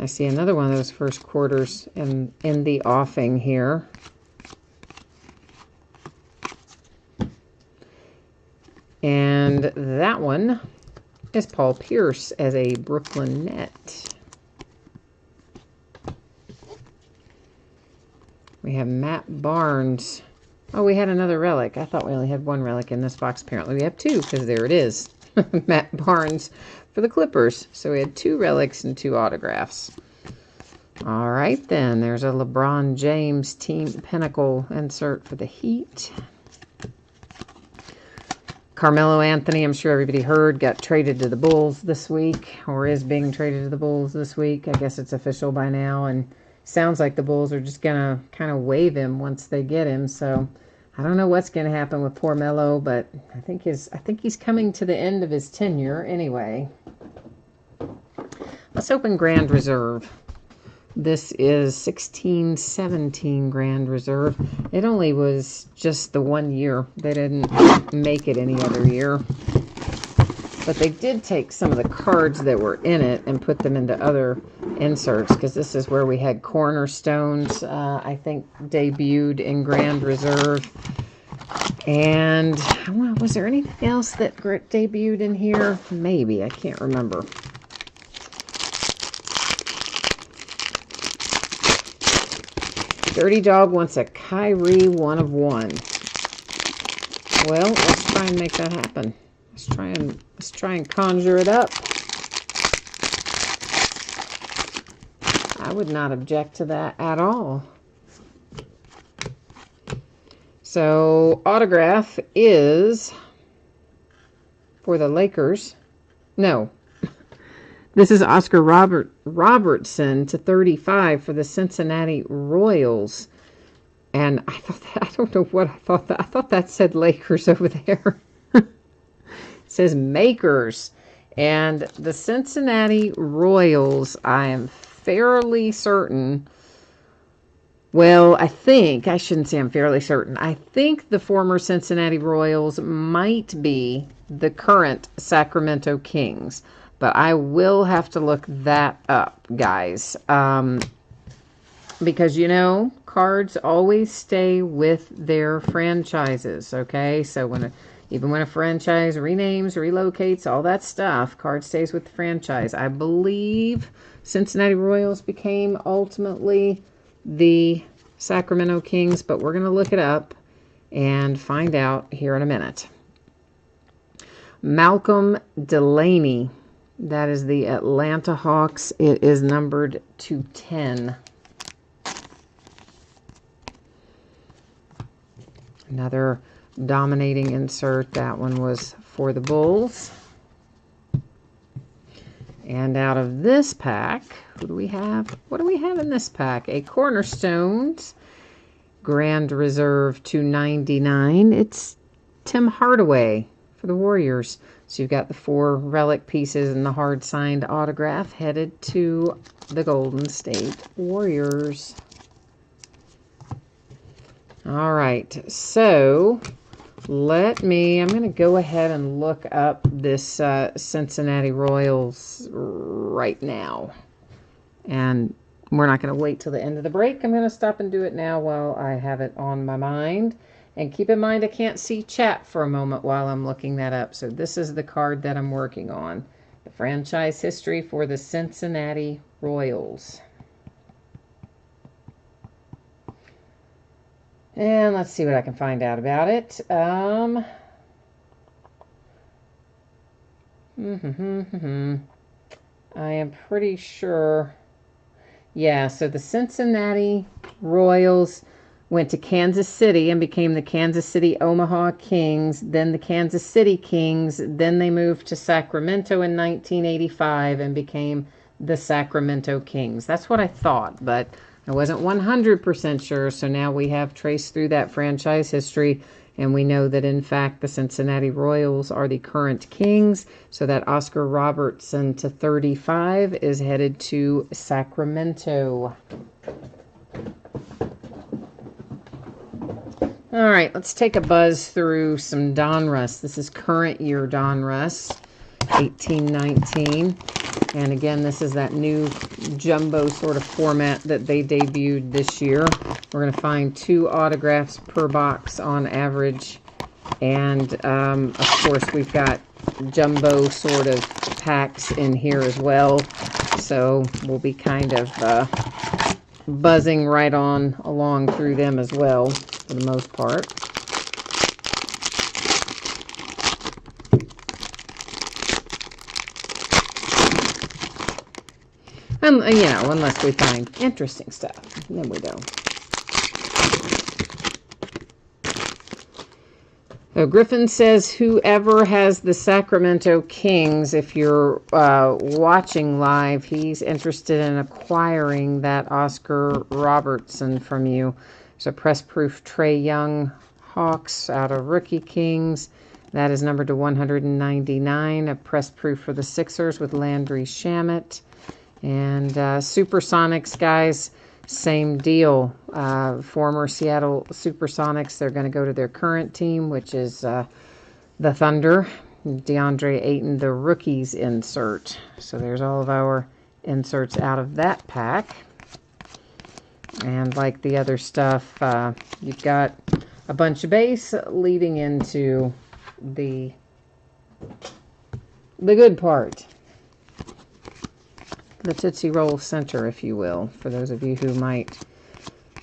I see another one of those first quarters in the offing here. And that one is Paul Pierce as a Brooklyn Net. We have Matt Barnes. Oh, we had another relic. I thought we only had 1 relic in this box. Apparently we have 2, because there it is. Matt Barnes for the Clippers. So we had 2 relics and 2 autographs. All right, then. There's a LeBron James Team Pinnacle insert for the Heat. Carmelo Anthony, I'm sure everybody heard, got traded to the Bulls this week, or is being traded to the Bulls this week. I guess it's official by now, and sounds like the Bulls are just going to kind of waive him once they get him. So I don't know what's going to happen with poor Melo, but I think he's coming to the end of his tenure anyway. Let's open Grand Reserve. This is 16-17 Grand Reserve. It only was just the 1 year. They didn't make it any other year. But they did take some of the cards that were in it and put them into other inserts, because this is where we had Cornerstones, I think, debuted in Grand Reserve. And well, was there anything else that debuted in here? Maybe. I can't remember. Dirty Dog wants a Kyrie 1 of 1. Well, let's try and make that happen. Let's try and conjure it up. I would not object to that at all. So, autograph is for the Lakers. No. This is Oscar Robertson to 35 for the Cincinnati Royals. And I don't know what I thought. I thought that said Lakers over there. It says Makers. And the Cincinnati Royals, I am fairly certain. Well, I shouldn't say I'm fairly certain. I think the former Cincinnati Royals might be the current Sacramento Kings. But I will have to look that up, guys. Because, cards always stay with their franchises, okay? So when Even when a franchise renames, relocates, all that stuff, card stays with the franchise. I believe Cincinnati Royals became ultimately the Sacramento Kings, but we're going to look it up and find out here in a minute. Malcolm Delaney, that is the Atlanta Hawks. It is numbered to 10. Another dominating insert. That one was for the Bulls. And out of this pack, who do we have? What do we have in this pack? A Cornerstones Grand Reserve 299. It's Tim Hardaway for the Warriors. So you've got the 4 relic pieces and the hard signed autograph headed to the Golden State Warriors. All right, so I'm going to go ahead and look up this Cincinnati Royals right now. And we're not going to wait till the end of the break. I'm going to stop and do it now while I have it on my mind. And keep in mind, I can't see chat for a moment while I'm looking that up. So this is the card that I'm working on. The franchise history for the Cincinnati Royals. And let's see what I can find out about it. I am pretty sure. Yeah, so the Cincinnati Royals went to Kansas City and became the Kansas City Omaha Kings, then the Kansas City Kings, then they moved to Sacramento in 1985 and became the Sacramento Kings. That's what I thought, but I wasn't 100% sure, so now we have traced through that franchise history, and we know that, in fact, the Cincinnati Royals are the current Kings, so that Oscar Robertson to 35 is headed to Sacramento. All right, let's take a buzz through some Donruss. This is current year Donruss, 1819. And again, this is that new jumbo sort of format that they debuted this year. We're going to find 2 autographs per box on average. And, of course, we've got jumbo sort of packs in here as well. So we'll be kind of buzzing right on along through them as well, for the most part. You know, unless we find interesting stuff, then we don't. So Griffin says, whoever has the Sacramento Kings, if you're watching live, he's interested in acquiring that Oscar Robertson from you. So press-proof Trae Young Hawks out of Rookie Kings. That is numbered to 199. A press-proof for the Sixers with Landry Shamet. And Supersonics, guys, same deal. Former Seattle Supersonics, they're going to go to their current team, which is the Thunder. DeAndre Ayton, the rookies insert. So there's all of our inserts out of that pack. And like the other stuff, you've got a bunch of base leading into the good part. The Tootsie Roll Center, if you will, for those of you who might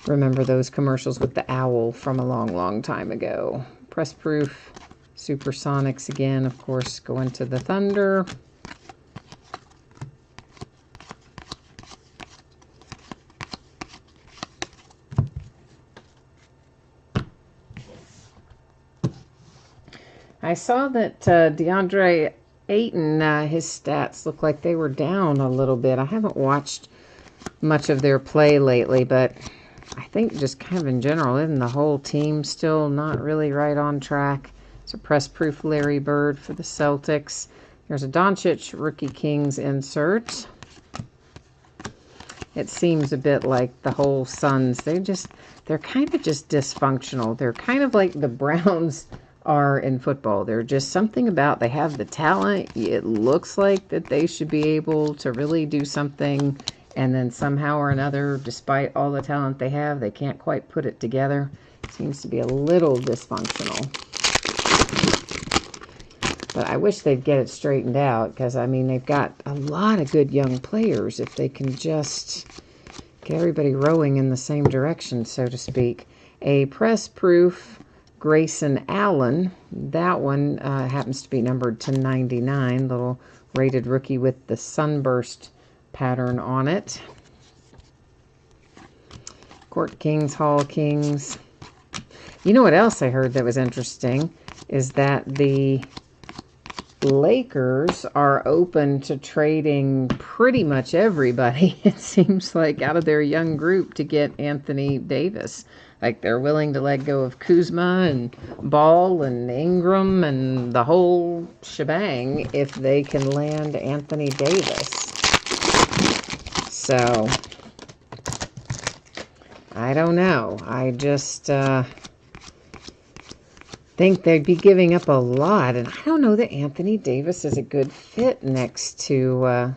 remember those commercials with the owl from a long, long time ago. Press-proof Supersonics again, of course, going to the Thunder. I saw that DeAndre Ayton, his stats look like they were down a little bit. I haven't watched much of their play lately, but I think just kind of in general, isn't the whole team still not really right on track? It's a press-proof Larry Bird for the Celtics. There's a Doncic Rookie Kings insert. It seems a bit like the whole Suns. They're kind of just dysfunctional. They're kind of like the Browns are in football. They're just something about, they have the talent. It looks like that they should be able to really do something, and then somehow or another, despite all the talent they have, they can't quite put it together. It seems to be a little dysfunctional. But I wish they'd get it straightened out because, I mean, they've got a lot of good young players if they can just get everybody rowing in the same direction, so to speak. A press proof Grayson Allen. That one happens to be numbered to 99. Little rated rookie with the sunburst pattern on it. Court Kings, Hall Kings. You know what else I heard that was interesting is that the Lakers are open to trading pretty much everybody, it seems like, out of their young group to get Anthony Davis. Like, they're willing to let go of Kuzma and Ball and Ingram and the whole shebang if they can land Anthony Davis. So, I don't know. I just think they'd be giving up a lot. And I don't know that Anthony Davis is a good fit next to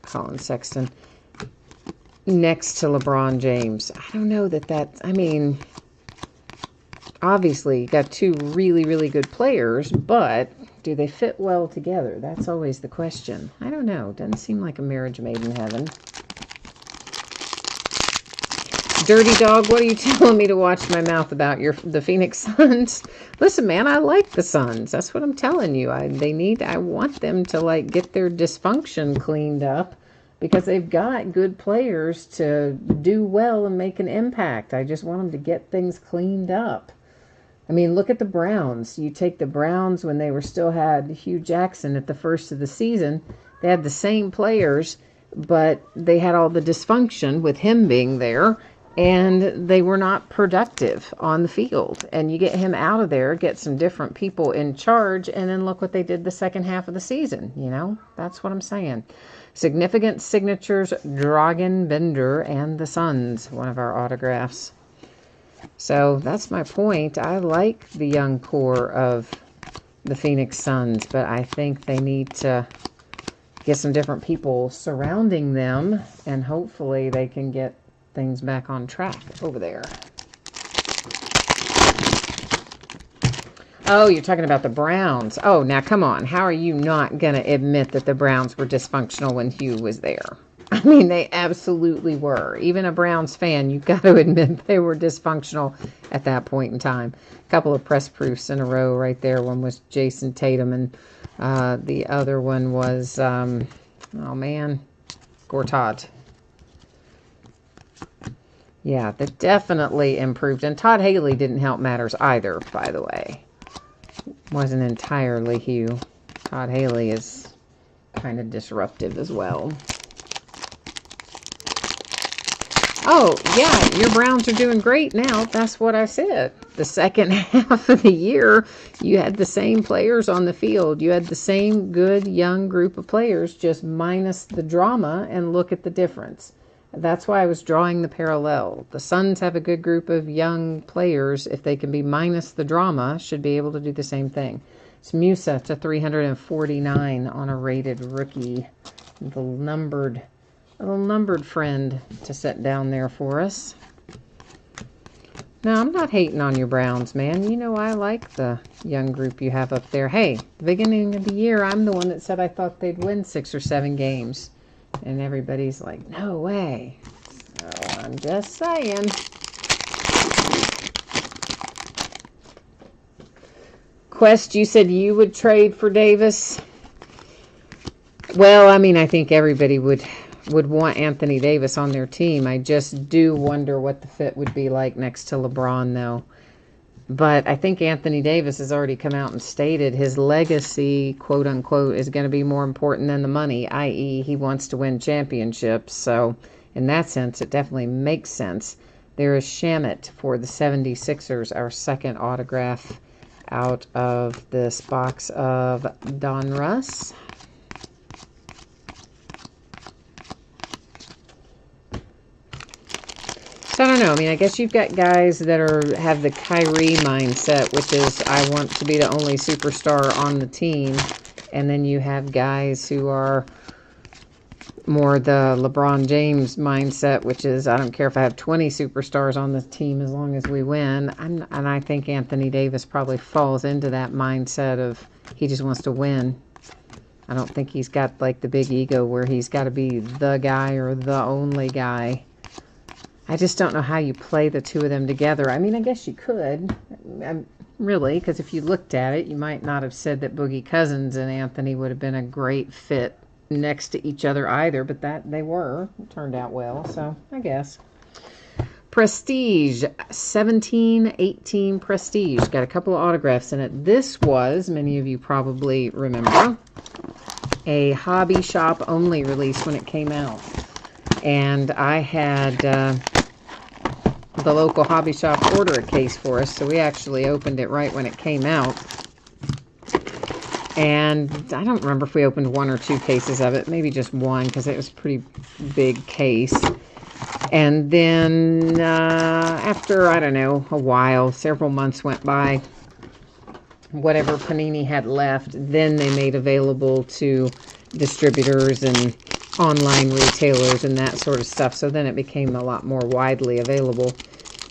Colin Sexton. Next to LeBron James. I don't know that I mean, obviously, you got two really, really good players, but do they fit well together? That's always the question. I don't know. Doesn't seem like a marriage made in heaven. Dirty Dog, what are you telling me to watch my mouth about the Phoenix Suns? Listen, man, I like the Suns. That's what I'm telling you. I want them to, like, get their dysfunction cleaned up, because they've got good players to do well and make an impact. I just want them to get things cleaned up. I mean, look at the Browns. You take the Browns when they still had Hugh Jackson at the first of the season. They had the same players, but they had all the dysfunction with him being there, and they were not productive on the field. And you get him out of there, get some different people in charge, and then look what they did the second half of the season. You know, that's what I'm saying. Significant signatures, Dragan Bender and the Suns, one of our autographs. So that's my point. I like the young core of the Phoenix Suns, but I think they need to get some different people surrounding them, and hopefully they can get things back on track over there. Oh, you're talking about the Browns. Oh, now come on. How are you not going to admit that the Browns were dysfunctional when Hugh was there? I mean, they absolutely were. Even a Browns fan, you've got to admit they were dysfunctional at that point in time. A couple of press proofs in a row right there. One was Jason Tatum, and the other one was, oh man, Gortat. Yeah, that definitely improved. And Todd Haley didn't help matters either, by the way. Wasn't entirely Hugh. Todd Haley is kind of disruptive as well. Oh, yeah, your Browns are doing great now. That's what I said. The second half of the year, you had the same players on the field. You had the same good young group of players, just minus the drama, and look at the difference. That's why I was drawing the parallel. The Suns have a good group of young players. If they can be minus the drama, should be able to do the same thing. It's Musa to 349 on a rated rookie. The little numbered friend to set down there for us. Now, I'm not hating on your Browns, man. You know I like the young group you have up there. Hey, the beginning of the year, I'm the one that said I thought they'd win 6 or 7 games. And everybody's like, no way. So I'm just saying. Quest, you said you would trade for Davis. Well, I mean, I think everybody would want Anthony Davis on their team. I just do wonder what the fit would be like next to LeBron, though. But I think Anthony Davis has already come out and stated his legacy, quote unquote, is going to be more important than the money, i.e. he wants to win championships. So in that sense, it definitely makes sense. There is Shamit for the 76ers, our second autograph out of this box of Don Russ. So I don't know. I mean, I guess you've got guys that have the Kyrie mindset, which is I want to be the only superstar on the team. And then you have guys who are more the LeBron James mindset, which is I don't care if I have 20 superstars on the team as long as we win. And I think Anthony Davis probably falls into that mindset of he just wants to win. I don't think he's got like the big ego where he's got to be the guy or the only guy. I just don't know how you play the two of them together. I mean, I guess you could, really, because if you looked at it, you might not have said that Boogie Cousins and Anthony would have been a great fit next to each other either, but that they were. It turned out well, so I guess. Prestige, 1718 Prestige. Got a couple of autographs in it. This was, many of you probably remember, a hobby shop only release when it came out. And I had the local hobby shop order a case for us, so we actually opened it right when it came out. And I don't remember if we opened one or two cases of it, maybe just one, because it was a pretty big case. And then after, I don't know, a while, several months went by, whatever Panini had left, then they made available to distributors and online retailers and that sort of stuff. So then it became a lot more widely available.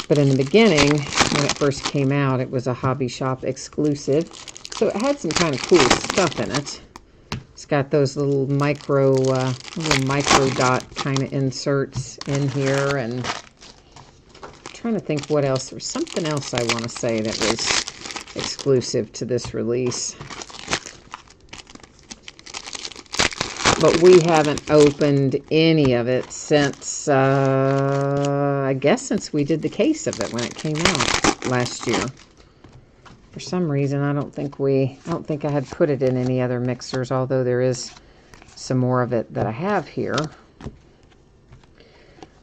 But in the beginning, when it first came out, it was a hobby shop exclusive. So it had some kind of cool stuff in it. It's got those little micro dot kind of inserts in here. And I'm trying to think what else. There's something else I want to say that was exclusive to this release. But we haven't opened any of it since, I guess since we did the case of it when it came out last year. For some reason, I don't think I had put it in any other mixers, although there is some more of it that I have here.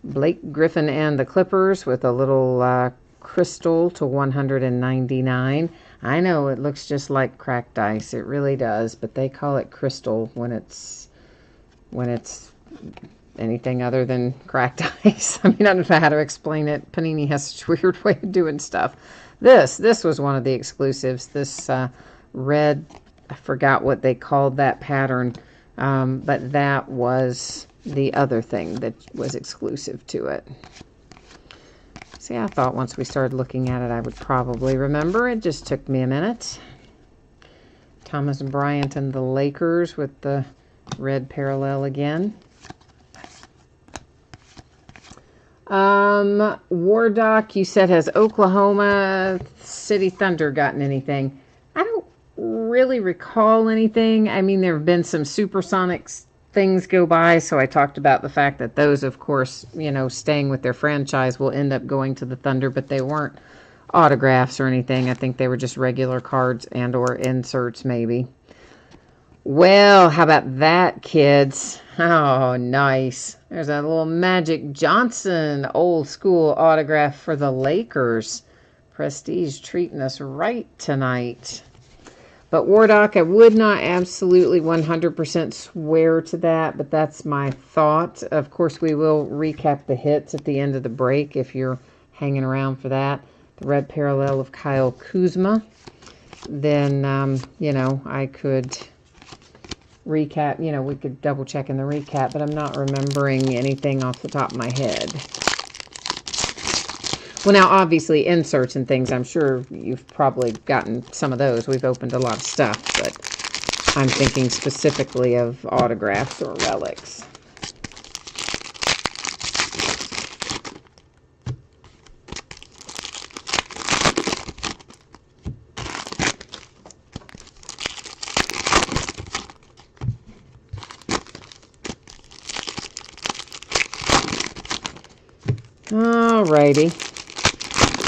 Blake Griffin and the Clippers with a little crystal to 199. I know it looks just like cracked ice. It really does, but they call it crystal when it's anything other than cracked ice. I mean, I don't know how to explain it. Panini has such a weird way of doing stuff. This was one of the exclusives. This red, I forgot what they called that pattern, but that was the other thing that was exclusive to it. See, I thought once we started looking at it, I would probably remember. It just took me a minute. Thomas Bryant and the Lakers with the red parallel again. Wardock, you said, has Oklahoma City Thunder gotten anything? I don't really recall anything. I mean, there have been some Supersonics things go by, so I talked about the fact that those, of course, you know, staying with their franchise will end up going to the Thunder, but they weren't autographs or anything. I think they were just regular cards and or inserts, maybe. Well, how about that, kids? Oh, nice. There's a little Magic Johnson old school autograph for the Lakers. Prestige treating us right tonight. But Wardock, I would not absolutely 100% swear to that, but that's my thought. Of course, we will recap the hits at the end of the break if you're hanging around for that. The red parallel of Kyle Kuzma. Then, you know, I could recap, you know, we could double check in the recap, but I'm not remembering anything off the top of my head. Well, now, obviously, inserts and things, I'm sure you've probably gotten some of those. We've opened a lot of stuff, but I'm thinking specifically of autographs or relics. Alrighty,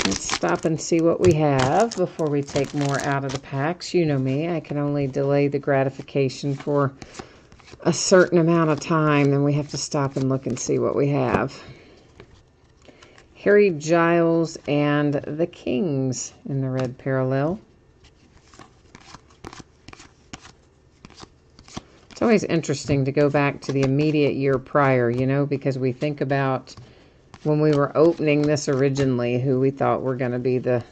let's stop and see what we have before we take more out of the packs. You know me, I can only delay the gratification for a certain amount of time, and we have to stop and look and see what we have. Harry Giles and the Kings in the red parallel. It's always interesting to go back to the immediate year prior, you know, because we think about when we were opening this originally, who we thought were going to be the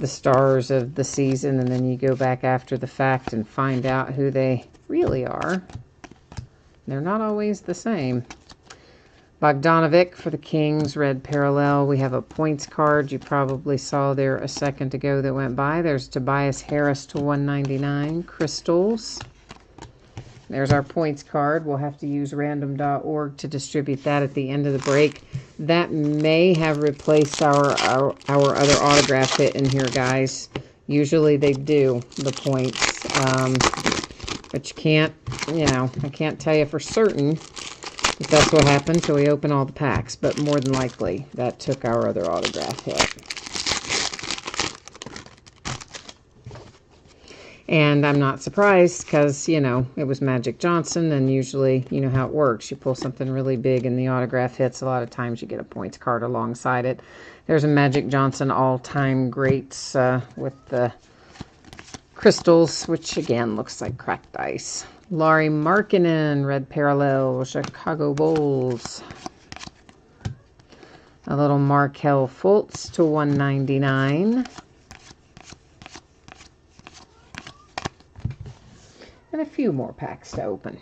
stars of the season, and then you go back after the fact and find out who they really are. They're not always the same. Bogdanovic for the Kings, red parallel. We have a points card you probably saw there a second ago that went by. There's Tobias Harris to 199. Crystals. There's our points card. We'll have to use random.org to distribute that at the end of the break. That may have replaced our other autograph hit in here, guys. Usually they do, the points. But you can't, I can't tell you for certain if that's what happened until we open all the packs. But more than likely, that took our other autograph hit. And I'm not surprised because, it was Magic Johnson, and usually, you know how it works. You pull something really big in the autograph hits. A lot of times you get a points card alongside it. There's a Magic Johnson all-time greats with the crystals, which again looks like cracked ice. Lauri Markkanen, red parallel, Chicago Bulls. A little Markelle Fultz to 199. And a few more packs to open.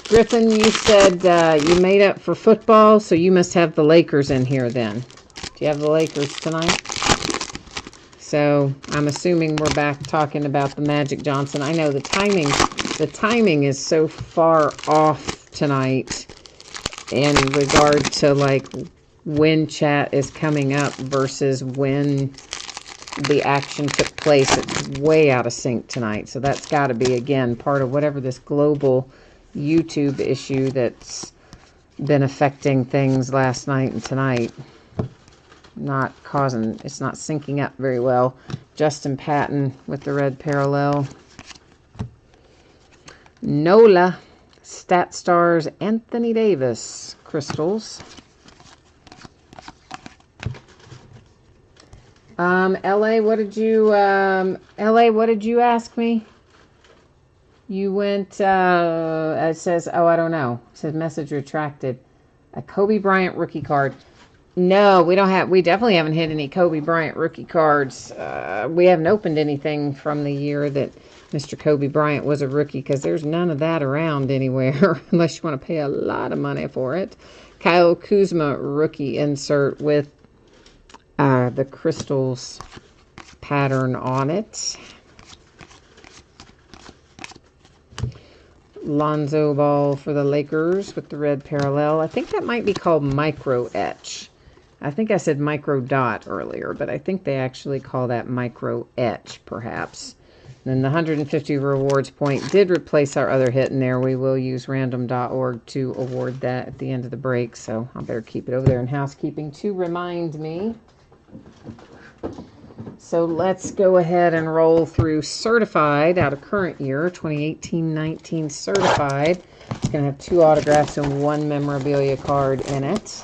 Griffin, you said you made up for football, so you must have the Lakers in here then. Do you have the Lakers tonight? So I'm assuming we're back talking about the Magic Johnson. I know the timing is so far off tonight in regard to like when chat is coming up versus when the action took place. It's way out of sync tonight. So that's got to be, again, part of whatever this global YouTube issue that's been affecting things last night and tonight. It's not syncing up very well. Justin Patton with the red parallel. NOLA, Stat Stars, Anthony Davis, crystals. LA, what did you ask me? You went, it says, I don't know. It says message retracted. A Kobe Bryant rookie card. No, we definitely haven't hit any Kobe Bryant rookie cards. We haven't opened anything from the year that Mr. Kobe Bryant was a rookie because there's none of that around anywhere unless you want to pay a lot of money for it. Kyle Kuzma rookie insert with the crystals pattern on it. Lonzo Ball for the Lakers with the red parallel. I think that might be called micro etch. I think I said micro dot earlier, but I think they actually call that micro etch, perhaps. And then the 150 rewards point did replace our other hit in there. We will use random.org to award that at the end of the break, so I better keep it over there in housekeeping to remind me. So let's go ahead and roll through certified out of current year, 2018-19 certified. It's going to have 2 autographs and 1 memorabilia card in it.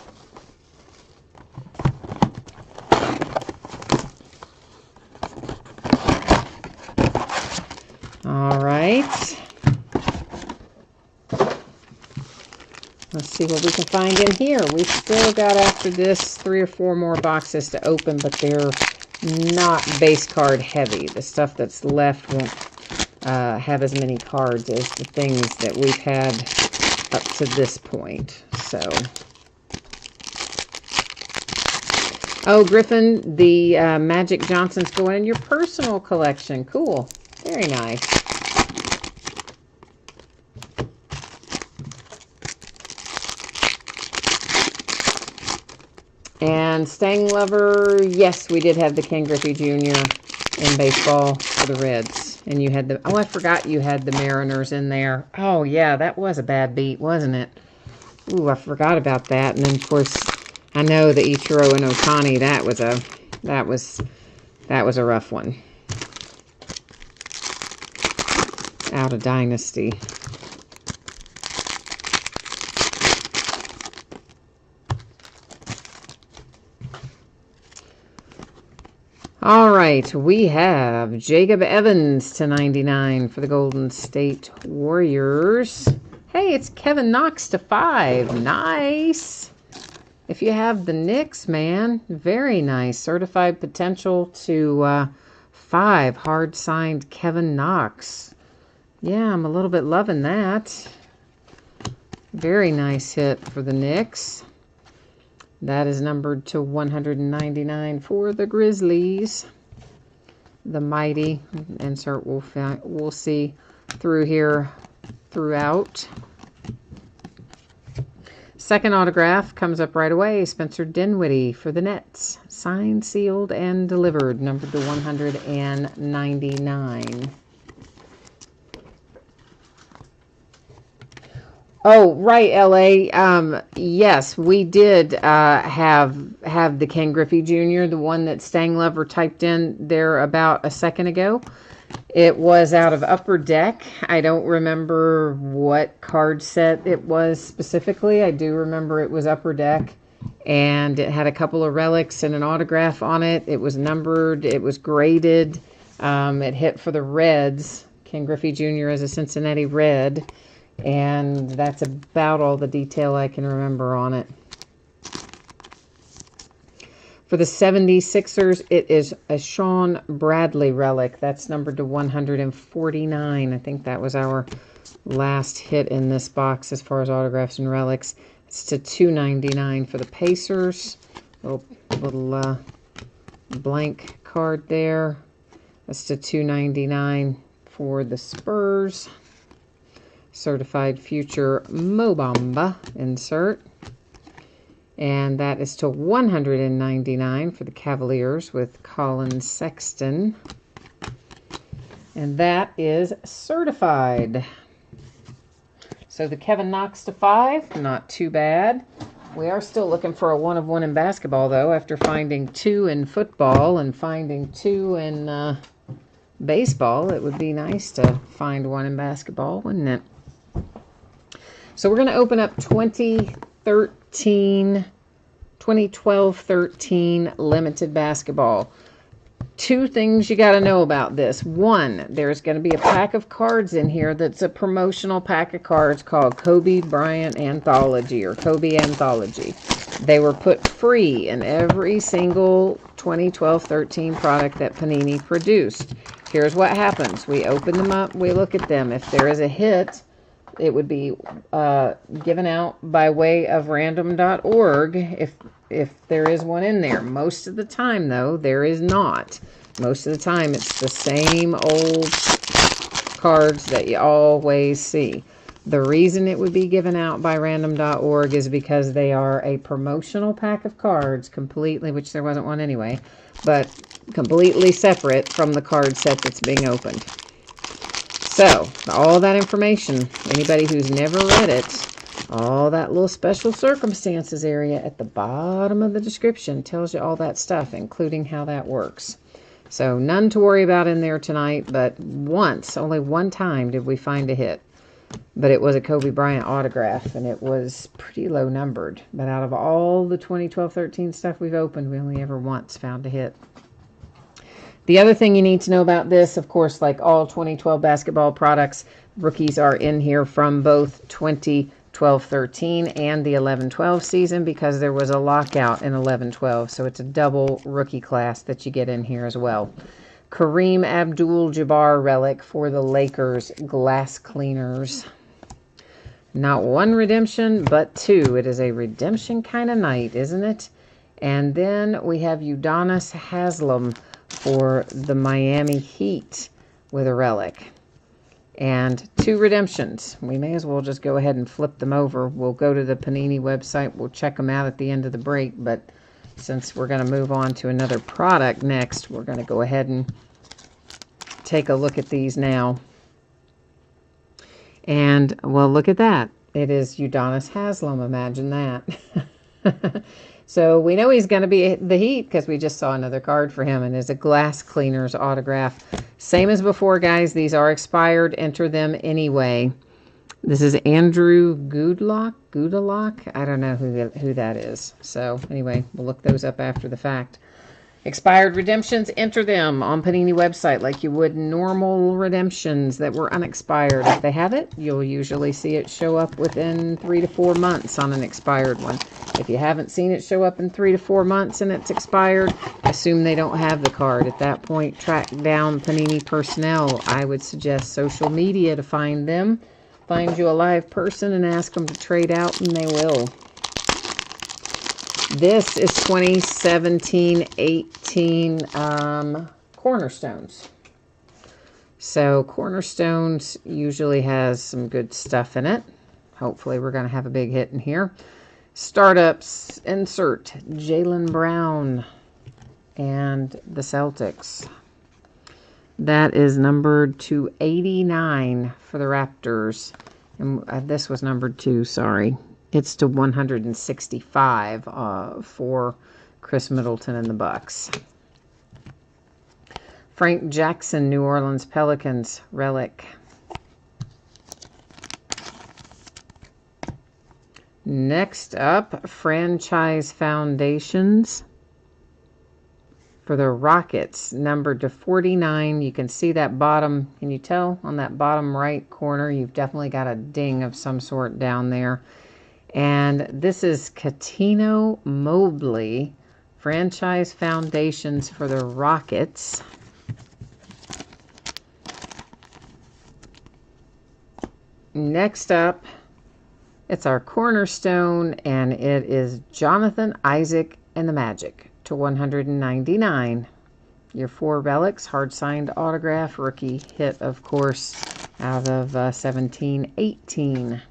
All right. Let's see what we can find in here. We've still got, after this, 3 or 4 more boxes to open, but they're not base card heavy. The stuff that's left won't have as many cards as the things that we've had up to this point. So, oh, Griffin, the Magic Johnson's going in your personal collection. Cool. Very nice. And Stang Lover, yes, we did have the Ken Griffey Jr. in baseball for the Reds. And you had the, oh, I forgot you had the Mariners in there. Oh, yeah, that was a bad beat, wasn't it? Ooh, I forgot about that. And then, of course, I know the Ichiro and Ohtani, that was a rough one. Out of Dynasty. All right, we have Jacob Evans to 99 for the Golden State Warriors. Hey, it's Kevin Knox to 5. Nice. If you have the Knicks, man, very nice. Certified potential to 5. Hard signed Kevin Knox. Yeah, I'm a little bit loving that. Very nice hit for the Knicks. That is numbered to 199 for the Grizzlies. The mighty insert we'll see through here throughout. Second autograph comes up right away. Spencer Dinwiddie for the Nets. Signed, sealed, and delivered. Numbered to 199. Oh, right, LA. Yes, we did have the Ken Griffey Jr., the one that Stang Lover typed in there about a second ago. It was out of Upper Deck. I don't remember what card set it was specifically. I do remember it was Upper Deck, and it had a couple of relics and an autograph on it. It was numbered. It was graded. It hit for the Reds. Ken Griffey Jr. as a Cincinnati Red. And that's about all the detail I can remember on it. For the 76ers, it is a Sean Bradley relic. That's numbered to 149. I think that was our last hit in this box as far as autographs and relics. It's to 299 for the Pacers. Little blank card there. That's to 299 for the Spurs. Certified Future Mo Bamba insert. And that is to 199 for the Cavaliers with Colin Sexton. And that is certified. So the Kevin Knox to 5, not too bad. We are still looking for a 1 of 1 in basketball, though, after finding 2 in football and finding 2 in baseball. It would be nice to find 1 in basketball, wouldn't it? So we're going to open up 2012-13 limited basketball. 2 things you got to know about this. 1, there's going to be a pack of cards in here that's a promotional pack of cards called Kobe Bryant Anthology or Kobe Anthology. They were put free in every single 2012-13 product that Panini produced. Here's what happens. We open them up, we look at them. If there is a hit, it would be given out by way of random.org if there is one in there. Most of the time, though, there is not. Most of the time, it's the same old cards that you always see. The reason it would be given out by random.org is because they are a promotional pack of cards completely, which there wasn't one anyway, but completely separate from the card set that's being opened. So, all that information, anybody who's never read it, all that little special circumstances area at the bottom of the description tells you all that stuff, including how that works. So, none to worry about in there tonight, but only one time did we find a hit. But it was a Kobe Bryant autograph, and it was pretty low numbered. But out of all the 2012-13 stuff we've opened, we only ever once found a hit. The other thing you need to know about this, of course, like all 2012 basketball products, rookies are in here from both 2012-13 and the 11-12 season because there was a lockout in 11-12. So it's a double rookie class that you get in here as well. Kareem Abdul-Jabbar relic for the Lakers glass cleaners. Not 1 redemption, but 2. It is a redemption kind of night, isn't it? And then we have Udonis Haslem for the Miami Heat with a relic. And 2 redemptions. We may as well just go ahead and flip them over. We'll go to the Panini website. We'll check them out at the end of the break. But since we're going to move on to another product next, we're going to go ahead and take a look at these now. And, well, look at that. It is Udonis Haslem. Imagine that. So we know he's going to be the Heat because we just saw another card for him, and it's a glass cleaner's autograph. Same as before, guys. These are expired. Enter them anyway. This is Andrew Goodlock. I don't know who that is. So anyway, we'll look those up after the fact. Expired redemptions, enter them on Panini website like you would normal redemptions that were unexpired. If they have it, you'll usually see it show up within 3 to 4 months on an expired one. If you haven't seen it show up in 3 to 4 months and it's expired, assume they don't have the card. At that point, track down Panini personnel. I would suggest social media to find them. Find you a live person and ask them to trade out, and they will. This is 2017-18 Cornerstones. So Cornerstones usually has some good stuff in it. Hopefully we're going to have a big hit in here. Startups, insert Jaylen Brown and the Celtics. That is numbered to 89 for the Raptors. And this was numbered 2, sorry. It's to 165 for Chris Middleton and the Bucks. Frank Jackson, New Orleans Pelicans, relic. Next up, franchise foundations for the Rockets, numbered to 49. You can see that bottom, can you tell? On that bottom right corner, you've definitely got a ding of some sort down there. And this is Katino Mobley, franchise foundations for the Rockets. Next up, it's our cornerstone, and it is Jonathan Isaac and the Magic to 199. Your 4 relics, hard-signed autograph, rookie hit, of course, out of 17-18.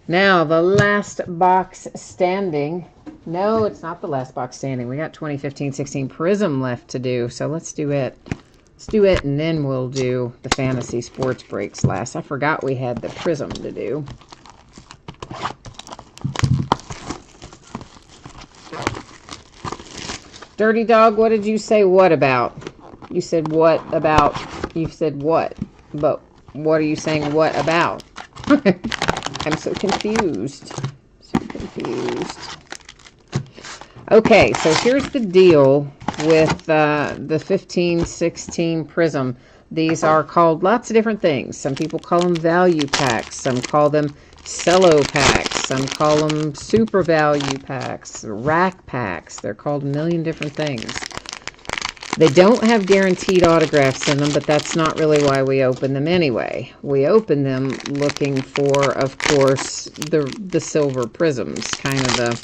Now, the last box standing. No, it's not the last box standing. We got 2015-16 Prism left to do, so let's do it. Let's do it, and then we'll do the Fantasy Sports Breaks last. I forgot we had the Prism to do. Dirty Dog, what did you say what about? You said what about? You said what? But what are you saying what about? I'm so confused. So confused. Okay, so here's the deal with the 15-16 Prism. These are called lots of different things. Some people call them value packs. Some call them cello packs. Some call them super value packs, rack packs. They're called a million different things. They don't have guaranteed autographs in them, but that's not really why we open them anyway. We open them looking for, of course, the silver prisms, kind of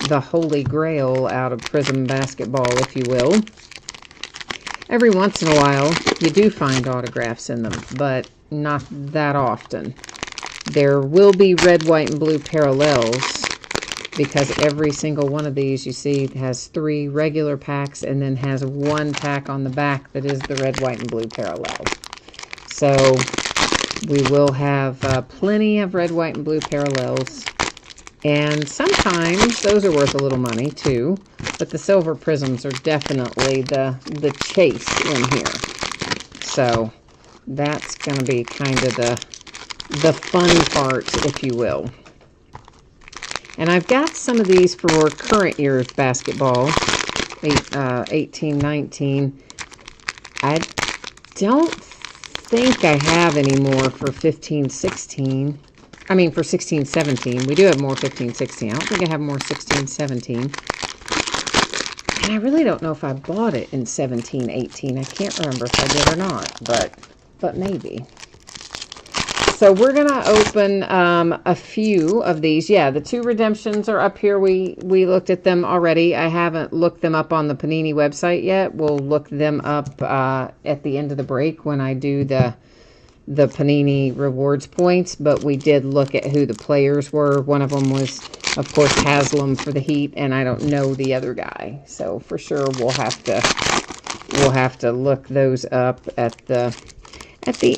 the holy grail out of Prism basketball, if you will. Every once in a while, you do find autographs in them, but not that often. There will be red, white, and blue parallels, because every single one of these, you see, has 3 regular packs and then has 1 pack on the back that is the red, white, and blue parallel. So we will have plenty of red, white, and blue parallels. And sometimes those are worth a little money too, but the silver prisms are definitely the chase in here. So that's going to be kind of the fun part, if you will. And I've got some of these for current year's basketball, 18-19. I don't think I have any more for 15-16. I mean, for 16-17. We do have more 15-16. I don't think I have more 16-17. And I really don't know if I bought it in 17-18. I can't remember if I did or not, but maybe. So we're going to open a few of these. Yeah, the 2 redemptions are up here. We looked at them already. I haven't looked them up on the Panini website yet. We'll look them up at the end of the break when I do the Panini rewards points. But we did look at who the players were. One of them was, of course, Haslam for the Heat, and I don't know the other guy. So for sure we'll have to look those up at the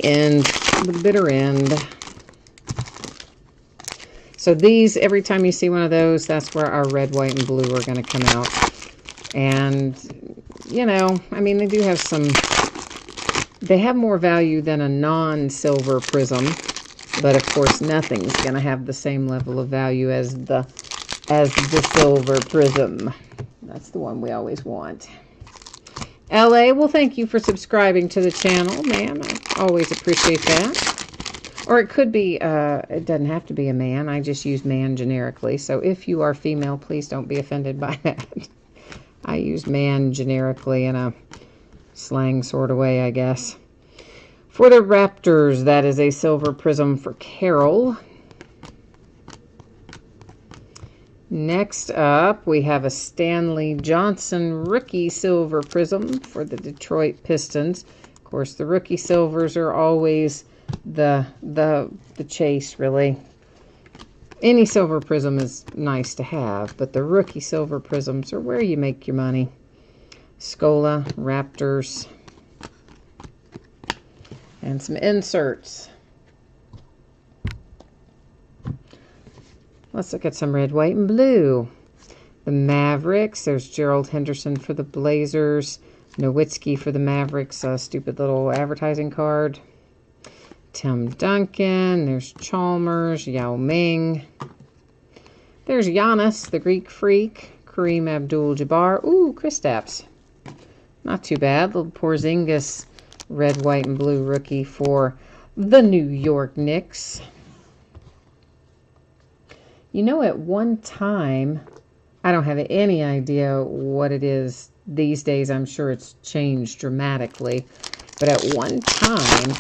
end. The bitter end. So these, every time you see one of those, that's where our red, white, and blue are going to come out. And, you know, I mean, they do have some, they have more value than a non-silver prism. But, of course, nothing's going to have the same level of value as the silver prism. That's the one we always want. LA, well, thank you for subscribing to the channel, ma'am. I always appreciate that. Or it could be, it doesn't have to be a man. I just use man generically. So if you are female, please don't be offended by that. I use man generically in a slang sort of way, I guess. For the Raptors, that is a silver prism for Carol. Next up, we have a Stanley Johnson rookie silver prism for the Detroit Pistons. Of course, the rookie silvers are always the chase, really. Any silver prism is nice to have, but the rookie silver prisms are where you make your money. Scola, Raptors, and some inserts. Let's look at some red, white, and blue. The Mavericks. There's Gerald Henderson for the Blazers. Nowitzki for the Mavericks. A stupid little advertising card. Tim Duncan. There's Chalmers. Yao Ming. There's Giannis, the Greek Freak. Kareem Abdul-Jabbar. Ooh, Kristaps. Not too bad. Little Porzingis red, white, and blue rookie for the New York Knicks. You know, at one time, I don't have any idea what it is these days. I'm sure it's changed dramatically. But at one time,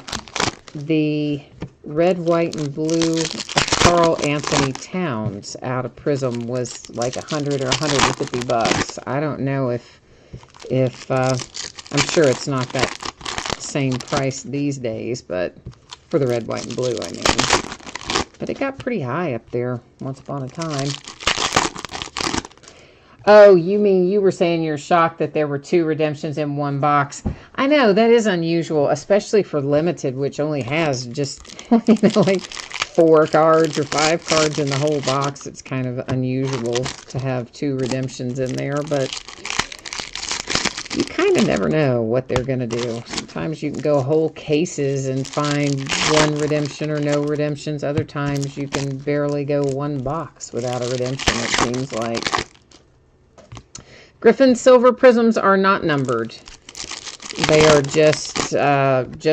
the red, white, and blue of Karl Anthony Towns out of Prism was like $100 or $150. I don't know if I'm sure it's not that same price these days, but for the red, white, and blue, I mean. But it got pretty high up there once upon a time. Oh, you mean you were saying you're shocked that there were 2 redemptions in one box. I know, that is unusual, especially for limited, which only has just, like 4 cards or 5 cards in the whole box. It's kind of unusual to have 2 redemptions in there, but you kind of never know what they're going to do. Sometimes you can go whole cases and find 1 redemption or no redemptions. Other times you can barely go 1 box without a redemption, it seems like. Griffin silver prisms are not numbered. They are just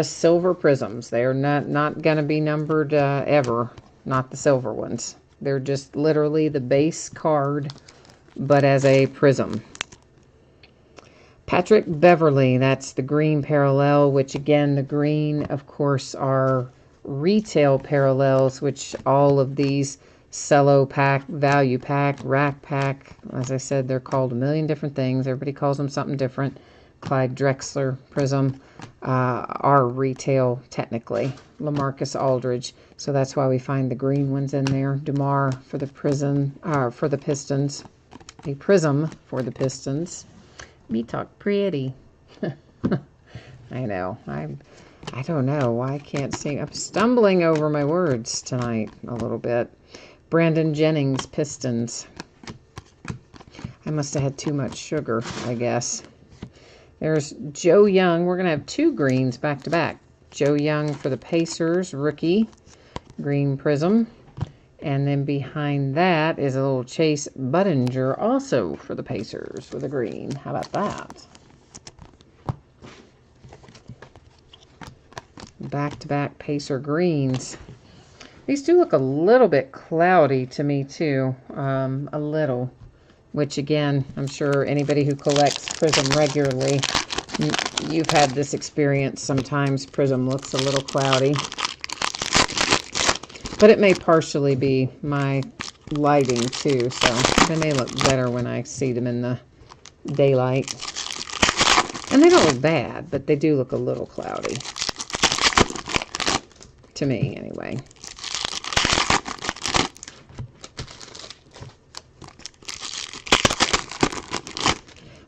silver prisms. They are not going to be numbered ever. Not the silver ones. They're just literally the base card, but as a prism. Patrick Beverly, that's the green parallel, which again, the green, of course, are retail parallels, which all of these cello pack, value pack, rack pack, as I said, they're called a million different things. Everybody calls them something different. Clyde Drexler Prism are retail technically. LaMarcus Aldridge, so that's why we find the green ones in there. DeMar for the for the Pistons, a prism for the Pistons. Me talk pretty. I know. I don't know why I can't sing. I'm stumbling over my words tonight a little bit. Brandon Jennings, Pistons. I must have had too much sugar, I guess. There's Joe Young. We're going to have 2 greens back to back. Joe Young for the Pacers, rookie, green prism. And then behind that is a little Chase Budinger, also for the Pacers with a green. How about that? Back-to-back Pacer greens. These do look a little bit cloudy to me, too. A little. Which, again, I'm sure anybody who collects Prism regularly, you've had this experience. Sometimes Prism looks a little cloudy. But it may partially be my lighting, too, so they may look better when I see them in the daylight. And they don't look bad, but they do look a little cloudy. To me, anyway.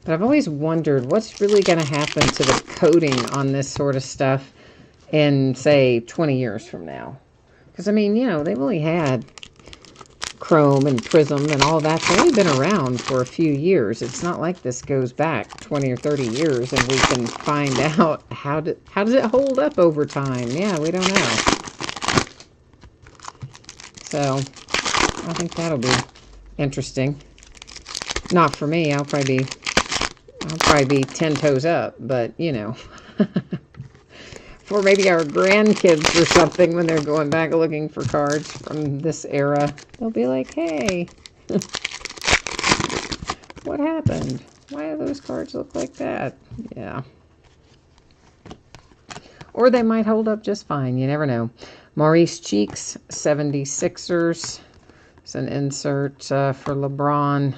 But I've always wondered what's really going to happen to the coating on this sort of stuff in, say, 20 years from now. Because, I mean, you know, they've only had chrome and prism and all that's only been around for a few years. It's not like this goes back 20 or 30 years and we can find out how does it hold up over time. Yeah, we don't know. So, I think that'll be interesting. Not for me. I'll probably be 10 toes up, but you know. For maybe our grandkids or something when they're going back looking for cards from this era, they'll be like, hey, what happened? Why do those cards look like that? Yeah. Or they might hold up just fine. You never know. Maurice Cheeks, 76ers. It's an insert for LeBron.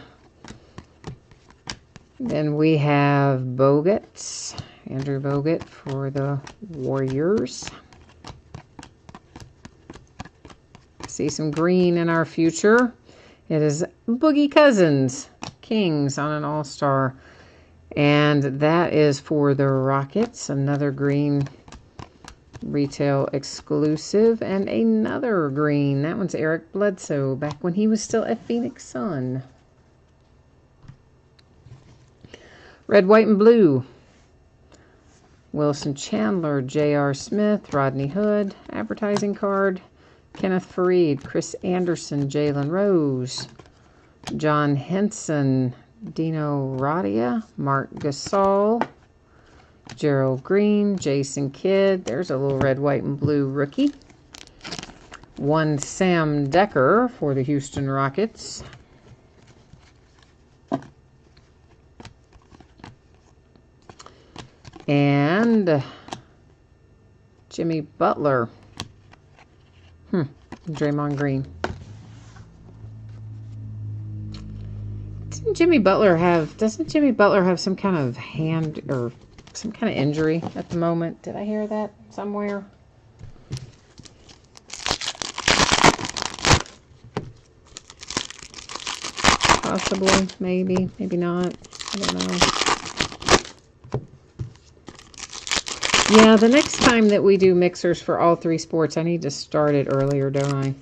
Then we have Bogut. Andrew Bogut for the Warriors. See some green in our future. It is Boogie Cousins, Kings on an All-Star. And that is for the Rockets. Another green retail exclusive. And another green. That one's Eric Bledsoe back when he was still a Phoenix Sun. Red, white, and blue. Wilson Chandler, J.R. Smith, Rodney Hood, advertising card, Kenneth Fareed, Chris Anderson, Jalen Rose, John Henson, Dino Radia, Mark Gasol, Gerald Green, Jason Kidd. There's a little red, white, and blue rookie. One Sam Decker for the Houston Rockets. And Jimmy Butler. Draymond Green. Doesn't Jimmy Butler have some kind of hand or some kind of injury at the moment? Did I hear that somewhere? Possibly, maybe not. I don't know. Yeah, the next time that we do mixers for all three sports, I need to start it earlier, don't I?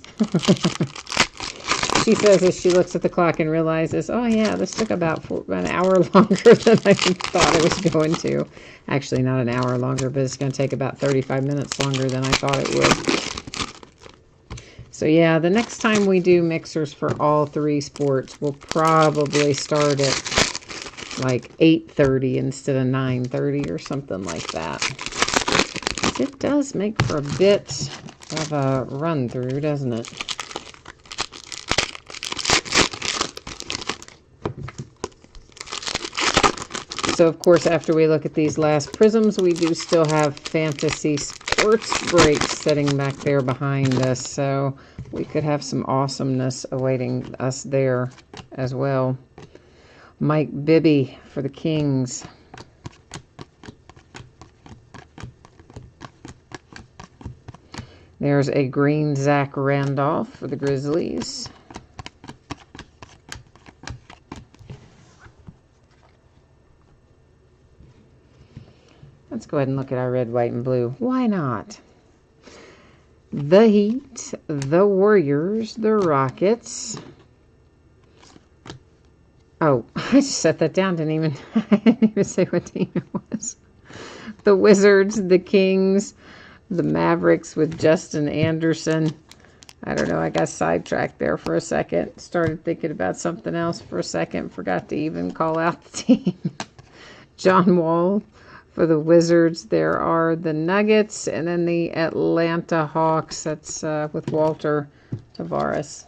She says as she looks at the clock and realizes, oh yeah, this took about an hour longer than I thought it was going to. Actually, not an hour longer, but it's going to take about 35 minutes longer than I thought it would. So yeah, the next time we do mixers for all three sports, we'll probably start at like 8:30 instead of 9:30 or something like that. It does make for a bit of a run through, doesn't it? So, of course, after we look at these last prisms, we do still have fantasy sports breaks sitting back there behind us. So we could have some awesomeness awaiting us there as well. Mike Bibby for the Kings. There's a green Zach Randolph for the Grizzlies. Let's go ahead and look at our red, white, and blue. Why not? The Heat, the Warriors, the Rockets. Oh, I just set that down. I didn't even say what team it was. The Wizards, the Kings, the Mavericks with Justin Anderson. I don't know. I got sidetracked there for a second. Started thinking about something else for a second. Forgot to even call out the team. John Wall for the Wizards. There are the Nuggets and then the Atlanta Hawks. That's with Walter Tavares.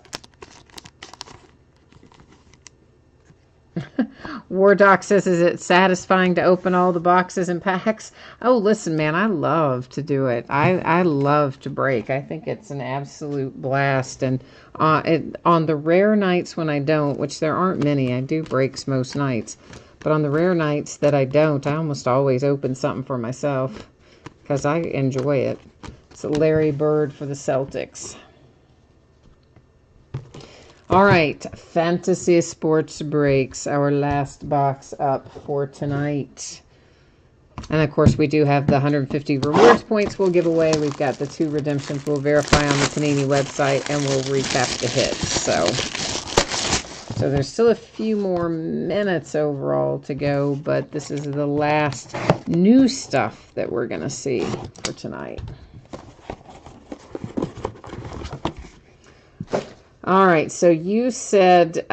Wardoc says, is it satisfying to open all the boxes and packs? Oh, listen, man, I love to do it. I love to break. I think it's an absolute blast. And on the rare nights when I don't, which there aren't many, I do breaks most nights. But on the rare nights that I don't, I almost always open something for myself because I enjoy it. It's Larry Bird for the Celtics. All right, Fantasy Sports Breaks, our last box up for tonight. And, of course, we do have the 150 rewards points we'll give away. We've got the 2 redemptions we'll verify on the Panini website, and we'll recap the hits. So there's still a few more minutes overall to go, but this is the last new stuff that we're going to see for tonight. All right, so you said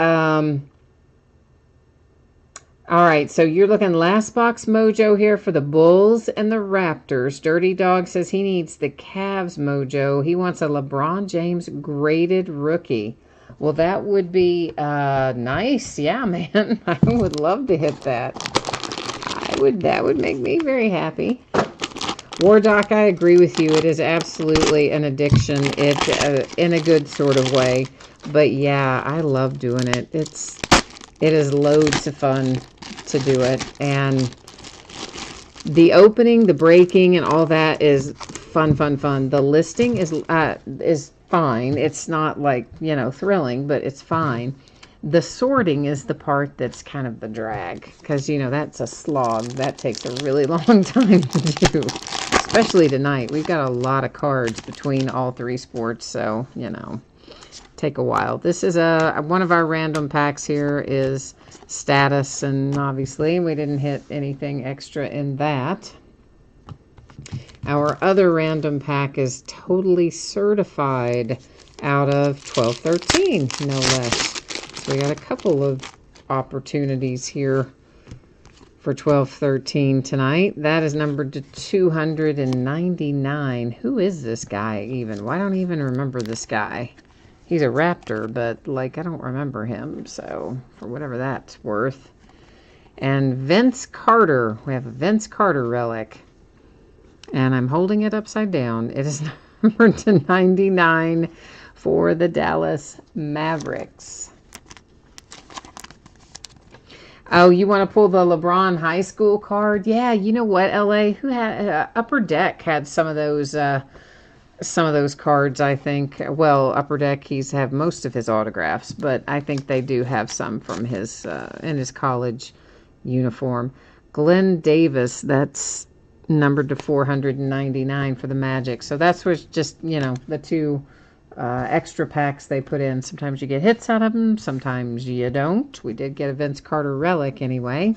All right, so you're looking last box mojo here for the Bulls and the Raptors. Dirty Dog says he needs the Cavs mojo. He wants a LeBron James graded rookie. Well, that would be nice. Yeah, man. I would love to hit that. That would make me very happy. War Doc, I agree with you. It is absolutely an addiction. It's in a good sort of way. But yeah, I love doing it. It is loads of fun to do it, and the opening, the breaking, and all that is fun. The listing is fine. It's not like, you know, thrilling, but it's fine. The sorting is the part that's kind of the drag, because, you know, that's a slog. That takes a really long time to do, especially tonight. We've got a lot of cards between all three sports, so, you know, take a while. This is one of our random packs here is status, and obviously we didn't hit anything extra in that. Our other random pack is totally certified out of 1213, no less. So we got a couple of opportunities here for 1213 tonight. That is numbered to 299. Who is this guy even? Why don't I even remember this guy? He's a Raptor, but, like, I don't remember him, so for whatever that's worth. And Vince Carter. We have a Vince Carter relic. And I'm holding it upside down. It is numbered to 99 for the Dallas Mavericks. Oh, you want to pull the LeBron high school card? Yeah, you know what, LA? Who had Upper Deck had some of those cards, I think. Well, Upper Deck, he's have most of his autographs, but I think they do have some from his in his college uniform. Glenn Davis, that's numbered to 499 for the Magic. So that's what's just, you know, the two extra packs they put in. Sometimes you get hits out of them, sometimes you don't. We did get a Vince Carter relic anyway.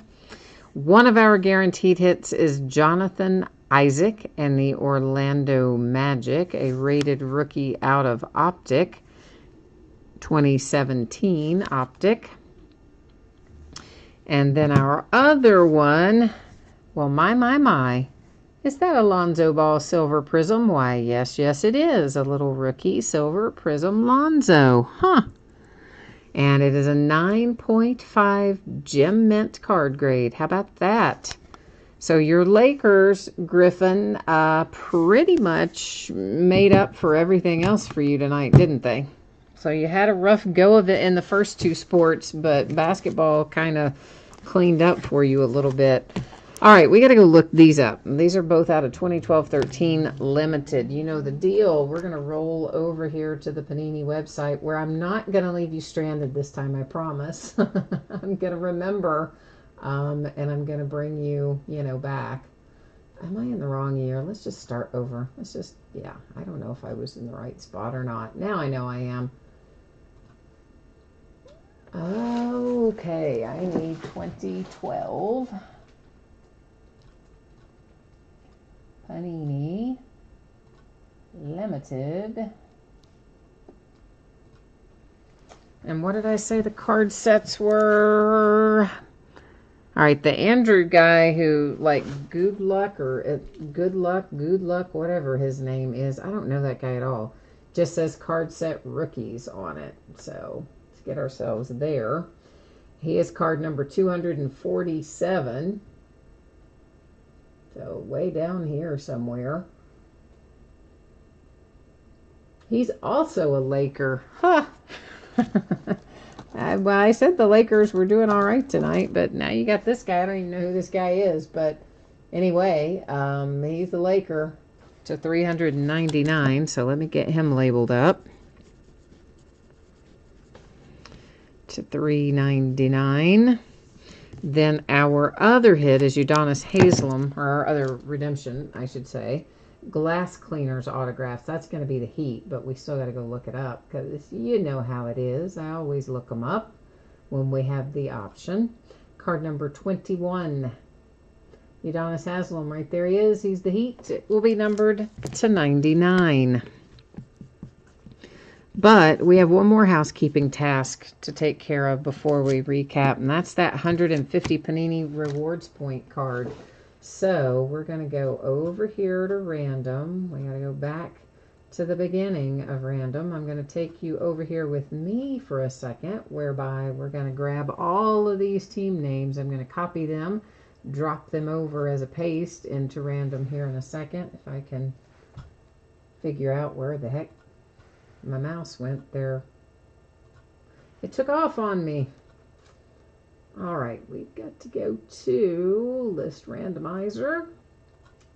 One of our guaranteed hits is Jonathan Isaac and the Orlando Magic, a rated rookie out of Optic, 2017 Optic. And then our other one, well, my. Is that Alonzo Ball Silver Prism? Why, yes, it is. A little rookie Silver Prism Lonzo. Huh. And it is a 9.5 Gem Mint card grade. How about that? So your Lakers, Griffin, pretty much made up for everything else for you tonight, didn't they? So you had a rough go of it in the first two sports, but basketball kind of cleaned up for you a little bit. All right, we got to go look these up. These are both out of 2012-13 Limited. You know the deal. We're going to roll over here to the Panini website, where I'm not going to leave you stranded this time, I promise. I'm going to remember, and I'm going to bring you, you know, back. Am I in the wrong year? Let's just start over. Let's just, yeah, I don't know if I was in the right spot or not. Now I know I am. Okay, I need 2012. Panini Limited. And what did I say the card sets were? All right, the Andrew guy who, like, Good Luck, whatever his name is. I don't know that guy at all. Just says card set rookies on it. So let's get ourselves there. He is card number 247. So way down here somewhere. He's also a Laker. Huh. Well, I said the Lakers were doing all right tonight, but now you got this guy. I don't even know who this guy is. But anyway, he's a Laker to 399. So let me get him labeled up. To 399. Then our other hit is Udonis Haslem, or our other redemption, I should say. Glass Cleaners autographs. That's going to be the Heat, but we still got to go look it up, because you know how it is. I always look them up when we have the option. Card number 21. Udonis Haslem, right there he is. He's the Heat. It will be numbered to 99. But we have one more housekeeping task to take care of before we recap, and that's that 150 Panini Rewards Point card. So we're going to go over here to random. We got to go back to the beginning of random. I'm going to take you over here with me for a second, whereby we're going to grab all of these team names. I'm going to copy them, drop them over as a paste into random here in a second. If I can figure out where the heck my mouse went there. It took off on me. All right, we've got to go to list randomizer,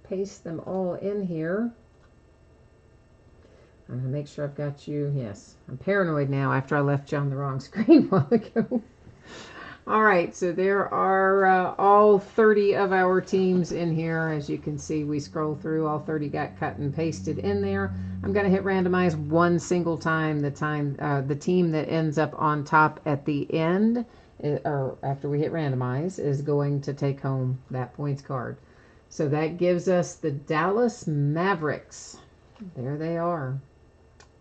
paste them all in here. I'm going to make sure I've got you. Yes, I'm paranoid now after I left you on the wrong screen a while ago. All right, so there are all 30 of our teams in here. As you can see, we scroll through, all 30 got cut and pasted in there. I'm going to hit randomize one single time. The team that ends up on top at the end, or after we hit randomize, is going to take home that points card. So that gives us the Dallas Mavericks. There they are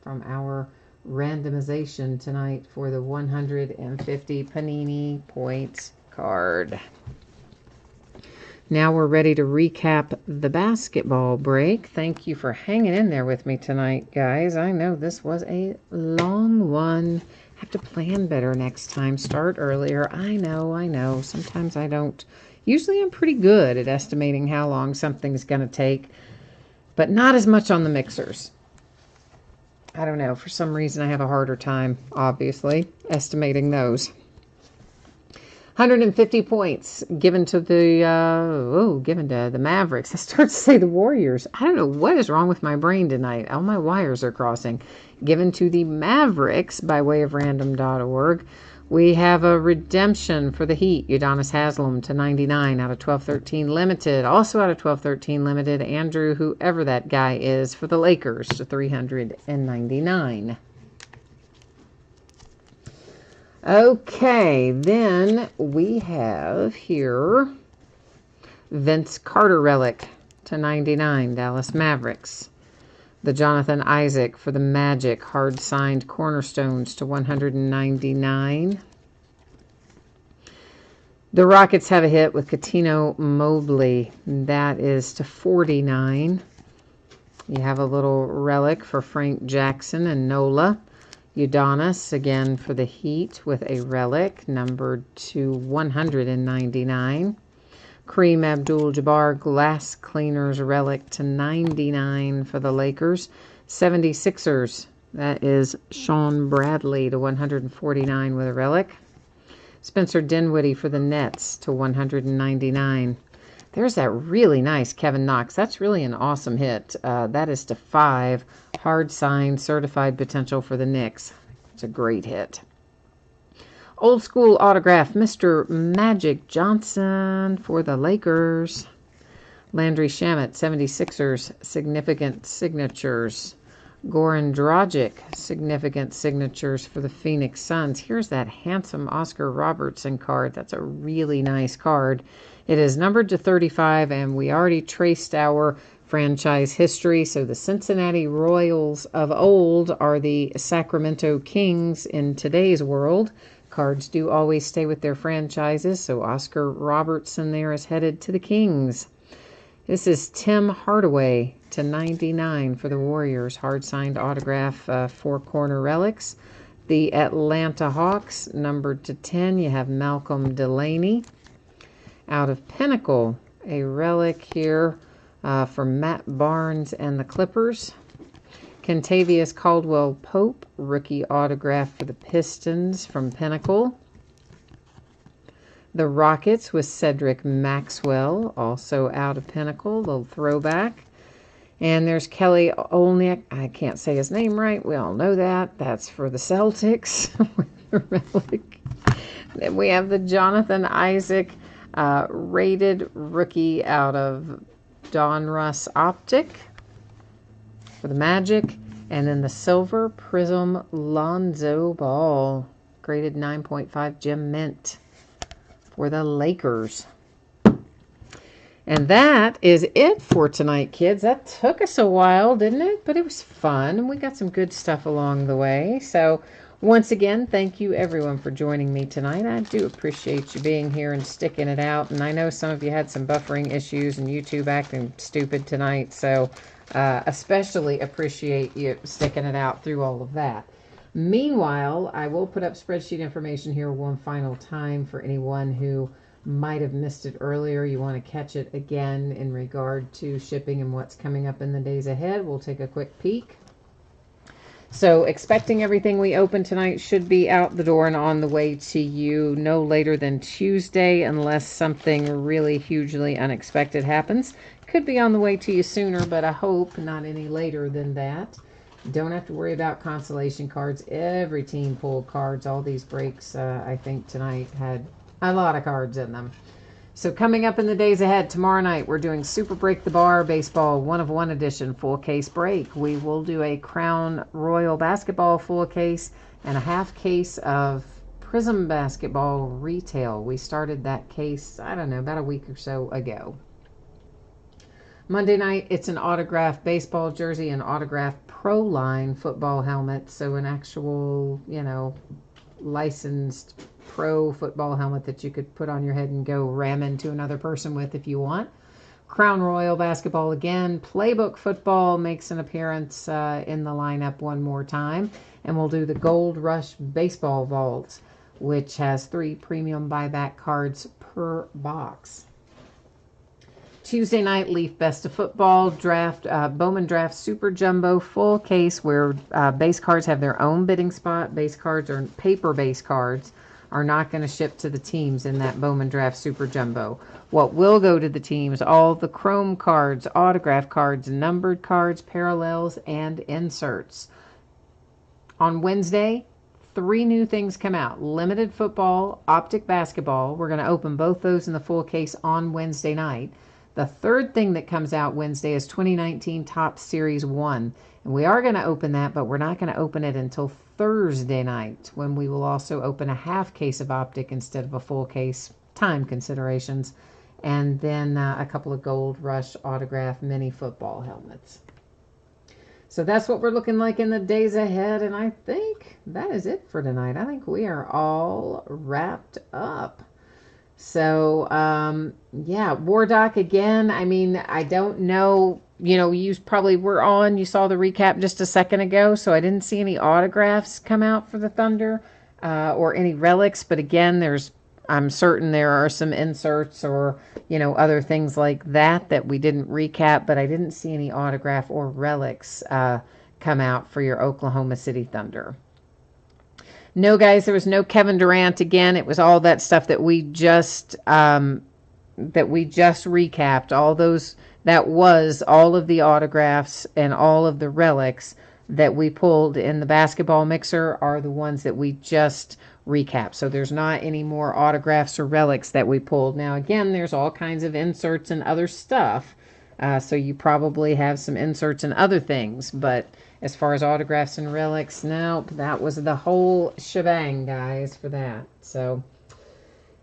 from our randomization tonight for the 150 Panini points card. Now we're ready to recap the basketball break. Thank you for hanging in there with me tonight, guys. I know this was a long one. Have to plan better next time. Start earlier. I know. Sometimes I don't. Usually I'm pretty good at estimating how long something's going to take, but not as much on the mixers. I don't know. For some reason, I have a harder time, obviously, estimating those. 150 points given to the Mavericks. I start to say the Warriors. I don't know what is wrong with my brain tonight. All my wires are crossing. Given to the Mavericks by way of random.org. We have a redemption for the Heat. Udonis Haslem to 99 out of 12-13 limited. Also out of 12-13 limited, Andrew, whoever that guy is, for the Lakers to 399. Okay, then we have here Vince Carter relic to 99, Dallas Mavericks. The Jonathan Isaac for the Magic, hard-signed cornerstones to 199. The Rockets have a hit with Coutinho Mobley. That is to 49. You have a little relic for Frank Jackson and Nola. Udonis, again for the Heat, with a relic numbered to 199. Kareem Abdul-Jabbar glass cleaners relic to 99 for the Lakers. 76ers, that is Sean Bradley to 149 with a relic. Spencer Dinwiddie for the Nets to 199. There's that really nice Kevin Knox. That's really an awesome hit. That is to 5. Hard signed, certified potential for the Knicks. It's a great hit. Old school autograph, Mr. Magic Johnson for the Lakers. Landry Shamet, 76ers, significant signatures. Goran Dragic, significant signatures for the Phoenix Suns. Here's that handsome Oscar Robertson card. That's a really nice card. It is numbered to 35, and we already traced our franchise history. So the Cincinnati Royals of old are the Sacramento Kings in today's world. Cards do always stay with their franchises, so Oscar Robertson there is headed to the Kings. This is Tim Hardaway to 99 for the Warriors. Hard-signed autograph, 4-corner relics. The Atlanta Hawks, numbered to 10. You have Malcolm Delaney. Out of Pinnacle, a relic here for Matt Barnes and the Clippers. Kentavious Caldwell-Pope, rookie autograph for the Pistons from Pinnacle. The Rockets with Cedric Maxwell, also out of Pinnacle, little throwback. And there's Kelly Olynyk. I can't say his name right. We all know that. That's for the Celtics. Then we have the Jonathan Isaac rated rookie out of Donruss Optic for the Magic. And then the Silver Prism Lonzo Ball, graded 9.5 gem mint for the Lakers. And that is it for tonight, kids. That took us a while, didn't it? But it was fun, and we got some good stuff along the way. So once again, thank you everyone for joining me tonight. I do appreciate you being here and sticking it out. And I know some of you had some buffering issues and YouTube acting stupid tonight. So especially appreciate you sticking it out through all of that. Meanwhile, I will put up spreadsheet information here one final time for anyone who might have missed it earlier. You want to catch it again in regard to shipping and what's coming up in the days ahead. We'll take a quick peek. So expecting everything we open tonight should be out the door and on the way to you no later than Tuesday, unless something really hugely unexpected happens. Could be on the way to you sooner, but I hope not any later than that. Don't have to worry about consolation cards. Every team pulled cards. All these breaks, I think, tonight had a lot of cards in them. So coming up in the days ahead, tomorrow night, we're doing Super Break the Bar Baseball 1-of-1 edition full case break. We will do a Crown Royal Basketball full case and a half case of Prism Basketball retail. We started that case, I don't know, about a week or so ago. Monday night, it's an autographed baseball jersey and autographed Pro Line football helmet. So an actual, licensed pro football helmet that you could put on your head and go ram into another person with if you want. Crown Royal Basketball again. Playbook Football makes an appearance in the lineup one more time. And we'll do the Gold Rush Baseball Vault, which has 3 premium buyback cards per box. Tuesday night, Leaf Best of Football Draft, Bowman Draft Super Jumbo full case where base cards have their own bidding spot. Base cards or paper base cards are not going to ship to the teams in that Bowman Draft Super Jumbo. What will go to the teams, all the chrome cards, autograph cards, numbered cards, parallels, and inserts. On Wednesday, 3 new things come out. Limited Football, Optic Basketball. We're going to open both those in the full case on Wednesday night. The third thing that comes out Wednesday is 2019 Top Series 1. And we are going to open that, but we're not going to open it until Thursday night, when we will also open a half case of Optic instead of a full case, time considerations, and then a couple of Gold Rush autograph mini football helmets. So that's what we're looking like in the days ahead, and I think that is it for tonight. I think we are all wrapped up. So, yeah, War Doc again. I mean, I don't know, you probably were on, you saw the recap just a second ago, so I didn't see any autographs come out for the Thunder or any relics. But again, I'm certain there are some inserts or, other things like that we didn't recap, but I didn't see any autograph or relics come out for your Oklahoma City Thunder. No, guys, there was no Kevin Durant again. It was all that stuff that we just recapped. That was all of the autographs and all of the relics that we pulled in the basketball mixer are the ones that we just recapped. So there's not any more autographs or relics that we pulled. Now, again, there's all kinds of inserts and other stuff. So you probably have some inserts and other things, but as far as autographs and relics, nope, that was the whole shebang, guys, for that. So,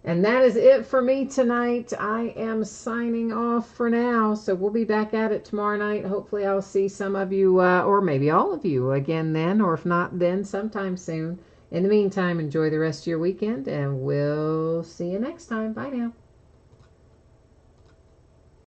and that is it for me tonight. I am signing off for now. So we'll be back at it tomorrow night. Hopefully I'll see some of you, or maybe all of you again then, or if not then, sometime soon. In the meantime, enjoy the rest of your weekend, and we'll see you next time. Bye now.